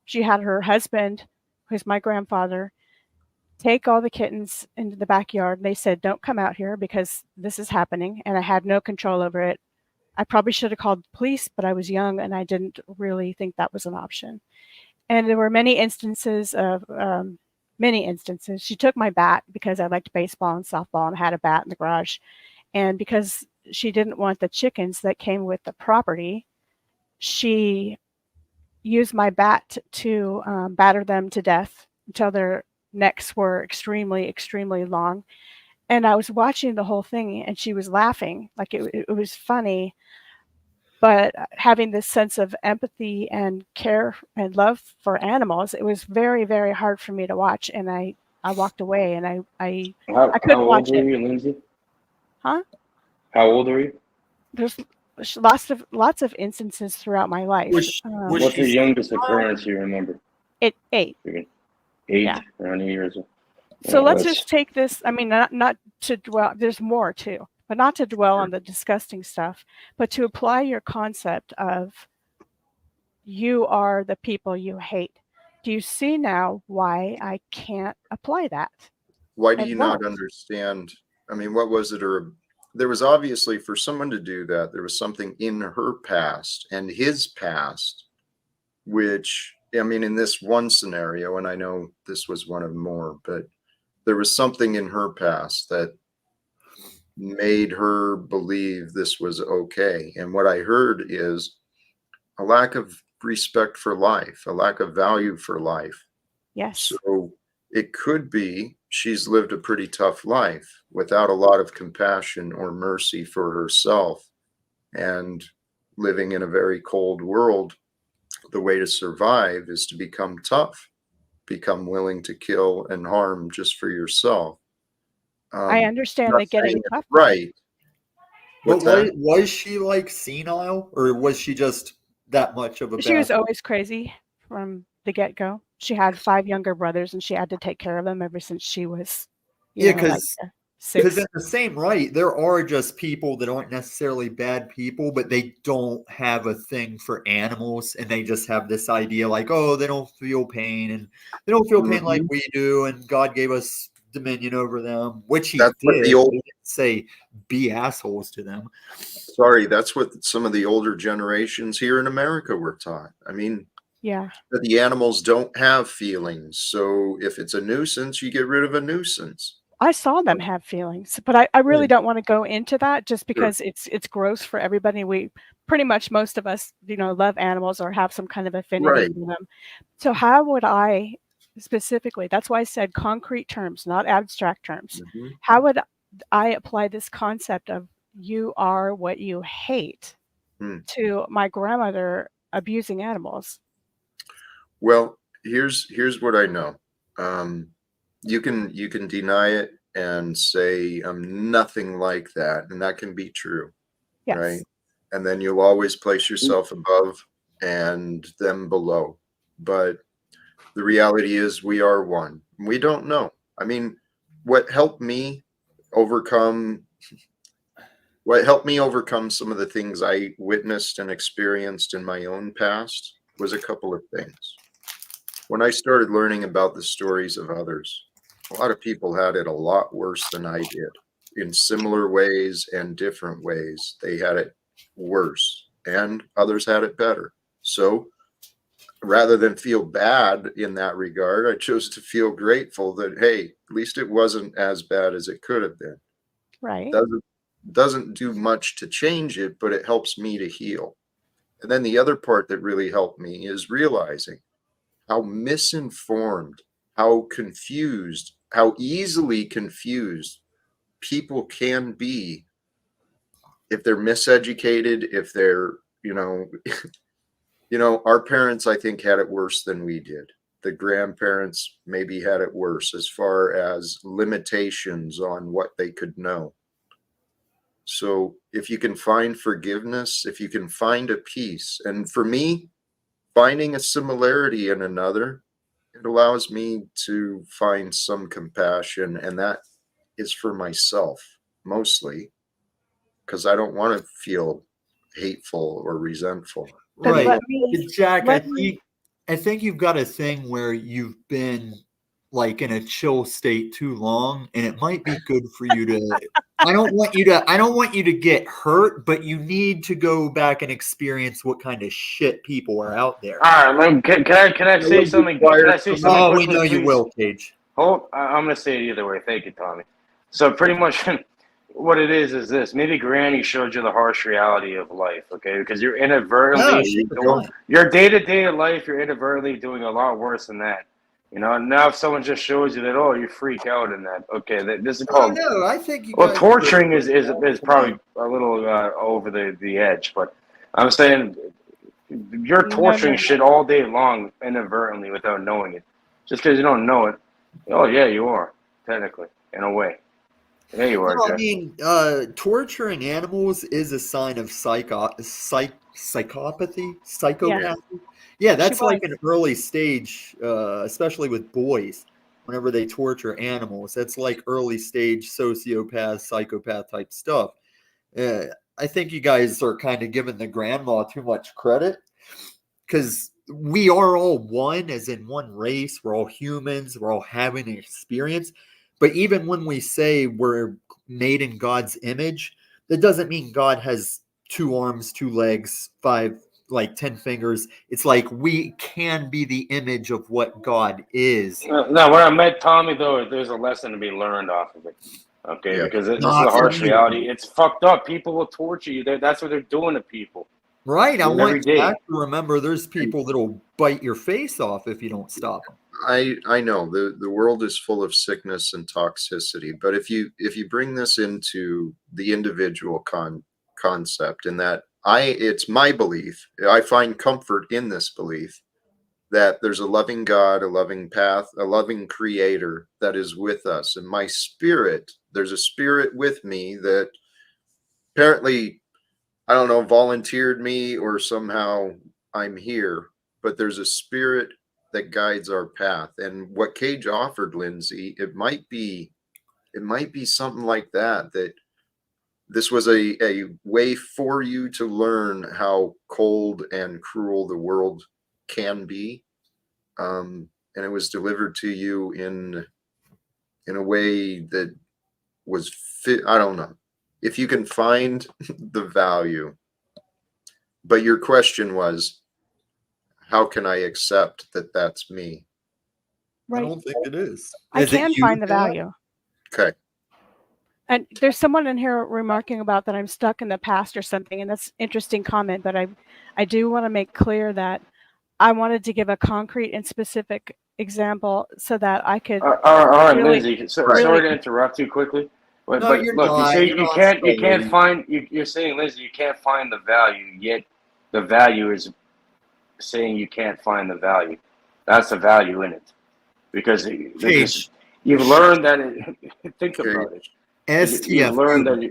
She had her husband, who's my grandfather, take all the kittens into the backyard. They said, don't come out here because this is happening, and I had no control over it. I probably should have called the police, but I was young and I didn't really think that was an option. And there were many instances. She took my bat because I liked baseball and softball and had a bat in the garage. And because she didn't want the chickens that came with the property, she used my bat to batter them to death until their necks were extremely, extremely long. And I was watching the whole thing and she was laughing. Like it was funny. But having this sense of empathy and care and love for animals, it was very, very hard for me to watch. And I walked away, and I How couldn't old watch were it. you, Lindsay? Huh? How old were you? There's lots of instances throughout my life. What's the youngest occurrence you remember? 8. 8, Yeah. around 8 years old. So Yeah, let's that's- just take this. I mean, not to dwell. There's more too, but not to dwell on the disgusting stuff, but to apply your concept of you are the people you hate. Do you see now why I can't apply that? Why do It you not won't. understand? I mean, what was it? Or there was obviously, for someone to do that, there was something in her past and his past, which, I mean, in this one scenario, and I know this was one of more, but there was something in her past that made her believe this was okay. And what I heard is a lack of respect for life, a lack of value for life. Yes. So it could be she's lived a pretty tough life without a lot of compassion or mercy for herself, and living in a very cold world. The way to survive is to become tough, become willing to kill and harm just for yourself. I understand not that getting saying it's tough. right. But What's that? was she like senile, or was she just that much of a She was bad? always crazy from the get-go. She had 5 younger brothers, and she had to take care of them ever since she was, Yeah, like, because 6. in the same right, there are just people that aren't necessarily bad people, but they don't have a thing for animals, and they just have this idea like, oh, they don't feel pain, and they don't feel pain like Mhm. we do, and God gave us dominion over them, which He That's what did. the But old He didn't say be assholes to them. Sorry, that's what some of the older generations here in America were taught. I mean, Yeah. that the animals don't have feelings. So if it's a nuisance, you get rid of a nuisance. I saw them have feelings, but I really Yeah. don't want to go into that just Sure. because it's gross for everybody. We pretty much most of us, love animals or have some kind of affinity Right. with them. So how would I specifically, that's why I said concrete terms, not abstract terms. Mhm. How would I apply this concept of you are what you hate Hmm. to my grandmother abusing animals? Well, here's what I know. You can deny it and say I'm nothing like that, and that can be true, right? Yes. And then you'll always place yourself above and them below. But the reality is we are one. We don't know. I mean, what helped me overcome what helped me overcome some of the things I witnessed and experienced in my own past was a couple of things. When I started learning about the stories of others, a lot of people had it a lot worse than I did in similar ways and different ways. They had it worse, and others had it better. So rather than feel bad in that regard, I chose to feel grateful that, hey, at least it wasn't as bad as it could have been. Right. Doesn't do much to change it, but it helps me to heal. And then the other part that really helped me is realizing how misinformed, how confused, how easily confused people can be if they're miseducated, if they're, our parents, I think, had it worse than we did. The grandparents maybe had it worse as far as limitations on what they could know. So if you can find forgiveness, if you can find a peace, and for me, finding a similarity in another, it allows me to find some compassion, and that is for myself mostly, because I don't want to feel hateful or resentful. Then Right. Jack, let me I think you've got a thing where you've been like in a chill state too long, and it might be good for you to I don't want you to get hurt, but you need to go back and experience what kind of shit people are out there. All right, can I say something? Can I say something Oh, we quickly, know you please? will, Cage. I'm going to say it either way. Thank you, Tommy. So pretty much what it is this. Maybe Granny showed you the harsh reality of life, okay? Because you're inadvertently your day-to-day life, you're inadvertently doing a lot worse than that. Now if someone just shows you that, oh, you freak out in that, okay, this is called. No, I think you Well, guys torturing is probably a little over the edge, but I'm saying you're torturing shit all day long inadvertently without knowing it. Just because you don't know it, oh yeah, you are technically in a way. Yeah, you are. No, I Jeff. mean, torturing animals is a sign of psychopathy, psychopathy. Yeah, that's like an early stage, especially with boys. Whenever they torture animals, that's like early stage sociopath, psychopath type stuff. I think you guys are kind of giving the grandma too much credit, because we are all one, as in one race. We're all humans. We're all having an experience. But even when we say we're made in God's image, that doesn't mean God has 2 arms, 2 legs, 10 fingers. It's like we can be the image of what God is. No, when I met Tommy, though, there's a lesson to be learned off of it. Okay, Yeah. because this is a harsh reality. It's fucked up. People will torture you. That's what they're doing to people. Right. I want Jack to remember there's people that'll bite your face off if you don't stop them. I know the world is full of sickness and toxicity, but if you bring this into the individual concept, in that it's my belief, I find comfort in this belief that there's a loving God, a loving path, a loving creator that is with us. And my spirit, there's a spirit with me that apparently, I don't know, volunteered me or somehow I'm here, but there's a spirit that guides our path. And what Cage offered, Lindsay, it might be something like that, that this was a way for you to learn how cold and cruel the world can be. And it was delivered to you in a way that was fit. I don't know if you can find the value, but your question was, how can I accept that that's me? I Right. don't think it is. I Is it can you, find the Pat? value. Okay. And there's someone in here remarking about that I'm stuck in the past or something, and that's an interesting comment, but I do want to make clear that I wanted to give a concrete and specific example so that I could All right, really, Lindsay. really, Sorry to interrupt you quickly, but, No, you're look, you not. say You're you not can't sorry. find. You're saying, Lindsay, you can't find the value. Yet the value is saying you can't find the value. That's the value in it, because Cage. you've learned that. Think Okay. about it. STF. You've learned that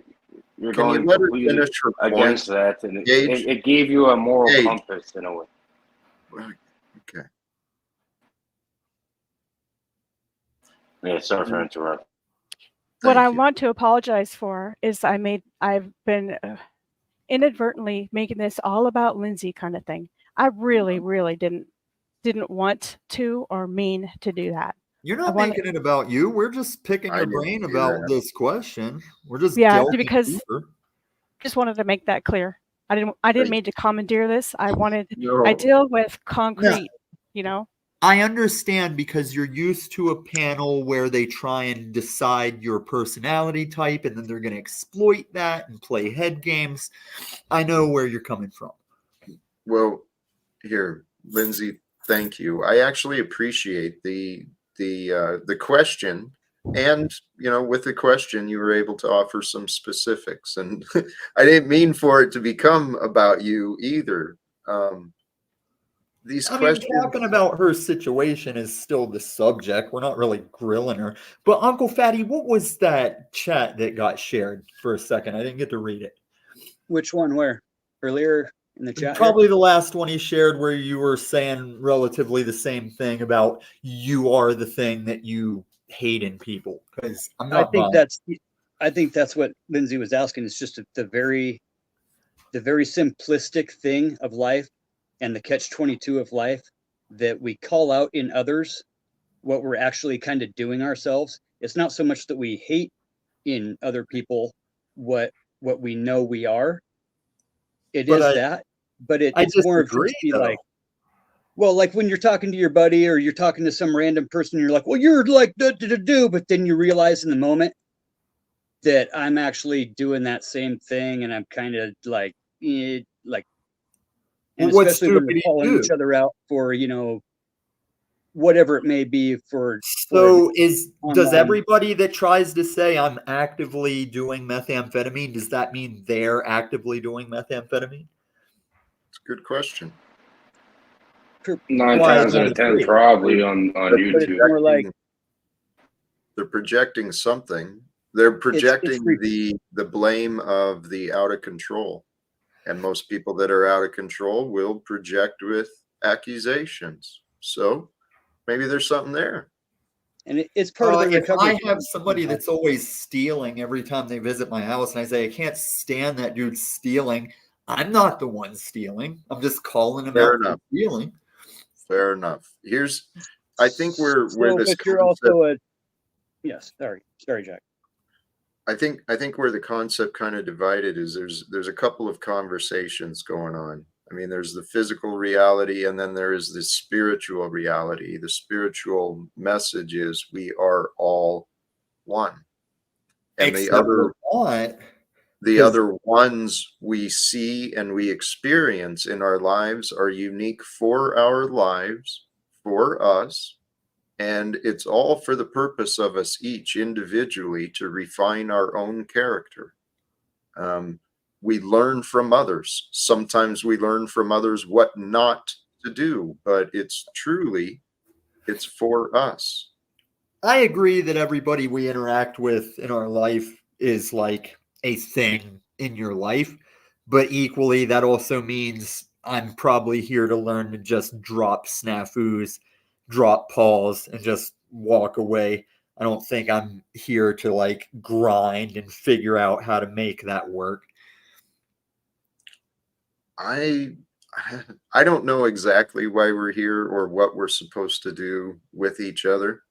you're Can you going let her completely finish her point? against that, and Gage? it gave you a moral Gage. compass in a way. Okay. Yeah, sorry for interrupting. what Thank I you. want to apologize for is I've been inadvertently making this all about Lindsay kind of thing. I really, really didn't want to or mean to do that. You're I not wanna- making it about you. We're just picking I your didn't brain do about that. this question. We're just Yeah, delving because deeper. just wanted to make that clear. I didn't Right. mean to commandeer this. I No. deal with concrete, you know. I understand, because you're used to a panel where they try and decide your personality type, and then they're going to exploit that and play head games. I know where you're coming from. Well, here, Lindsay, thank you. I actually appreciate the question, and with the question, you were able to offer some specifics, and I didn't mean for it to become about you either. These questions. Talking about her situation is still the subject. We're not really grilling her. But Uncle Fatty, what was that chat that got shared for a second? I didn't get to read it. Which one? Where? Earlier in the chat? Probably the last one he shared, where you were saying relatively the same thing about you are the thing that you hate in people. Because I'm not. I think that's what Lindsay was asking. It's just the very simplistic thing of life, and the catch-22 of life, that we call out in others what we're actually kind of doing ourselves. It's not so much that we hate in other people what we know we are. It's more of just be like, well, like when you're talking to your buddy or you're talking to some random person, you're like, well, you're like do, but then you realize in the moment that I'm actually doing that same thing, and I'm kind of like, and especially when we're calling each other out for, whatever it may be for. So does everybody that tries to say I'm actively doing methamphetamine, does that mean they're actively doing methamphetamine? It's a good question. 9 times out of 10, probably on YouTube. But it's more like they're projecting something. They're projecting the blame of the out of control. And most people that are out of control will project with accusations. So maybe there's something there. And it's part of the recovery. If I have somebody that's always stealing every time they visit my house, and I say, I can't stand that dude stealing, I'm not the one stealing. I'm just calling him out for stealing. Fair enough. I think where this but you're also yes. Sorry, Jack. I think where the concept kind of divided is there's a couple of conversations going on. I mean, there's the physical reality, and then there is the spiritual reality. The spiritual message is we are all one, and the other ones we see and we experience in our lives are unique for our lives, for us. And it's all for the purpose of us each individually to refine our own character. We learn from others. Sometimes we learn from others what not to do, but it's for us. I agree that everybody we interact with in our life is like a thing in your life, but equally that also means I'm probably here to learn to just drop snafus drop pause and just walk away. I don't think I'm here to like grind and figure out how to make that work. I don't know exactly why we're here or what we're supposed to do with each other.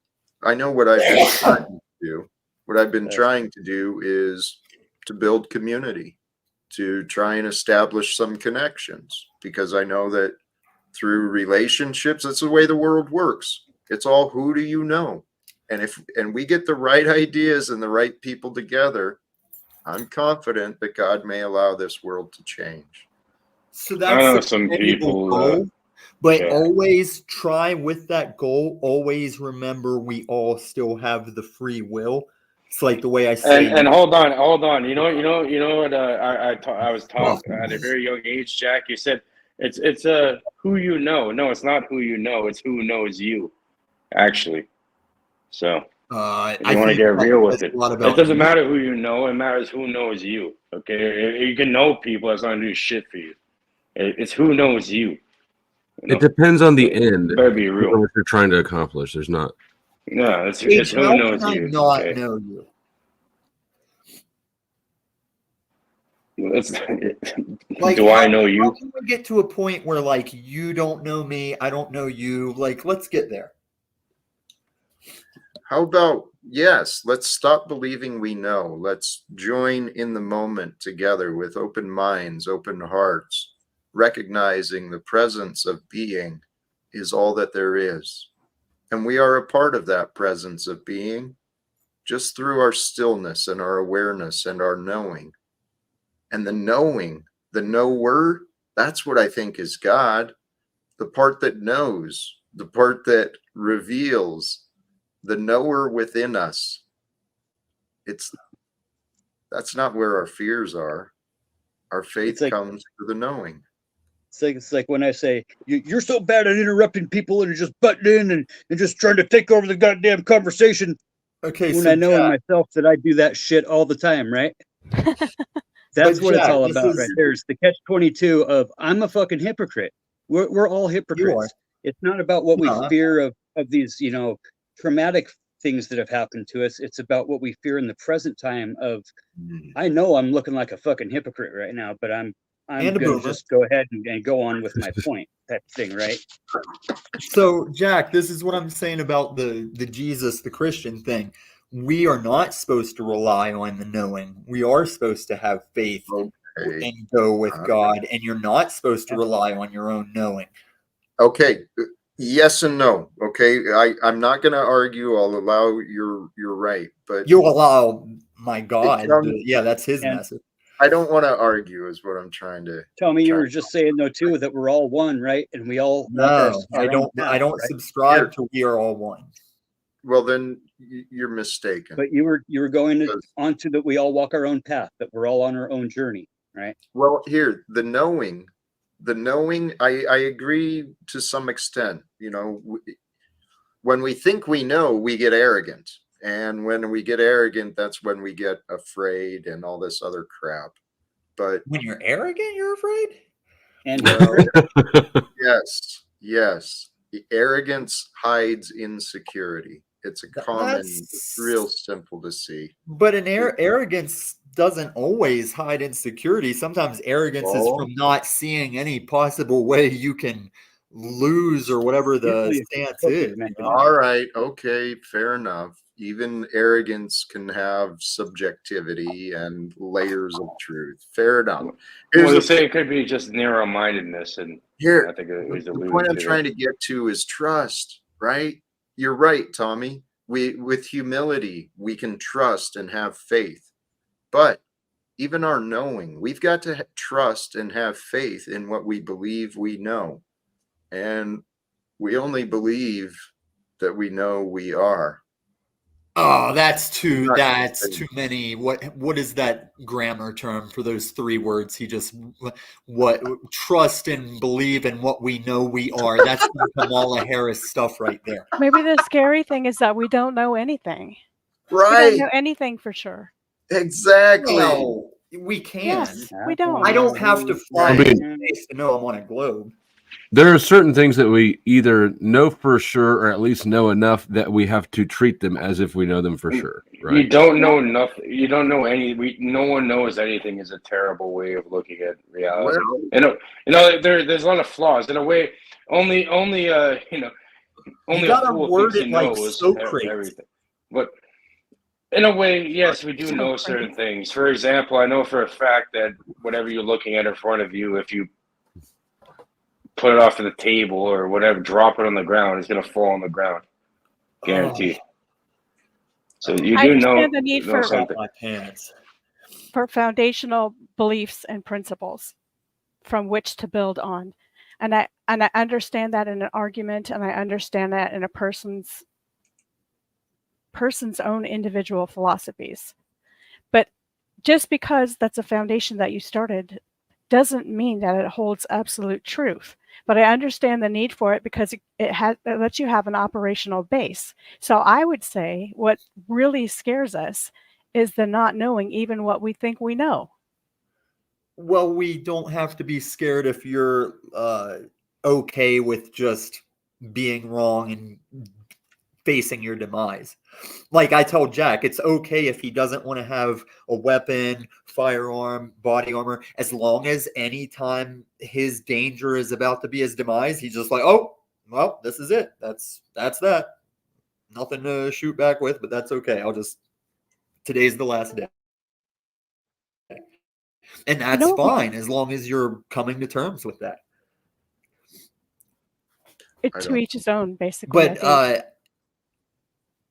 I know what I've been trying to do. What I've been trying to do is to build community, to try and establish some connections, because I know that through relationships, that's the way the world works. It's all who do you know? And we get the right ideas and the right people together, I'm confident that God may allow this world to change. So I know that's some people, goal, but yeah. always try with that goal. Always remember we all still have the free will. It's like the way I say. And hold on. You know what? I was taught at a very young age, Jack. You said it's who you know. No, it's not who you know. It's who knows you, actually. So if you want to get real with it, it doesn't matter who you know. It matters who knows you. Okay, you can know people that's not gonna do shit for you. It's who knows you. It depends on the end. Better be real. What you're trying to accomplish. There's not. No, it's who knows you. Not Okay? know you. Like, do I know you? How can we get to a point where like you don't know me, I don't know you? Like, let's get there. How about, yes, let's stop believing we know. Let's join in the moment together with open minds, open hearts, recognizing the presence of being is all that there is. And we are a part of that presence of being just through our stillness and our awareness and our knowing. And the knowing, the knower, that's what I think is God. The part that knows, the part that reveals, the knower within us. That's not where our fears are. Our faith comes through the knowing. It's like when I say you're so bad at interrupting people and just butting in and just trying to take over the goddamn conversation. Okay, when so I know Jack, in myself that I do that shit all the time, right? That's what Jack, it's all about, right there. It's the catch-22 of I'm a fucking hypocrite. We're all hypocrites. It's not about what we fear of these, traumatic things that have happened to us. It's about what we fear in the present time of, I know I'm looking like a fucking hypocrite right now, but I'm going to just go ahead and go on with my point, type thing, right? So, Jack, this is what I'm saying about the Jesus, the Christian thing. We are not supposed to rely on the knowing. We are supposed to have faith and go with God, and you're not supposed to rely on your own knowing. Okay. Yes and no. Okay. I'm not going to argue. I'll allow you're right, but you allow my God. Yeah, that's his message. I don't want to argue is what I'm trying to tell me. You were just saying though too that we're all one, right? And we all I don't subscribe to we are all one. Well, then you're mistaken. But you were going onto that we all walk our own path, that we're all on our own journey, right? Well, here the knowing, I agree to some extent. When we think we know, we get arrogant. And when we get arrogant, that's when we get afraid and all this other crap. But when you're arrogant, you're afraid? And yes. The arrogance hides insecurity. It's a common, it's real simple to see. But arrogance doesn't always hide insecurity. Sometimes arrogance is from not seeing any possible way you can lose or whatever the stance is. All right. Okay. Fair enough. Even arrogance can have subjectivity and layers of truth. Fair enough. Well, say it could be just narrow-mindedness, and here, I think it was the point I'm trying to get to is trust. Right? You're right, Tommy. With humility, we can trust and have faith. But even our knowing, we've got to trust and have faith in what we believe we know, and we only believe that we know we are. Oh, that's too many. What is that grammar term for those three words? He just trust and believe in what we know we are. That's Kamala Harris stuff right there. Maybe the scary thing is that we don't know anything. Right. We don't know anything for sure. Exactly. No, we can. Yes, we don't. I don't have to fly in space to know I'm on a globe. There are certain things that we either know for sure or at least know enough that we have to treat them as if we know them for sure. Right? You don't know nothing. You don't know any. No one knows anything is a terrible way of looking at reality. Well, There's a lot of flaws in a way. Only You a gotta fool word thinks he it like knows Socrates. everything. But in a way, yes, we do know certain things. For example, I know for a fact that whatever you're looking at in front of you, if you put it off of the table or whatever, drop it on the ground, it's gonna fall on the ground, guaranteed. So you I do know, understand the need know for something. My pants. foundational beliefs and principles from which to build on. And I understand that in an argument, and I understand that in a person's own individual philosophies. But just because that's a foundation that you started doesn't mean that it holds absolute truth. But I understand the need for it because it lets you have an operational base. So I would say what really scares us is the not knowing even what we think we know. Well, we don't have to be scared if you're okay with just being wrong and facing your demise. Like I told Jack, it's okay if he doesn't want to have a weapon, firearm, body armor, as long as anytime his danger is about to be his demise, he's just like, oh, well, this is it. That's that. Nothing to shoot back with, but that's okay. Today's the last day. And that's fine as long as you're coming to terms with that. To each his own, basically. But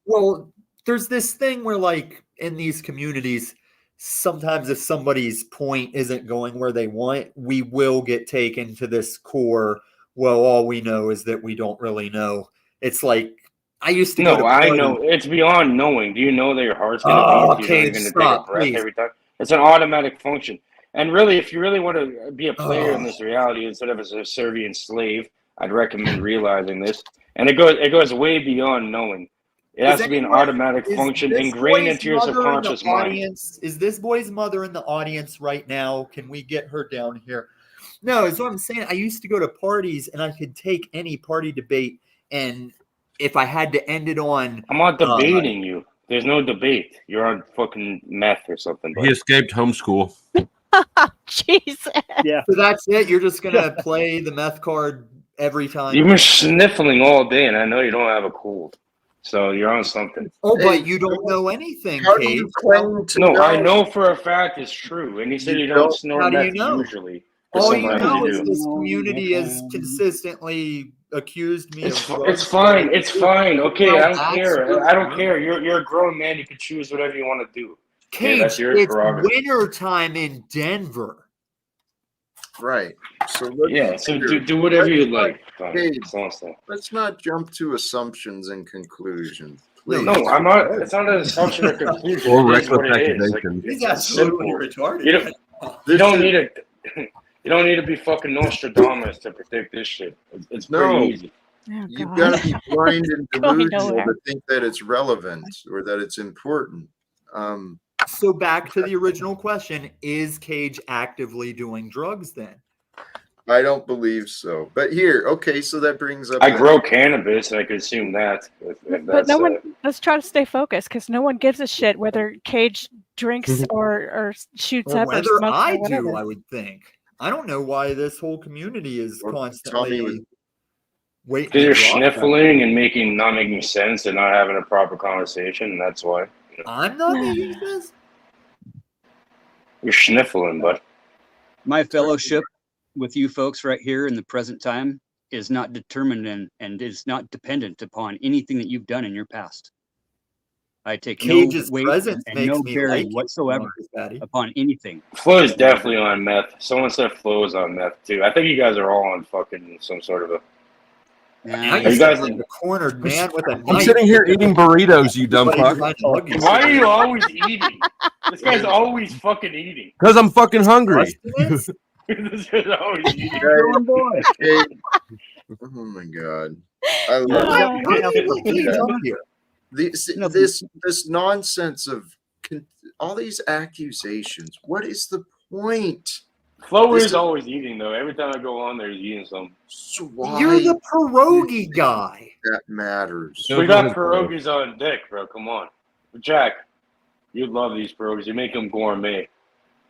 well, there's this thing where, like, in these communities, sometimes if somebody's point isn't going where they want, we will get taken to this core, well, all we know is that we don't really know. It's like, I used to go to I parties. know. It's beyond knowing. Do you know that your heart's going to beat if you're not going to take a breath please. every time? It's an automatic function. And really, if you really want to be a player in this reality instead of a subservient slave, I'd recommend realizing this. And it goes way beyond knowing. It has to be an automatic function ingrained into your subconscious mind. Is this boy's mother in the audience right now? Can we get her down here? No, is what I'm saying. I used to go to parties and I could take any party debate, and if I had to end it on, I'm not debating you. There's no debate. You're on fucking meth or something. He escaped homeschool. Jesus. Yeah. So that's it. You're just gonna play the meth card every time. You've been sniffling all day, and I know you don't have a cold. So you're on something. Oh, but you don't know anything, How do Cage. you claim to No, know? I know for a fact it's true. And he said you don't snort How do you meth know? usually. But All you sometimes know you is do. this community has consistently accused me It's of drugs. it's fine. It's fine. Okay, Well, I don't that's care. I don't true. care. You're a grown man. You can choose whatever you want to do. Cage, that's your it's prerogative. winter time in Denver. Right. So let's, Yeah. So do whatever you like. Hey, Fine. let's not jump to assumptions and conclusions. No, Please. No, I'm not. It's not an assumption or conclusion. Or It is what reckless it is. Like, accusation. He's it's absolutely simple. retarded. You don't need a. You don't need to be fucking Nostradamus to predict this shit. It's pretty easy. Oh, You've God. got to be blind and Going delusional nowhere. to think that it's relevant or that it's important. So back to the original question, is Cage actively doing drugs then? I don't believe so. But here, okay, so that brings up. I grow cannabis, and I could assume that. If But that's, no one, let's try to stay focused because no one gives a shit whether Cage drinks or shoots Or up or whether smokes I or whatever. do, I would think. I don't know why this whole community is Or constantly Tommy waiting. Because you're to drop them. sniffling and not making sense and not having a proper conversation, and that's why. I'm not making this. You're sniffling, but My fellowship with you folks right here in the present time is not determined and is not dependent upon anything that you've done in your past. I take Cage's no weight presence and makes no me bearing like you, whatsoever Marcus Patty. upon anything. Flo is definitely on meth. Someone said Flo is on meth too. I think you guys are all on fucking some sort of a. I you used guys- to like a cornered man with a knife. I'm sitting here eating burritos, you dumb Everybody's fuck. trying to hug you. Why are you always eating? This guy's always fucking eating. Because I'm fucking hungry. Sustenance? This guy's always eating. Grown boy. Hey, oh my God. I love How do you get Cage up here? this nonsense of all these accusations. What is the point? Flo This is is always eating though. Every time I go on there, he's eating something. why You're the pierogi guy. that matters. Those We were got his words. pierogies on deck, bro. Come on, Jack. You'd love these pierogies. You make them gourmet.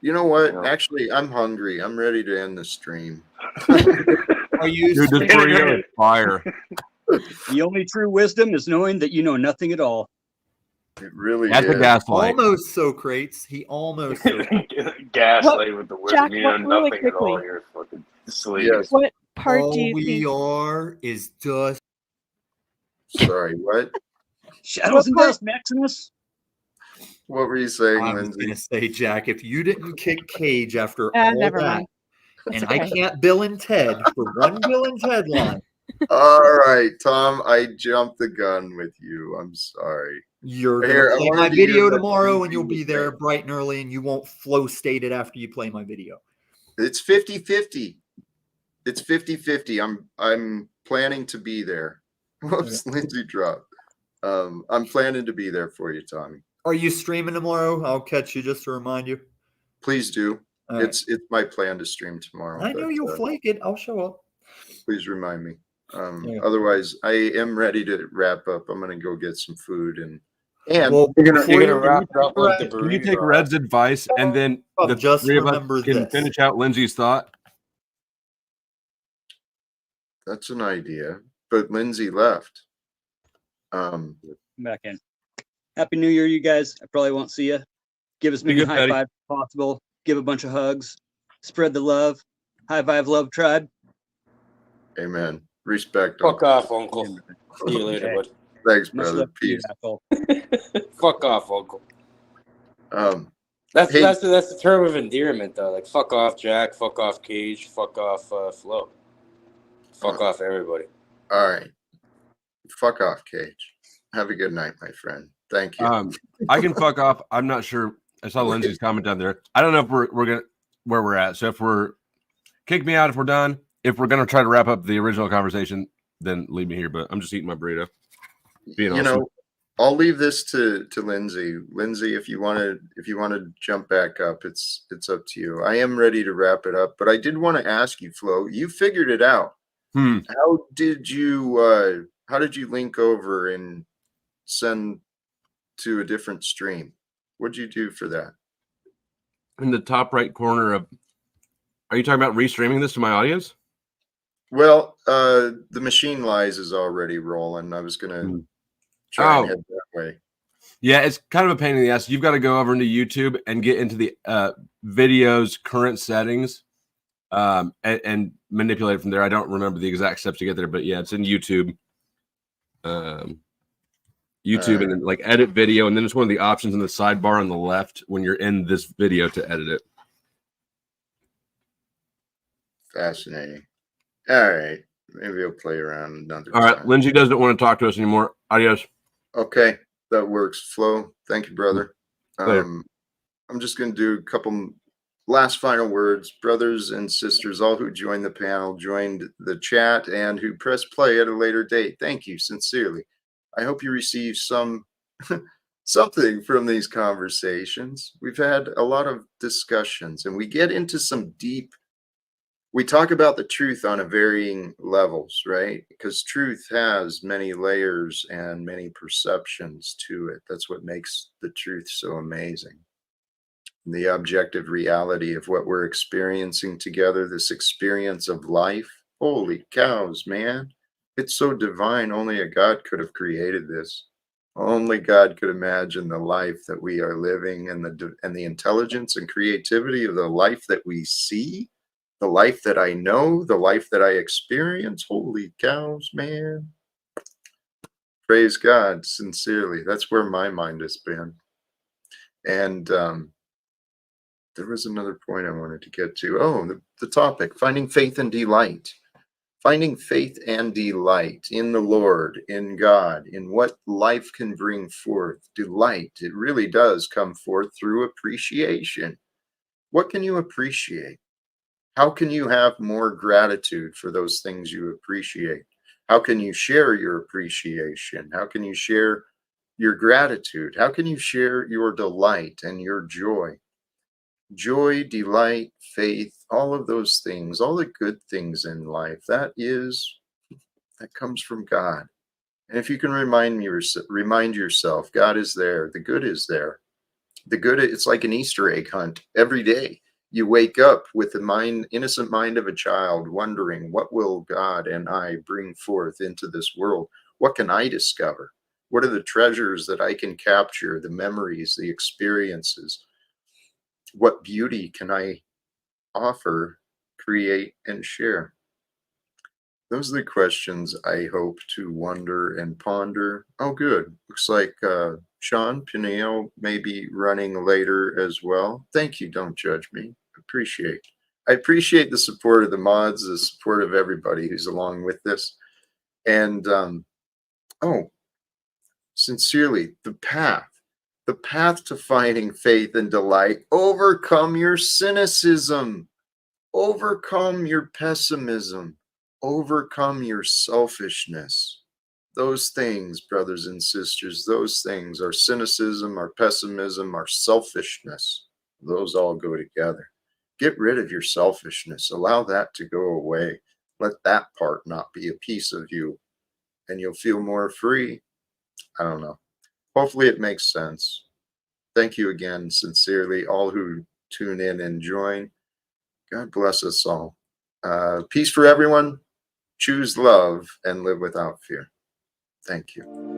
You know what? Yeah. Actually, I'm hungry. I'm ready to end the stream. Are you Dude, this streaming? burrito is fire. The only true wisdom is knowing that you know nothing at all. It really That's a is. gaslight. Almost Socrates. He almost Gaslight with the wisdom. Jack, You know really nothing at all. quickly. You're fucking asleep. Yes. What part all do you we think? are is dust. Sorry, what? Shadows and part- dust, Maximus. What were you saying, I was Lindsay? gonna say, Jack, if you didn't kick Cage after all Never that, mind. and It's I okay. can't Bill and Ted for one Bill and Ted line, All right, Tom, I jumped the gun with you. I'm sorry. you're Here, I gonna play wanted my to hear video what tomorrow, you and you'll be think. there bright and early, and you won't flow state it after you play my video. It's 50-50. It's 50-50. I'm planning to be there. Whoops, Lindsay dropped. I'm planning to be there for you, Tommy. Are you streaming tomorrow? I'll catch you just to remind you. Please do. All right. It's my plan to stream tomorrow. I know but, you'll flake it. I'll show up. please remind me. Yeah. Otherwise, I am ready to wrap up. I'm gonna go get some food and Well, You're before gonna you wrap it up like the leave, Can you take burrito. Red's advice and then the just three of us remember can this. finish out Lindsay's thought? that's an idea. But Lindsay left. Come back in. Happy New Year, you guys. I probably won't see you. Give as Be many good, high Patty. fives as possible. Give a bunch of hugs. Spread the love. High five, love tribe. Amen. Respect. Fuck Uncle. off, Uncle. See you later, bud. Thanks, Much brother. love to you, Peace. asshole. Fuck off, Uncle. Hey. That's the term of endearment though. Like fuck off, Jack. Fuck off, Cage. Fuck off, Flo. Fuck off, everybody. All right. Fuck off, Cage. Have a good night, my friend. Thank you. I can fuck off. I'm not sure. I saw Lindsay's comment down there. I don't know if we're gonna where we're at. So if we're kick me out if we're done. If we're gonna try to wrap up the original conversation, then leave me here. But I'm just eating my burrito. Being You awesome. know, I'll leave this to Lindsay. Lindsay, if you want to jump back up, it's up to you. I am ready to wrap it up, but I did want to ask you, Flo. You figured it out. How did you link over and send to a different stream? What'd you do for that? In the top right corner of, are you talking about restreaming this to my audience? Well, the Machine Lies is already rolling. I was gonna try and head that way. Yeah, it's kind of a pain in the ass. You've got to go over into YouTube and get into the video's current settings and manipulate it from there. I don't remember the exact steps to get there, but yeah, it's in YouTube. YouTube and then like edit video, and then it's one of the options in the sidebar on the left when you're in this video to edit it. Fascinating. All right. Maybe I'll play around another All right, time. Lindsay doesn't want to talk to us anymore. Adios. Okay, that works. Flo, thank you, brother. Later. I'm just going to do a couple last final words. Brothers and sisters, all who joined the panel, joined the chat, and who pressed play at a later date. Thank you sincerely. I hope you receive some something from these conversations. We've had a lot of discussions, and we get into some deep. We talk about the truth on a varying levels, right? Because truth has many layers and many perceptions to it. That's what makes the truth so amazing. The objective reality of what we're experiencing together, this experience of life. Holy cows, man. It's so divine. Only a God could have created this. Only God could imagine the life that we are living and the intelligence and creativity of the life that we see. The life that I know, the life that I experience. Holy cows, man. Praise God, sincerely. That's where my mind has been. And there was another point I wanted to get to. Oh, the topic, finding faith and delight. Finding faith and delight in the Lord, in God, in what life can bring forth. Delight, it really does come forth through appreciation. What can you appreciate? How can you have more gratitude for those things you appreciate? How can you share your appreciation? How can you share your gratitude? How can you share your delight and your joy? Joy, delight, faith, all of those things, all the good things in life, that comes from God. And if you can remind yourself, God is there, the good is there. The good, it's like an Easter egg hunt every day. You wake up with the innocent mind of a child, wondering, what will God and I bring forth into this world? What can I discover? What are the treasures that I can capture, the memories, the experiences? What beauty can I offer, create, and share? Those are the questions I hope to wonder and ponder. Oh, good. Looks like Sean Pineo may be running later as well. Thank you. Don't judge me. I appreciate the support of the mods, the support of everybody who's along with this. And sincerely, the path to finding faith and delight. Overcome your cynicism. Overcome your pessimism. Overcome your selfishness. Those things, brothers and sisters, those things, our cynicism, our pessimism, our selfishness, those all go together. Get rid of your selfishness. Allow that to go away. Let that part not be a piece of you, and you'll feel more free. I don't know. Hopefully it makes sense. Thank you again, sincerely, all who tune in and join. God bless us all. Peace for everyone. Choose love and live without fear. Thank you.